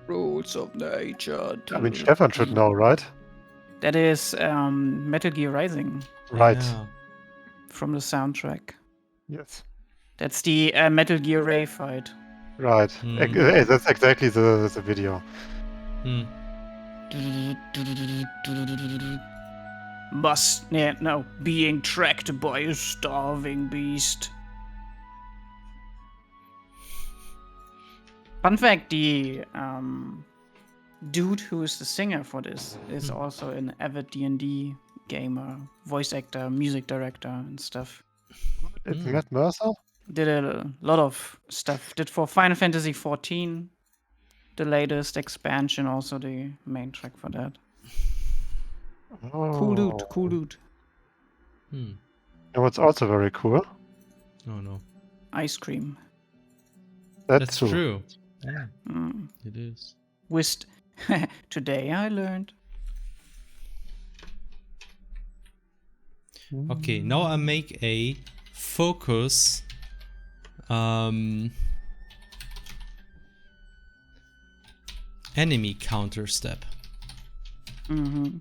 Rules of Nature. I mean, Stefan should know, right? That is Metal Gear Rising. Right. Yeah. From the soundtrack. Yes. That's the Metal Gear Ray fight. Right. That's exactly the video. Being tracked by a starving beast. Fun fact, the dude who is the singer for this is also an avid D&D gamer, voice actor, music director and stuff. It's Matt Mercer? Did a lot of stuff. Did for Final Fantasy XIV, the latest expansion, also the main track for that. Oh. Cool dude. You know what's also very cool? Oh no. Ice cream. That's true. Yeah, it is. Today I learned. Okay, now I make a focus enemy counter step. So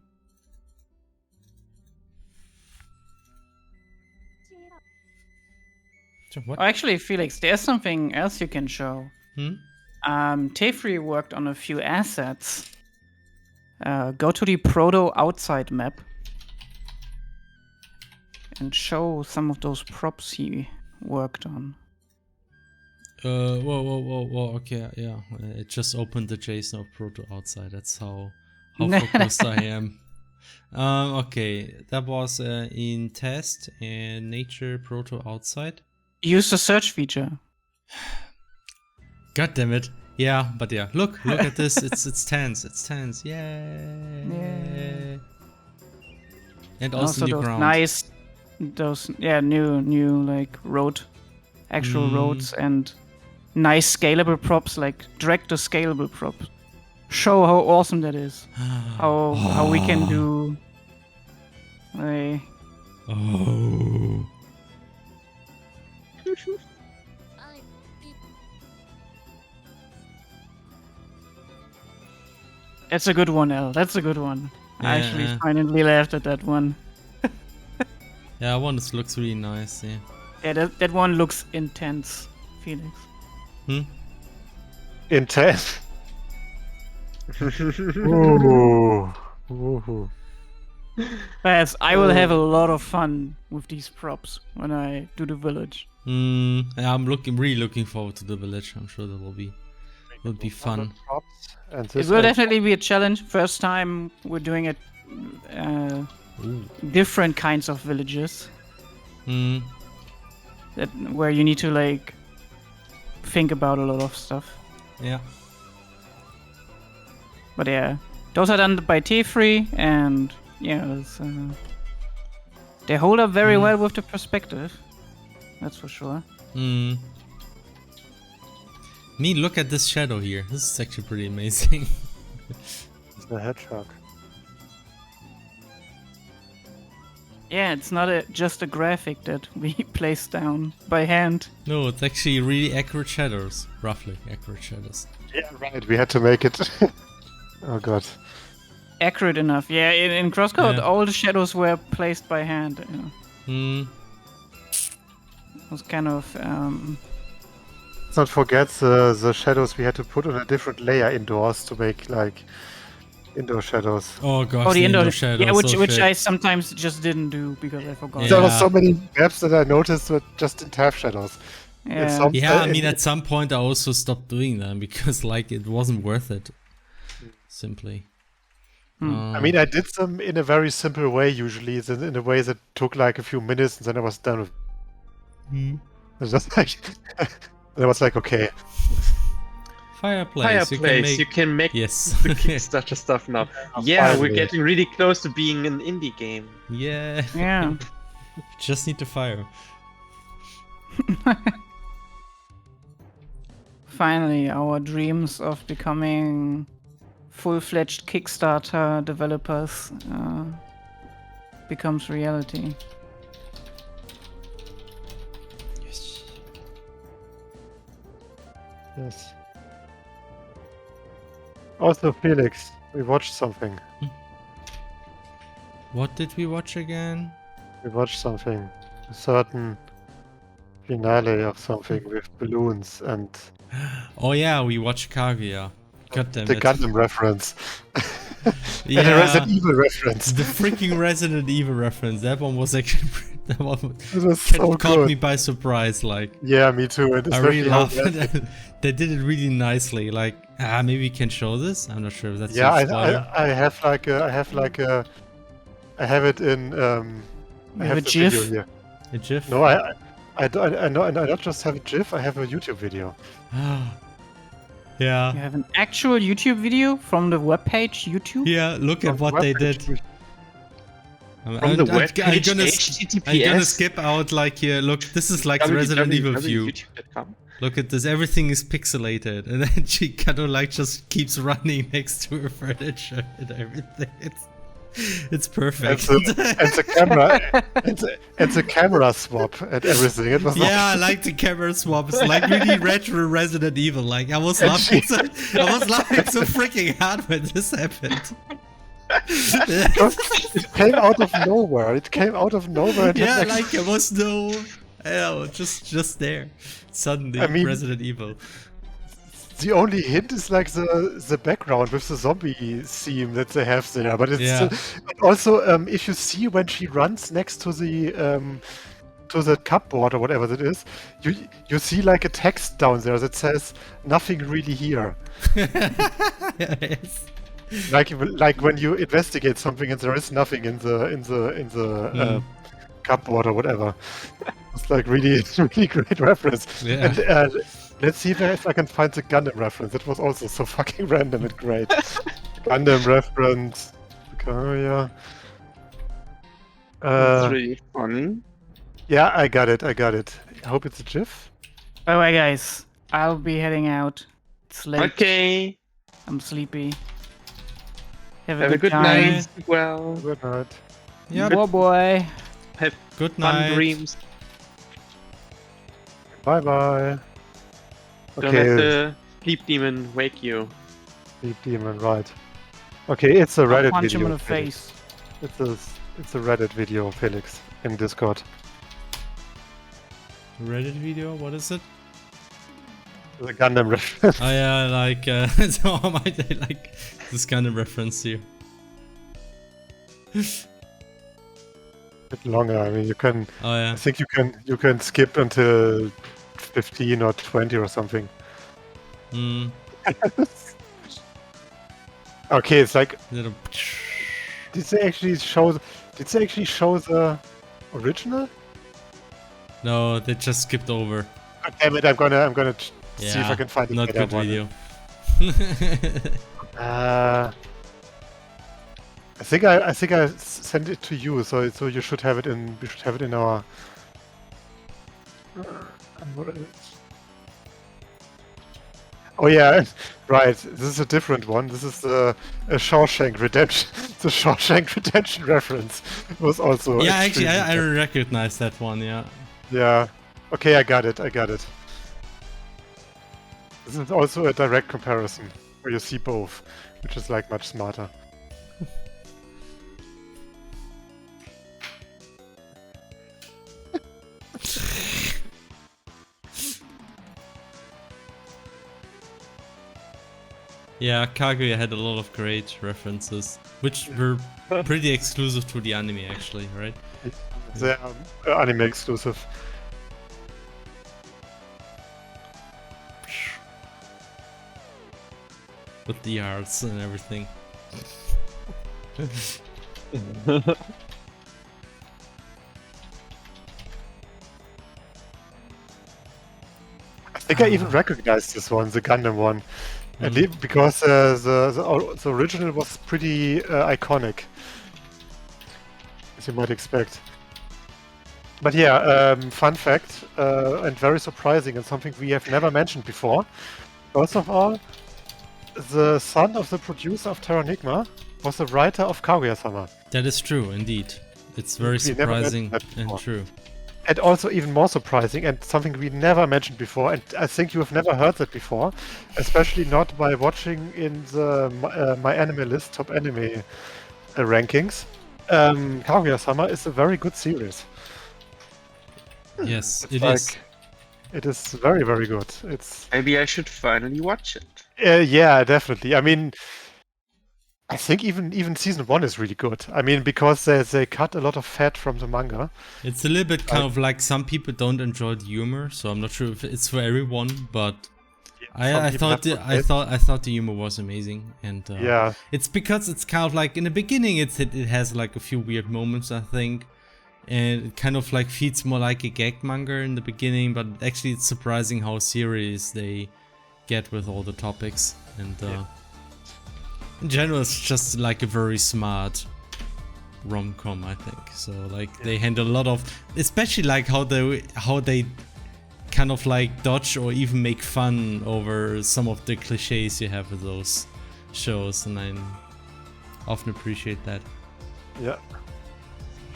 what? Oh, actually, Felix, there's something else you can show. Tefri worked on a few assets. Go to the Proto outside map and show some of those props he worked on. Whoa, okay, yeah. It just opened the JSON of Proto outside. That's how focused I am. Okay, that was in test and nature Proto outside. Use the search feature. God damn it. Yeah, but yeah, look at this. It's tense. Yay. And also new those ground. New like actual roads and nice scalable props, like direct to scalable props. Show how awesome that is. how we can do That's a good one, El. That's a good one. Yeah. I actually finally laughed at that one. Yeah, that one looks really nice, yeah. Yeah, that one looks intense, Felix. Intense? Ooh. Yes, I will have a lot of fun with these props when I do the village. Yeah, I'm really looking forward to the village. I'm sure that will be fun. It will definitely be a challenge. First time we're doing it different kinds of villages. Where you need to like think about a lot of stuff. Yeah. But yeah, those are done by T3, and yeah, they hold up very well with the perspective. That's for sure. Look at this shadow here. This is actually pretty amazing. the hedgehog? Yeah, it's not just a graphic that we placed down by hand. No, it's actually really accurate shadows. Roughly accurate shadows. Yeah, right. We had to make it. Oh god. Accurate enough. Yeah, in Crosscode, Yeah. all the shadows were placed by hand. Hmm. It was kind of... Let's not forget the shadows we had to put on a different layer indoors to make like indoor shadows. Oh gosh, Oh, the indoor shadows. yeah, so which shit. I sometimes just didn't do because I forgot. Yeah. There were so many maps that I noticed that just didn't have shadows. Yeah. Yeah, I mean, at some point I also stopped doing them because, like, it wasn't worth it. Simply. I mean, I did them in a very simple way usually, in a way that took like a few minutes, and then I was done with. It was just like, and I was like, okay. Fireplace. You can make Yes. the Kickstarter stuff now. Yeah, finally. we're getting really close to being an indie game. Yeah. Yeah. Just need to fire. Finally, our dreams of becoming full-fledged Kickstarter developers becomes reality. Yes. Yes. Also, Felix, we watched something. What did we watch again? We watched something. A certain finale of something with balloons and Oh yeah, we watched Kaguya. God damn the it. Gundam reference. Yeah. And a Resident Evil reference. The freaking Resident Evil reference. That one was actually that one It was so caught good. me by surprise. Like, Yeah, me too. And I really especially how laughed at it. They did it really nicely. Like, maybe we can show this. I'm not sure if that's Yeah, a spoiler. I have it in I have a the GIF? video here. A GIF. No, I not just have a GIF. I have a YouTube video. Yeah. You have an actual YouTube video from the webpage YouTube? Yeah. Look at From what they did. webpage. From the webpage, I'm gonna HTTPS. skip out like here. Look, this is like the Resident Evil view. www.youtube.com. Look at this. Everything is pixelated, and then she kind of like just keeps running next to her furniture and everything. It's perfect. And the camera, and the camera swap and everything. It was Yeah, I like the camera swap. It's like really retro Resident Evil. Like I was laughing so freaking hard when this happened. it came out of nowhere. It came out of nowhere. And Yeah, had, like it was no, just there. Suddenly, I mean- Resident Evil. the only hint is like the background with the zombie theme that they have there. But it's Yeah. but also if you see when she runs next to the cupboard or whatever that is, you see like a text down there that says "nothing really here." Yes. Like when you investigate something and there is nothing in the cupboard or whatever. It's like really great reference. Yeah. And, let's see if I can find the Gundam reference. It was also so fucking random and great. Gundam reference. Oh yeah. It's really fun. Yeah, I got it. I hope it's a GIF. Alright, guys. I'll be heading out. It's late. Okay. I'm sleepy. Have Have a good time. night. Well, Good night. Yeah. Oh boy. have Good fun night. dreams. Bye bye. Don't let the sleep demon wake you. Sleep demon, right. Okay, it's a I'll Reddit punch video. him in the Felix. face. It's a Reddit video, Felix, in Discord. Reddit video. What is it? The Gundam reference. Oh yeah, like so how might I like this kind of reference here? Bit longer. I mean, you can. Oh yeah. I think you can skip until 15 or 20 or something. Hmm. Okay, it's like. Little. Did they actually show the original? No, they just skipped over. God damn it! I'm gonna see if Yeah, I can find a not better good one. video. I think I sent it to you, so you should have it in. We should have it in our. Oh yeah, right. This is a different one. This is a Shawshank Redemption. The Shawshank Redemption reference was also. Yeah, actually, extremely I good. recognize that one. Yeah. Yeah. Okay, I got it. I got it. This is also a direct comparison where you see both, which is like much smarter. Yeah, Kaguya had a lot of great references, which were pretty exclusive to the anime, actually, right? They're anime exclusive. With the arts and everything. I think I even recognized this one, the Gundam one. At Really? least because the original was pretty iconic, as you might expect. But yeah, fun fact, and very surprising, and something we have never mentioned before. First of all, the son of the producer of Terra was the writer of Kaguya-sama. That is true, indeed. It's very We never surprising mentioned that and before. true. And also even more surprising, and something we never mentioned before, and I think you have never heard that before, especially not by watching in the My Anime List top anime rankings. Kaguya-sama is a very good series. Yes, It's it like, is. It is very, very good. It's Maybe I should finally watch it. yeah, definitely. I mean, I think even season 1 is really good. I mean, because they cut a lot of fat from the manga. It's a little bit kind of like some people don't enjoy the humor, so I'm not sure if it's for everyone, but I thought I thought the humor was amazing, and Yeah. it's because it's kind of like in the beginning it has like a few weird moments, I think, and it kind of like feels more like a gag manga in the beginning, but actually it's surprising how serious they get with all the topics, and in general it's just like a very smart rom-com, I think. So like they handle a lot of, especially like how they kind of like dodge or even make fun over some of the cliches you have with those shows, and I often appreciate that. Yeah.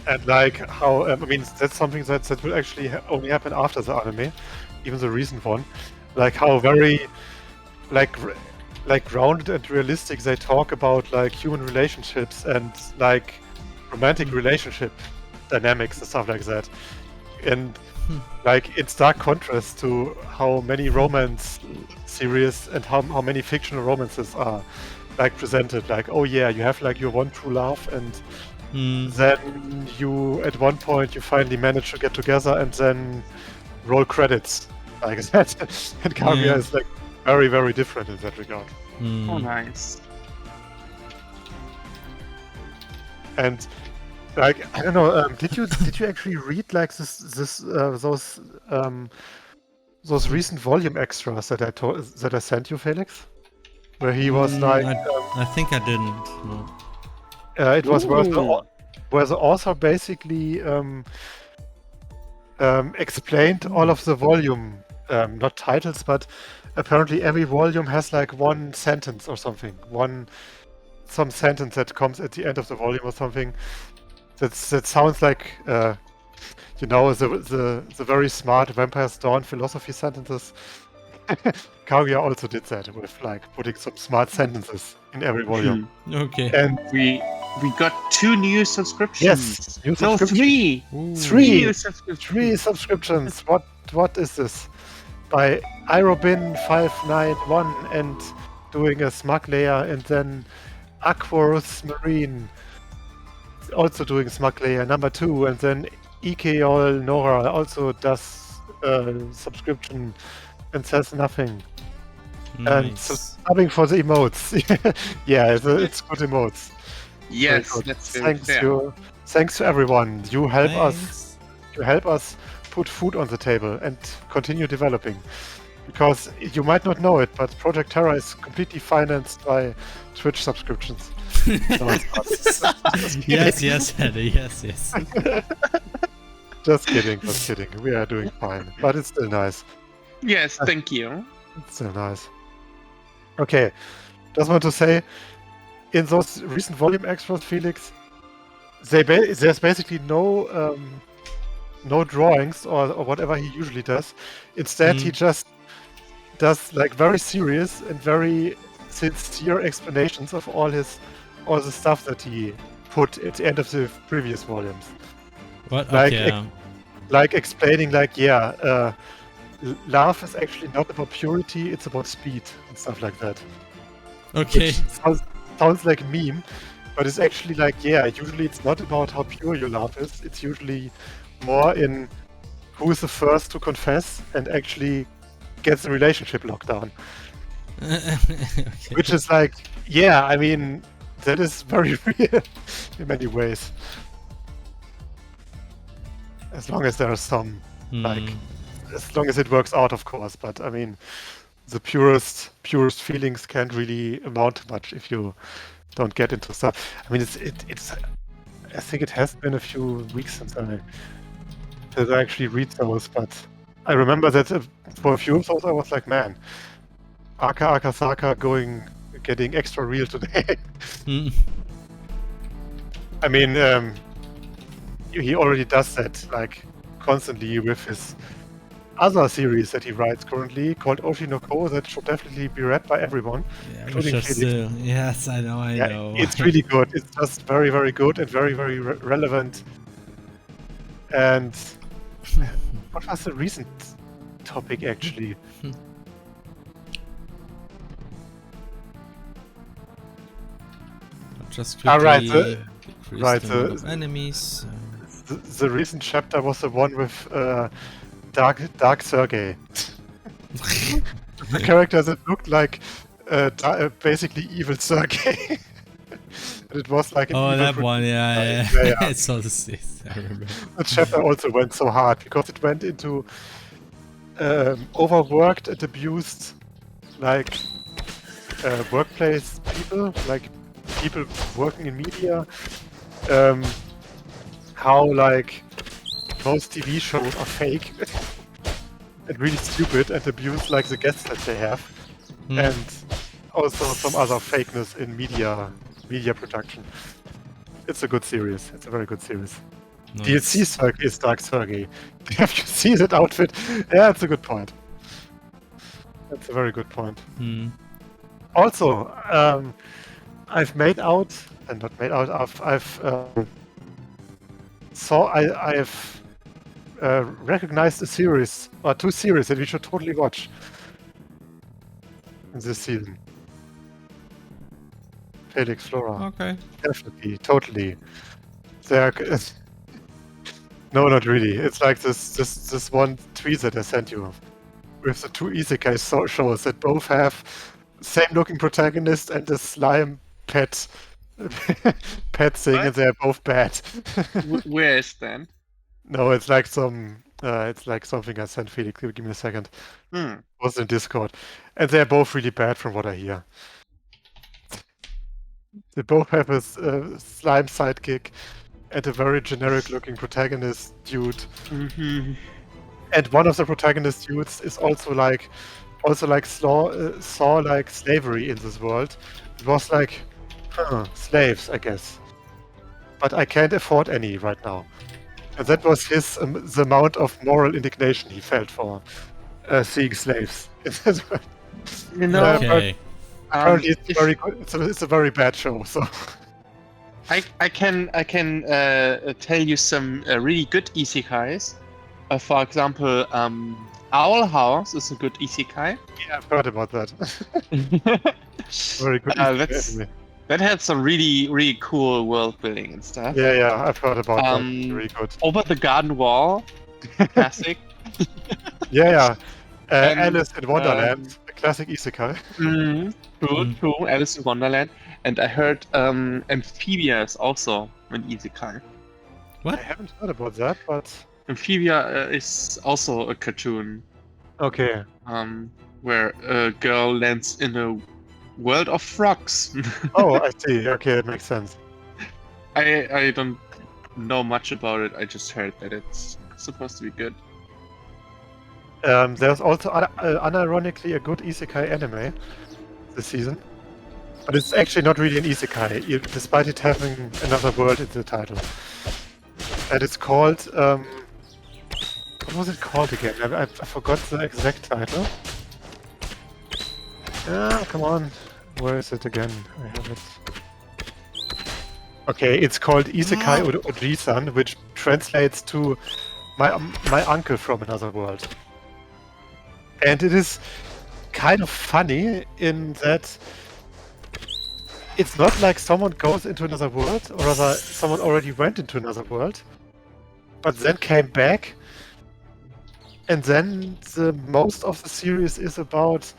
And like how I mean, that's something that will actually only happen after the anime, even the recent one. Like how very like grounded and realistic they talk about like human relationships and like romantic relationship dynamics and stuff like that. And like in stark contrast to how many romance series and how many fictional romances are like presented. Like, oh yeah, you have like your one true love, and then you at one point you finally manage to get together, and then roll credits like that. And Kaguya is like very, very different in that regard. Oh, nice. And like I don't know, did you actually read like those recent volume extras that I sent you, Felix? Where he was like, I think I didn't. No. It was where the author basically explained all of the volume, not titles, but apparently every volume has like one sentence or something, some sentence that comes at the end of the volume or something. That sounds like you know, the very smart Vampire's Dawn philosophy sentences. Kaguya also did that with like putting some smart sentences in every volume. Okay. And We got 2 new subscriptions. Yes, new No, subscriptions. 3. Ooh. 3 new subscriptions. 3 subscriptions. What is this? By Irobin591 and doing a Smug Layer, and then Aquarus Marine also doing Smug Layer number 2, and then Ikeol Nora also does subscription and says nothing. And so Nice. subbing for the emotes. Yeah, it's good emotes. Yes, Very good. that's good. Thanks Yeah. thanks to everyone. You help us. Thanks. You help us put food on the table and continue developing. Because you might not know it, but Project Terra is completely financed by Twitch subscriptions. No, it's not. Yes, Eddie, yes. Just kidding. We are doing fine, but it's still nice. Yes, thank you. It's still nice. Okay, just want to say, in those recent volume extras, Felix, there's basically no drawings or whatever he usually does. Instead, he just does like very serious and very sincere explanations of all the stuff that he put at the end of the previous volumes. What? Like, Okay. like explaining, like, love is actually not about purity; it's about speed and stuff like that. Okay. Which sounds like a meme, but it's actually like, usually it's not about how pure your love is. It's usually more in who is the first to confess and actually gets the relationship locked down. Okay. Which is like, I mean, that is very real in many ways. As long as there are some, like, as long as it works out, of course. But I mean, the purest feelings can't really amount to much if you don't get into stuff. I mean, it's. I think it has been a few weeks since I actually read those, but I remember that for a few of those I was like, man, Akasaka getting extra real today. I mean, he already does that like constantly with his other series that he writes currently called Oshinoko that should definitely be read by everyone, including Felix. Yes, I know. It's really good. It's just very, very good and very, very relevant. And what was the recent topic actually? Just quickly right, of enemies. The recent chapter was the one with Dark Sergei. The character that looked like basically evil Sergei. And it was like an that one, yeah. It's all the same. I remember. The chapter also went so hard because it went into overworked and abused, like workplace people, like people working in media. How like most TV shows are fake and really stupid and abuse like the guests that they have, and also some other fakeness in media production. It's a good series. It's a very good series. Nice. DLC is Dark Sergei. Have you seen that outfit? Yeah, it's a good point. That's a very good point. Also, I've made out, and not made out. I've recognized a series or two series that we should totally watch in this season. Felix, Flora. Okay. Definitely, totally. They're no, not really. It's like this one tweet that I sent you with the two isekai shows that both have same-looking protagonist and the slime pet thing, and they're both bad. Where is that? No, it's like it's like something I sent Felix. Give me a second. It was in Discord, and they're both really bad from what I hear. They both have a slime sidekick and a very generic-looking protagonist dude. Mm-hmm. And one of the protagonist dudes is also like saw like slavery in this world. It was like slaves, I guess. But I can't afford any right now. And that was his the amount of moral indignation he felt for seeing slaves in this world. You know, okay. Apparently it's very good. It's a very bad show. So I can tell you some really good isekais. For example, Owl House is a good isekai. Yeah, I've heard about that. Very good. That had some really cool world building and stuff. Yeah, I've heard about that. Very good. Over the Garden Wall, classic. Yeah. Alice in Wonderland, a classic isekai. True. Alice in Wonderland. And I heard Amphibia is also an isekai. What? I haven't heard about that, but Amphibia is also a cartoon. Okay. Where a girl lands in a world of frogs. Oh, I see. Okay, that makes sense. I don't know much about it. I just heard that it's supposed to be good. There's also unironically a good isekai anime this season. But it's actually not really an isekai, despite it having another world in the title. And it's called... what was it called again? I forgot the exact title. Ah, come on. Where is it again? I have it. Okay, it's called Isekai Oji-san, which translates to my uncle from another world. And it is kind of funny in that it's not like someone goes into another world, or rather someone already went into another world, but then came back, and then most of the series is about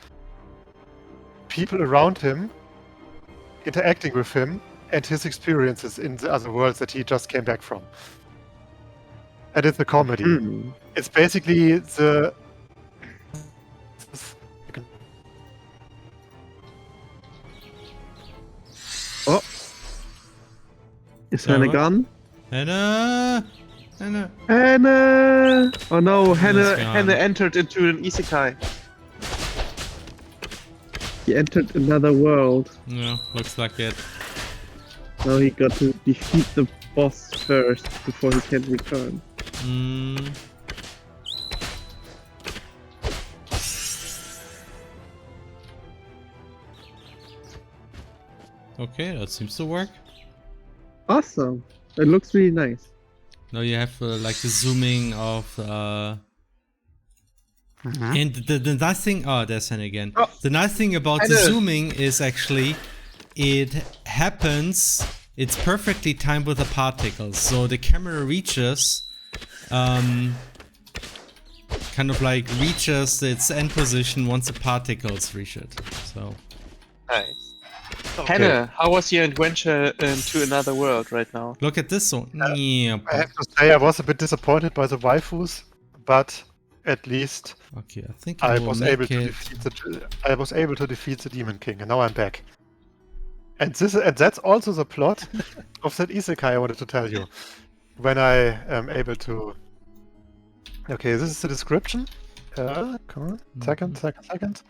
people around him interacting with him and his experiences in the other worlds that he just came back from. And it's a comedy. It's basically the... Oh! Is Hannah gone? Hannah! Hannah! Oh no, Hannah gone. entered into an isekai. He entered another world. Yeah, looks like it. Now he got to defeat the boss first before he can return. Okay, that seems to work. Awesome! It looks really nice. Now you have like the zooming of and the nice thing, oh, there's Hannah again. Oh. The nice thing about the zooming is actually it happens, it's perfectly timed with the particles. So the camera reaches, kind of like reaches its end position once the particles reach it. So. Nice. Hannah, how was your adventure into another world right now? Look at this one. I have to say I was a bit disappointed by the waifus, but at least Okay, I think I will was make able to it- defeat the Demon King, and now I'm back. And that's also the plot of that isekai I wanted to tell you. When I am able to... Okay, this is the description. Come on, second.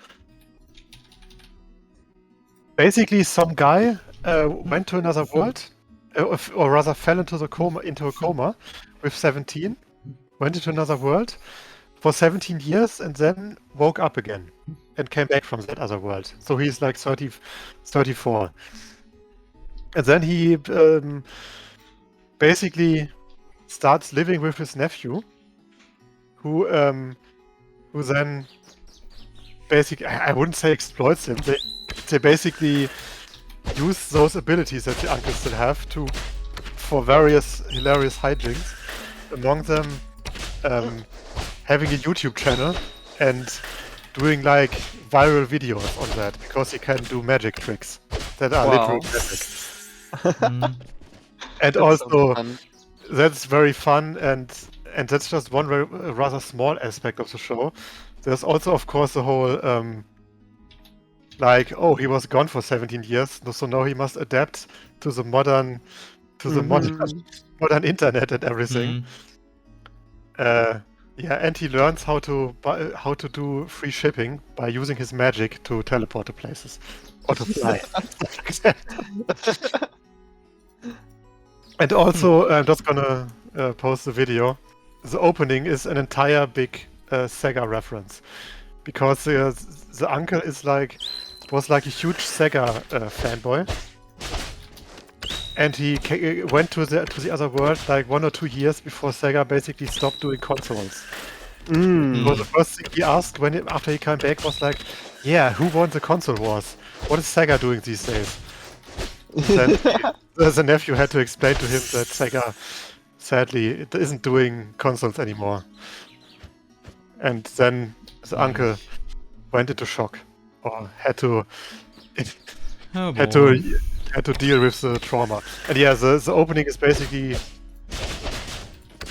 Basically, some guy went to another world, or rather fell into a coma with 17, went into another world for 17 years, and then woke up again and came back from that other world. So he's like 34. And then he basically starts living with his nephew, who then basically, I wouldn't say exploits him. They basically use those abilities that the uncle still have for various hilarious hijinks. Among them, having a YouTube channel and doing like viral videos on that, because he can do magic tricks that are Wow. literal magic. And That also, sounds fun. that's very fun, and that's just one rather small aspect of the show. There's also, of course, the whole like, oh, he was gone for 17 years, so now he must adapt to the modern internet and everything. Yeah, and he learns how to do free shipping by using his magic to teleport to places or to fly. And also, I'm just gonna post the video. The opening is an entire big Sega reference, because the uncle was like a huge Sega fanboy, and he went to the other world like 1 or 2 years before Sega basically stopped doing consoles. So the first thing he asked after he came back was like, "Yeah, who won the console wars? What is Sega doing these days?" Then the nephew had to explain to him that Sega, sadly, it isn't doing consoles anymore. And then the uncle went into shock, or had to deal with the trauma. And yeah, the opening is basically,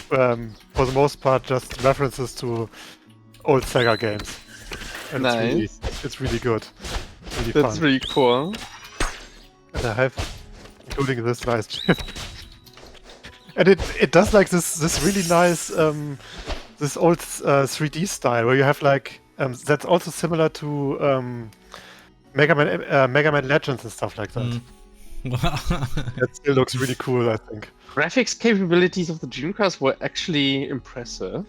for the most part, just references to old Sega games. And Nice. it's really good. Really That's fun. really cool. And I have, including this nice chip. And it does like this really nice this old 3D style where you have like that's also similar to Mega Man Legends and stuff like that. That still looks really cool, I think. Graphics capabilities of the Dreamcast were actually impressive.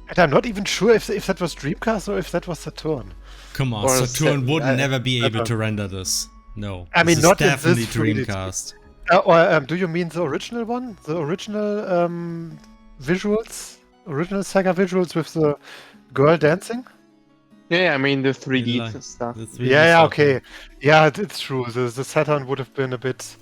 And I'm not even sure if that was Dreamcast or if that was Saturn. Come on, Or Saturn would never be able Saturn. to render this. No. I mean, this not is in definitely this fluidity. Dreamcast. Or do you mean the original one? The original visuals? Original Sega visuals with the girl dancing? Yeah, I mean the 3D Like stuff. the 3D Yeah, stuff, okay. Yeah, it's true. The Saturn would have been a bit...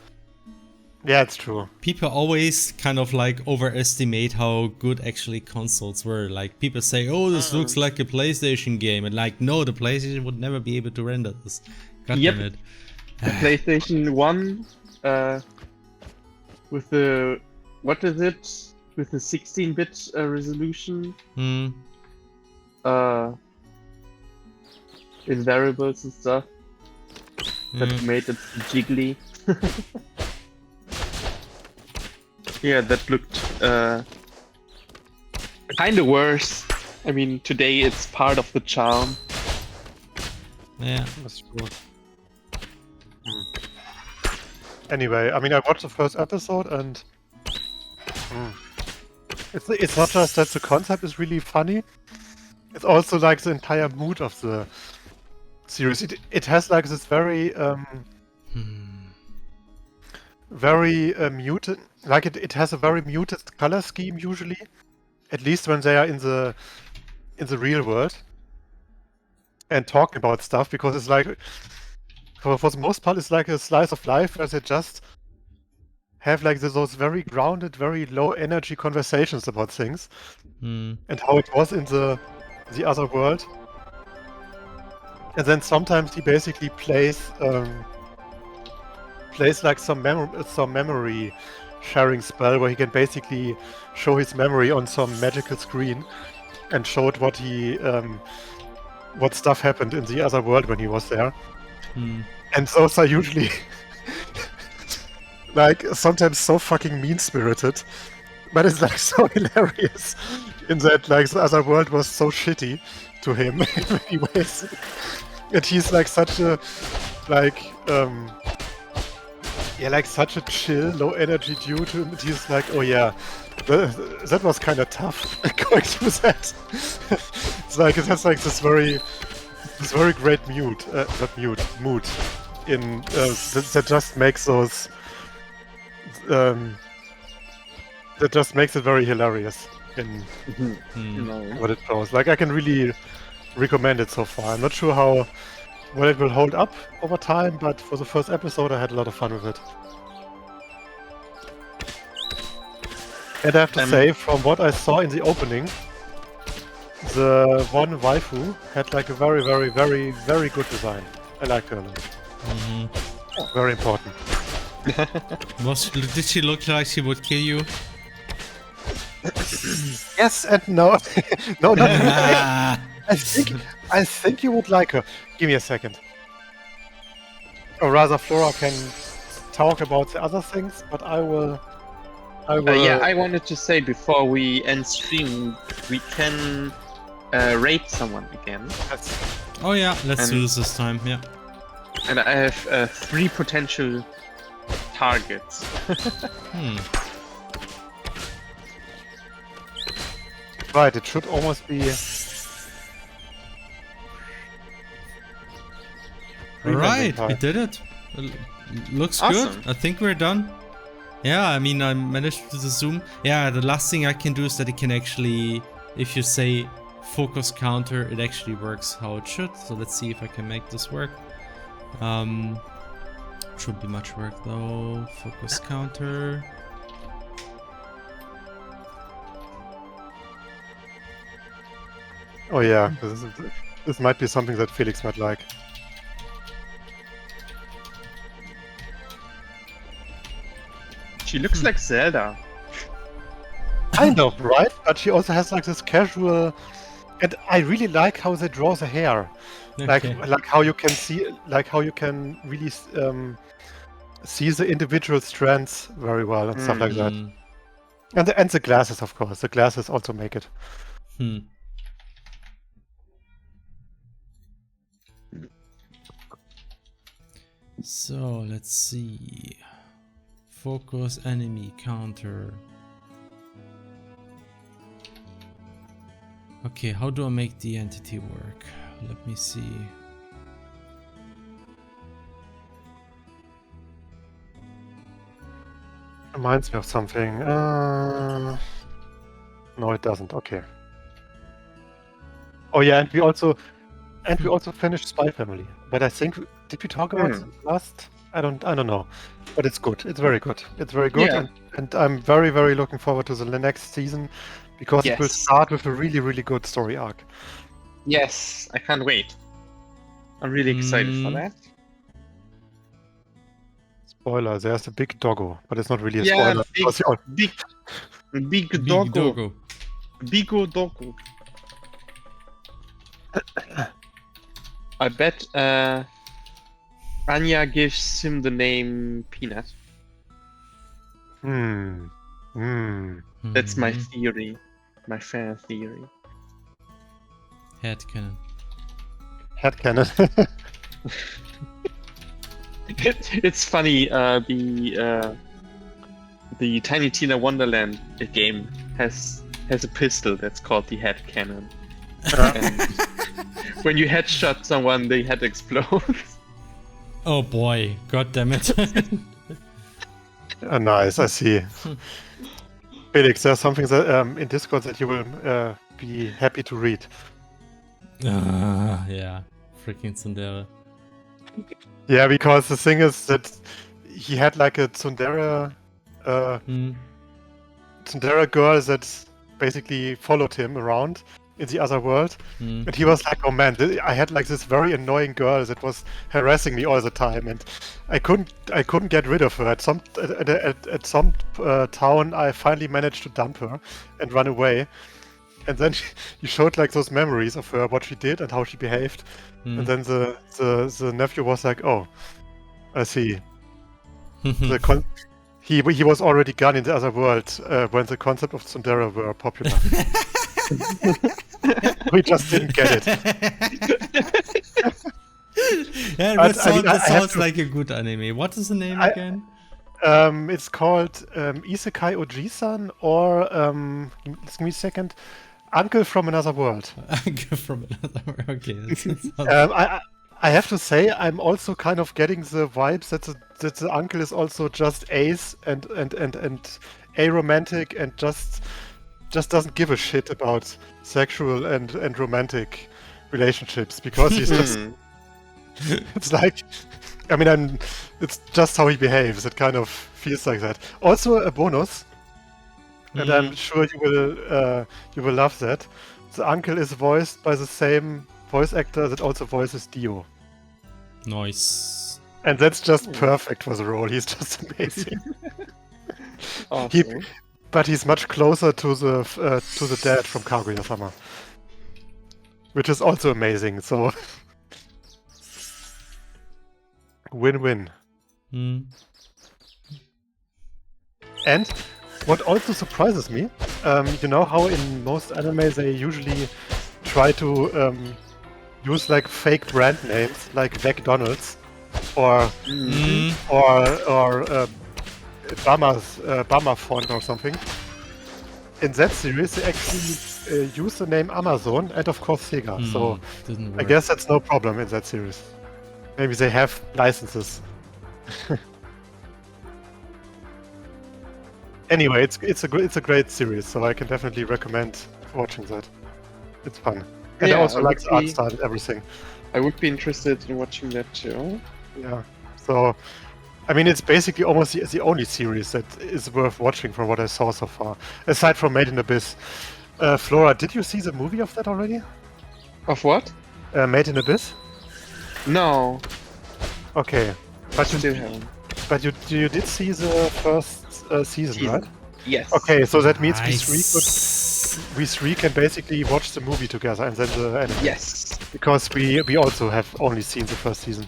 Yeah, it's true. People always kind of like overestimate how good actually consoles were. Like people say, oh, this looks like a PlayStation game. And like, no, the PlayStation would never be able to render this. God Yep. damn it. The PlayStation 1 with the... What is it? With the 16-bit resolution. Hmm. In variables and stuff. That Yeah. made it jiggly. Yeah, that looked kind of worse. I mean, today it's part of the charm. Yeah. That's true. Anyway, I mean, I watched the first episode and... It's not just that the concept is really funny. It's also like the entire mood of the series. It has like this very very muted, like it has a very muted color scheme usually, at least when they are in the real world and talking about stuff, because it's like for the most part it's like a slice of life where they just have like those very grounded, very low energy conversations about things and how it was in the other world. And then sometimes he basically plays like some memory sharing spell where he can basically show his memory on some magical screen and showed what he what stuff happened in the other world when he was there. And those are usually like sometimes so fucking mean-spirited, but it's like so hilarious in that like the other world was so shitty to him in many ways. And he's like such a like like such a chill, low energy dude. And he's like, oh yeah, that was kind of tough going through that. It's like it has like this very great mood in that just makes those that just makes it very hilarious in what it shows. Like I can really recommend it so far. I'm not sure how well it will hold up over time, but for the first episode I had a lot of fun with it. And I have to say, from what I saw in the opening, the one waifu had like a very, very, very, very good design. I liked her a lot. Very important. Did she look like she would kill you? Yes and no. No, not really. I think you would like her. Give me a second. Or rather, Flora can talk about the other things, but I will. Yeah, I wanted to say before we end stream, we can raid someone again. Oh yeah, let's do this time. Yeah. And I have 3 potential targets. Right, it should almost be. Alright, we did it. Looks Awesome. good. I think we're done. Yeah, I mean, I managed to zoom. Yeah, the last thing I can do is that it can actually, if you say focus counter, it actually works how it should. So let's see if I can make this work. Should be much work though. Focus counter. Oh yeah, this might be something that Felix might like. She looks like Zelda. Kind of, right? But she also has like this casual, and I really like how they draw the hair, like how you can see, like how you can really see the individual strands very well and stuff like that. And the glasses, of course. The glasses also make it. So let's see. Focus enemy counter. Okay, how do I make the entity work? Let me see. Reminds me of something. No, it doesn't. Okay. Oh yeah, and we also finished Spy Family. But I think did we talk about it last? I don't know. But it's good. It's very good. It's very good, Yeah. and I'm very very looking forward to the next season because it will Yes. start with a really really good story arc. Yes, I can't wait. I'm really excited for that. Spoiler: there's a big doggo, but it's not really a Yeah, spoiler. big, because you all- big Big doggo. doggo. Bigo doggo. I bet Anya gives him the name Peanut. That's my theory. My fan theory. Headcanon. Headcanon. It's funny. The Tiny Tina Wonderland game has a pistol that's called the head cannon. And when you headshot someone, the head explodes. Oh boy, god damn it. Nice, I see. Felix, there's something that in Discord that you will be happy to read. Yeah, freaking Tsundere. Yeah, because the thing is that he had like a tsundere girl that basically followed him around in the other world, and he was like, "Oh man, I had like this very annoying girl that was harassing me all the time, and I couldn't get rid of her. At some town, I finally managed to dump her and run away." And then he showed like those memories of her, what she did and how she behaved. And then the nephew was like, "Oh, I see." He was already gone in the other world when the concept of tsundere were popular. We just didn't get it. Yeah, But, that I have sounds to- like a good anime. What is the name again? It's called Isekai Oji-san, or give me a second, Uncle from Another World. From another. Okay, that sounds. I have to say, I'm also kind of getting the vibes that the uncle is also just ace and aromantic and just doesn't give a shit about sexual and romantic relationships, because he's just it's like, I mean, it's just how he behaves. It kind of feels like that. Also a bonus, and I'm sure you will love that. The uncle is voiced by the same voice actor that also voices Dio. Nice. And that's just perfect for the role. He's just amazing. Awesome. But he's much closer to the dad from Kaguya-sama, which is also amazing. So win-win. And what also surprises me, you know how in most anime they usually try to use like fake brand names like McDonald's or Bama font or something. In that series they actually use the name Amazon and of course Sega. So Didn't work. I guess that's no problem in that series. Maybe they have licenses. Anyway, it's a great series, so I can definitely recommend watching that. It's fun. And I Yeah, also I like would the art be- style and everything. I would be interested in watching that too. Yeah. So, I mean, it's basically almost the only series that is worth watching from what I saw so far, aside from Made in Abyss. Flora, did you see the movie of that already? Of what? Made in Abyss? No, Okay. But still haven't. you did see the first season, right? Yes. Okay, so that means Nice. we three can basically watch the movie together and then the anime. Yes. Because we also have only seen the first season.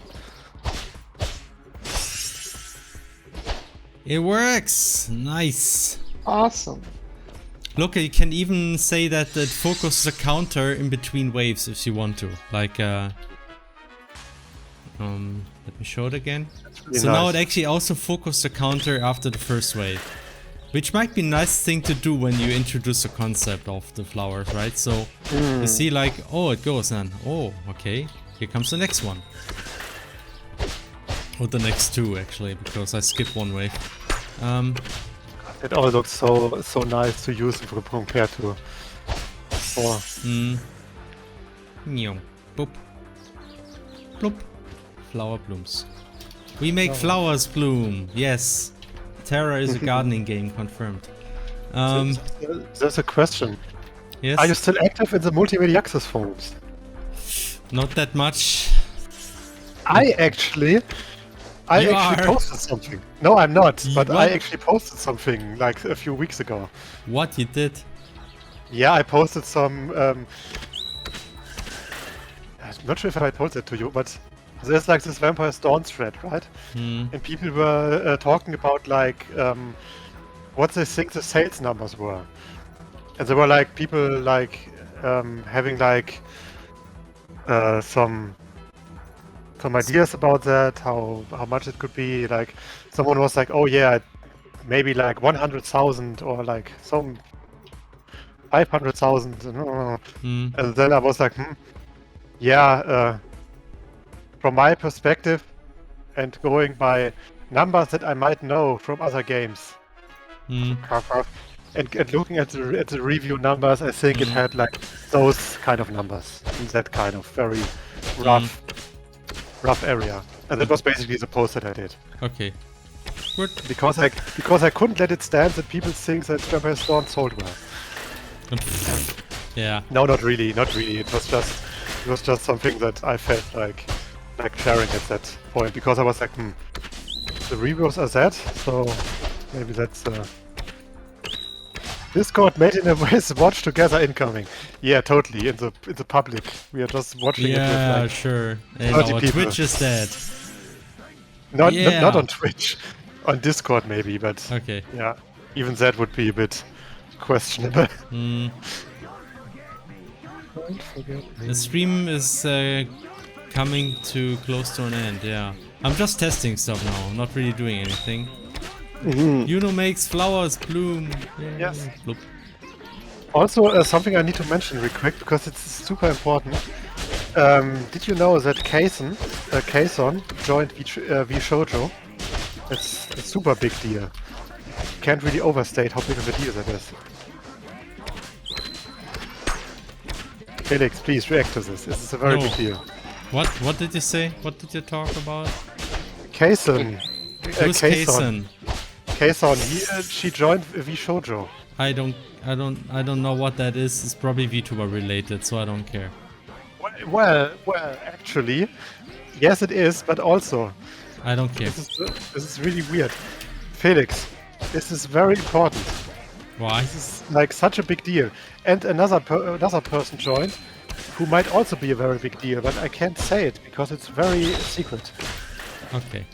It works. Nice. Awesome. Look, you can even say that it focuses a counter in between waves if you want to. Like, Let me show it again. really So now nice. it actually also focused the counter after the first wave. Which might be a nice thing to do when you introduce the concept of the flowers, right? So you see like, oh, it goes then. Oh, okay. Here comes the next one. Or the next two actually, because I skipped one wave. It all looks so nice to use compared to before. Nyong. Boop. Bloop. Flower blooms. We make flowers bloom. Yes. Terra is a gardening game, confirmed. There's a question. Yes. Are you still active in the multimedia access forums? Not that much. I actually are. posted something. No, I'm not. But What? I actually posted something like a few weeks ago. What you did? Yeah, I posted some. I'm not sure if I told that to you, but there's like this Vampire's Dawn thread, right? And people were talking about like what they think the sales numbers were, and there were like people like having like some ideas about that, how much it could be. Like someone was like, oh yeah, maybe like 100,000 or like some 500,000. And then I was like, yeah. From my perspective, and going by numbers that I might know from other games, and looking at the review numbers, I think it had like those kind of numbers in that kind of very rough area, and that was basically the post that I did. Okay. Good. Because I couldn't let it stand that people think that Vampire's Dawn sold well. Yeah. No, not really. It was just something that I felt like sharing at that point, because I was like, the reviews are that, so maybe that's Discord made in a ways watch together incoming. Yeah, totally. In the public, we are just watching it with like sure. And 30 our people. Twitch is dead. not on Twitch, on Discord maybe, but Okay. yeah, even that would be a bit questionable. Don't forget me. The stream is coming to close to an end, yeah. I'm just testing stuff now, not really doing anything. Juno makes flowers bloom. Yay. Yes. Bloop. Also, something I need to mention real quick because it's super important. Did you know that Kayson joined VShojo? It's a super big deal. Can't really overstate how big of a deal that is. Felix, please react to this. This is a very No. big deal. What did you say? What did you talk about? Kayson. Who's Kayson? Kayson, she joined VShojo. I don't know what that is. It's probably VTuber related, so I don't care. Well, actually, yes it is, but also, I don't care. this is really weird. Felix, this is very important. Why? This is like such a big deal. And another person joined, who might also be a very big deal, but I can't say it because it's very secret. Okay.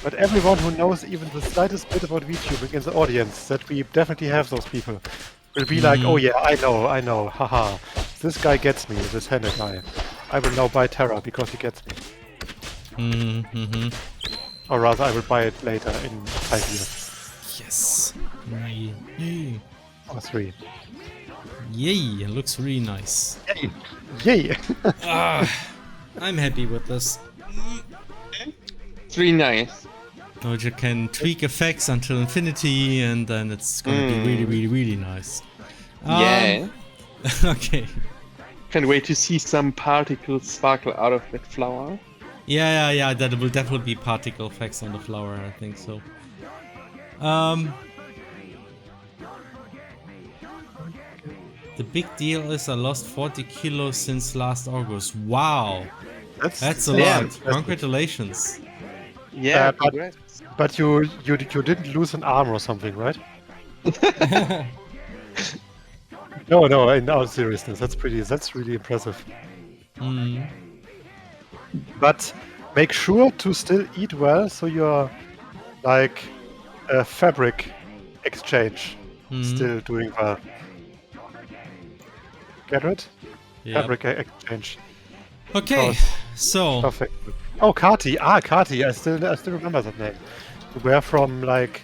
But everyone who knows even the slightest bit about VTubing in the audience, that we definitely have those people, will be like, oh yeah, I know, haha. This guy gets me, this Henne guy. I will now buy Terra because he gets me. Or rather, I will buy it later in 5 years. Yes. Yay. Or 3. Yay. It looks really nice. Yay! I'm happy with this. It's really nice. Now you can tweak effects until infinity, and then it's gonna be really, really, really nice. Yeah. Okay. Can't wait to see some particles sparkle out of that flower. Yeah. That will definitely be particle effects on the flower. I think so. The big deal is I lost 40 kilos since last August. Wow, that's a Yeah. lot. Congratulations. Yeah, but- congrats. But you didn't lose an arm or something, right? No, in all seriousness, that's really impressive. But make sure to still eat well, so you're like a fabric exchange still doing well. Get it? Yeah. Fabric exchange. Okay, Oh, so Perfect. Oh, Kati. Kati. I still remember that name. We're from like,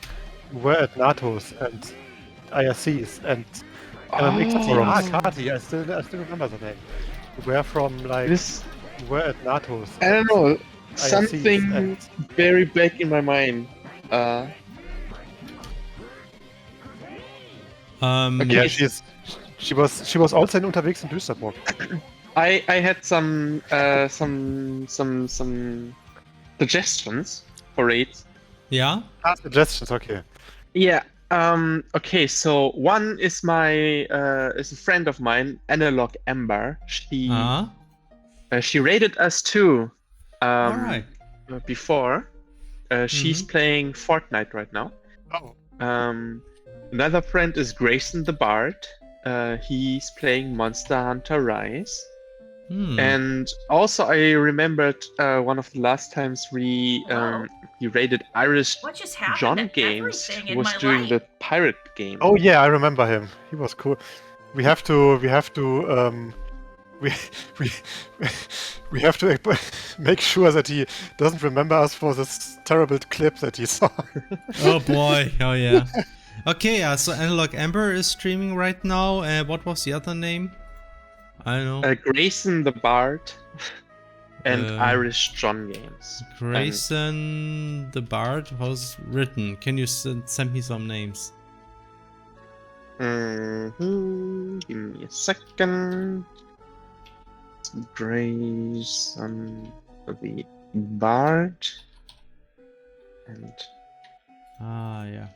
we're at NATO's and IRCs and Kati. Kati. I still remember the name. We're from like, This, we're at NATO's. I don't know, IRCs something and very back in my mind. yeah, Okay. she was also in Unterwegs in Düsseldorf. I had some suggestions for raids. Yeah? Suggestions, okay. Yeah. Okay. So one is is a friend of mine, Analog Ember. She raided us too. Alright. Before. She's playing Fortnite right now. Oh. Another friend is Grayson the Bard. He's playing Monster Hunter Rise. And also, I remembered one of the last times we raided Irish John Games, who was doing the pirate game. Oh yeah, I remember him. He was cool. We have to we have to make sure that he doesn't remember us for this terrible clip that he saw. Oh boy, oh yeah. Okay, so Analog Ember is streaming right now. What was the other name? I don't know. Grayson the Bard and Irish John Games. Grayson the Bard was written. Can you send me some names? Give me a second. Grayson the Bard and yeah.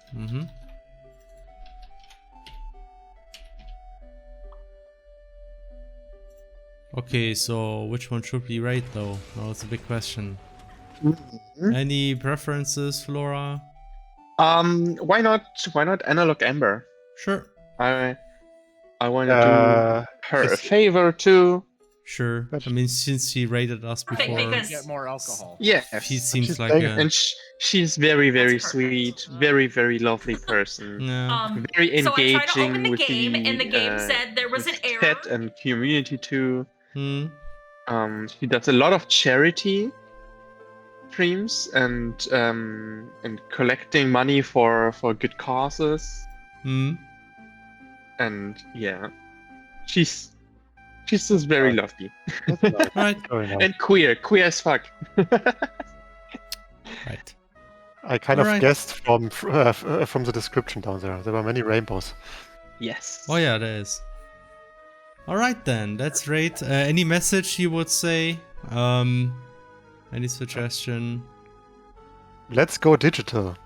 Okay, so which one should we rate though? No, that's a big question. Any preferences, Flora? Why not Analog Ember? Sure. I want to do her a favor too. Sure. I mean, since she raided us before, Get more alcohol. Yeah. she seems she's like playing- a... And she's very, very That's sweet, perfect. very lovely person. Yeah. Very So I tried to engaging open the with game, and the game said there was with an error. chat and community too. Hmm. She does a lot of charity streams and collecting money for good causes. Hmm. And yeah, she's just very lovely That's nice. Right. Very nice. and queer as fuck. Right. I kind of Alright. guessed from the description down there. There were many rainbows. Yes. Oh yeah, there is. Alright then, that's great. Any message you would say? Any suggestion? Let's go digital.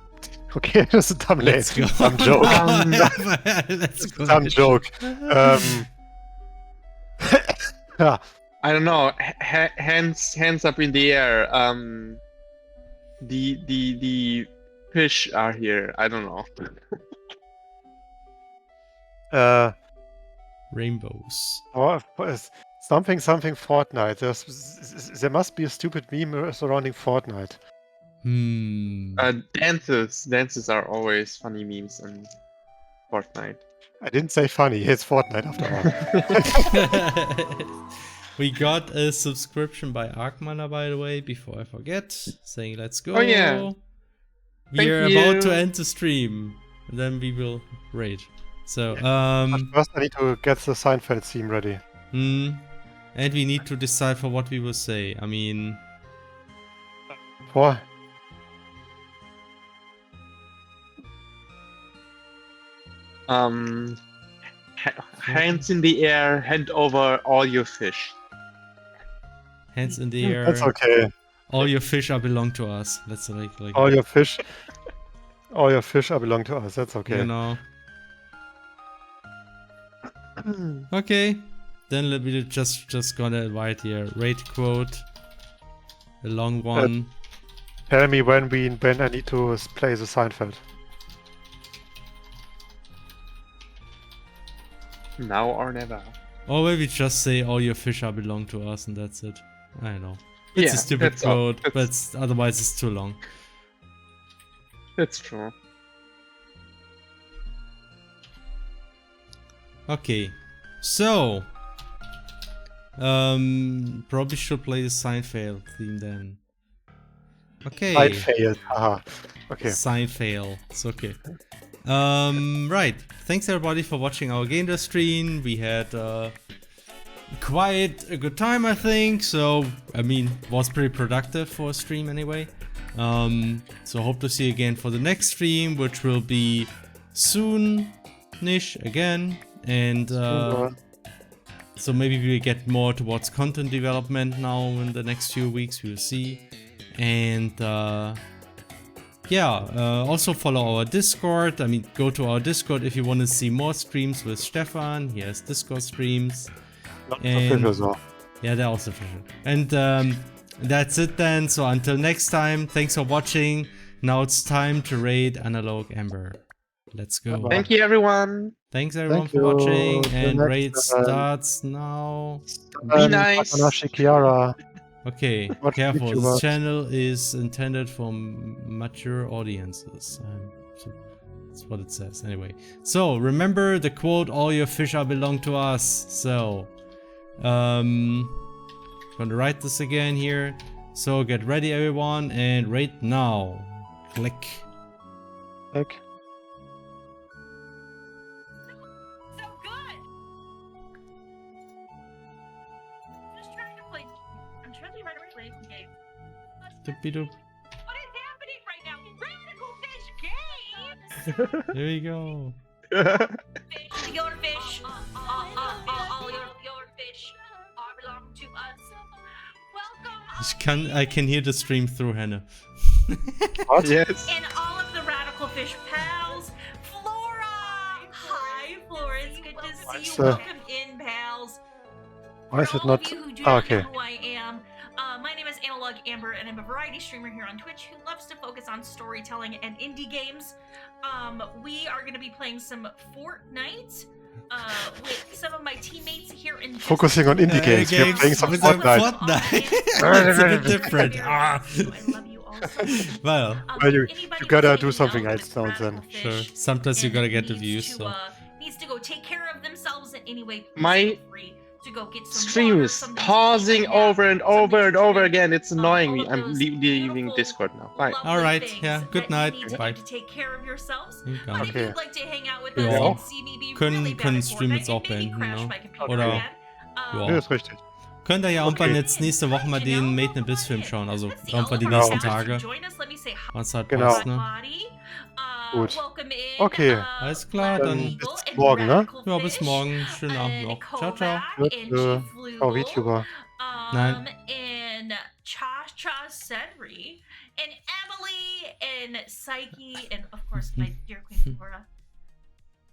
Okay, that's a dumb name. Let's go. Dumb joke. Let's go. Dumb joke. Yeah. I don't know. Hands up in the air. The fish are here. I don't know. Rainbows. Or something Fortnite. There must be a stupid meme surrounding Fortnite. Dances are always funny memes in Fortnite. I didn't say funny. It's Fortnite after all. We got a subscription by Arkmana, by the way, before I forget, saying let's go. Oh, yeah. We're Thank about to you. end the stream, and then we will raid. So, But first, I need to get the Seinfeld theme ready. and we need to decide for what we will say. I mean, What? Hands in the air, hand over all your fish. hands in the air. That's okay. All your fish are belong to us. Let's like All your fish are belong to us. That's okay. you know. Okay, then we're just gonna write here raid quote, a long one. Tell me when I need to play the Seinfeld. Now or never. Or maybe just say all your fish are belong to us and that's it. I don't know. It's a Yeah, stupid that's all. quote, but otherwise it's too long. That's true. Okay, so probably should play the Seinfeld theme then. Okay. I failed. Haha. Okay. Sign fail. It's okay. Right. Thanks everybody for watching our Gamedev stream. We had quite a good time, I think. So, I mean, was pretty productive for a stream anyway. So hope to see you again for the next stream, which will be soon-ish again. And so maybe we get more towards content development now in the next few weeks. We'll see. And yeah, also follow our Discord. I mean, go to our Discord if you want to see more streams with Stefan. He has Discord streams. Not And official, so. yeah, they're also official. And that's it then. So until next time, thanks for watching. Now it's time to raid Analog Amber. Let's go. Thank you, everyone. Thanks everyone Thank for watching. you. And Till raid next time. starts now. Be nice. Takanashi Kiara. Okay, Watch careful. This YouTubers. channel is intended for mature audiences. So that's what it says. Anyway, so remember the quote: "All your fish are belong to us." So, gonna write this again here. So get ready, everyone, and rate now. Click. Like, So good. Just trying to play. I'm trying to play some games. Doopy-doop. What is happening right now? Radical Fish Games. There we go. Fish, your fish. All your fish are belong to us. Welcome. I can hear the stream through Hannah. what? Yes. And all of the Radical Fish pals. Flora! Hi, Flora. It's good to see What's you. the- Welcome in, pals. Why is For it all not? of you who do Oh, not okay. know who I am, my name is Analog Amber, and I'm a variety streamer here on Twitch who loves to focus on storytelling and indie games. We are going to be playing some Fortnite with some of my teammates here in Focusing on indie games. We are playing some with Fortnite. Fortnite. It's a bit different. I love you all so much. Well, Well, you Anybody gotta who's do hanging something out else with now and then. Radical sure. Fish Sometimes you and gotta get the needs views. to, So needs to go take care of themselves in any way. please My feel free to go get some Stream water, is something to eat pausing right now, over and something over to and over drink, again. It's annoying all me. of I'm those leaving beautiful, Discord now. Bye. lovely All right, things yeah, good that night, you need to bye. do to take care of yourselves. you But got if it. Okay. you'd like to hang out with Ja. us and see me be really bad Können at Stream jetzt Fortnite auch and maybe beenden, crash ne? my computer Oder- again, Ja. Ja, ist richtig. Könnt ihr ja Okay. irgendwann jetzt nächste Woche mal den Made in Abyss Film schauen, also irgendwann die nächsten Tage, was halt Genau. passt, ne? Gut. Okay. Okay. Alles klar, dann bis morgen, ne? Ja, bis morgen, schönen Abend noch. Ciao, ciao. Gut, ciao, VTuber. Nein. And Cha-Cha Cedri, and Emily, and Psyche, and of course my dear Queen Flora.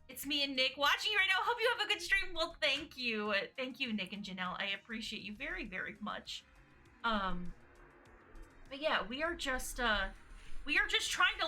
It's me and Nick watching you right now. Hope you have a good stream. Well, thank you. Thank you, Nick and Janelle. I appreciate you very, very much. But yeah, we are just trying to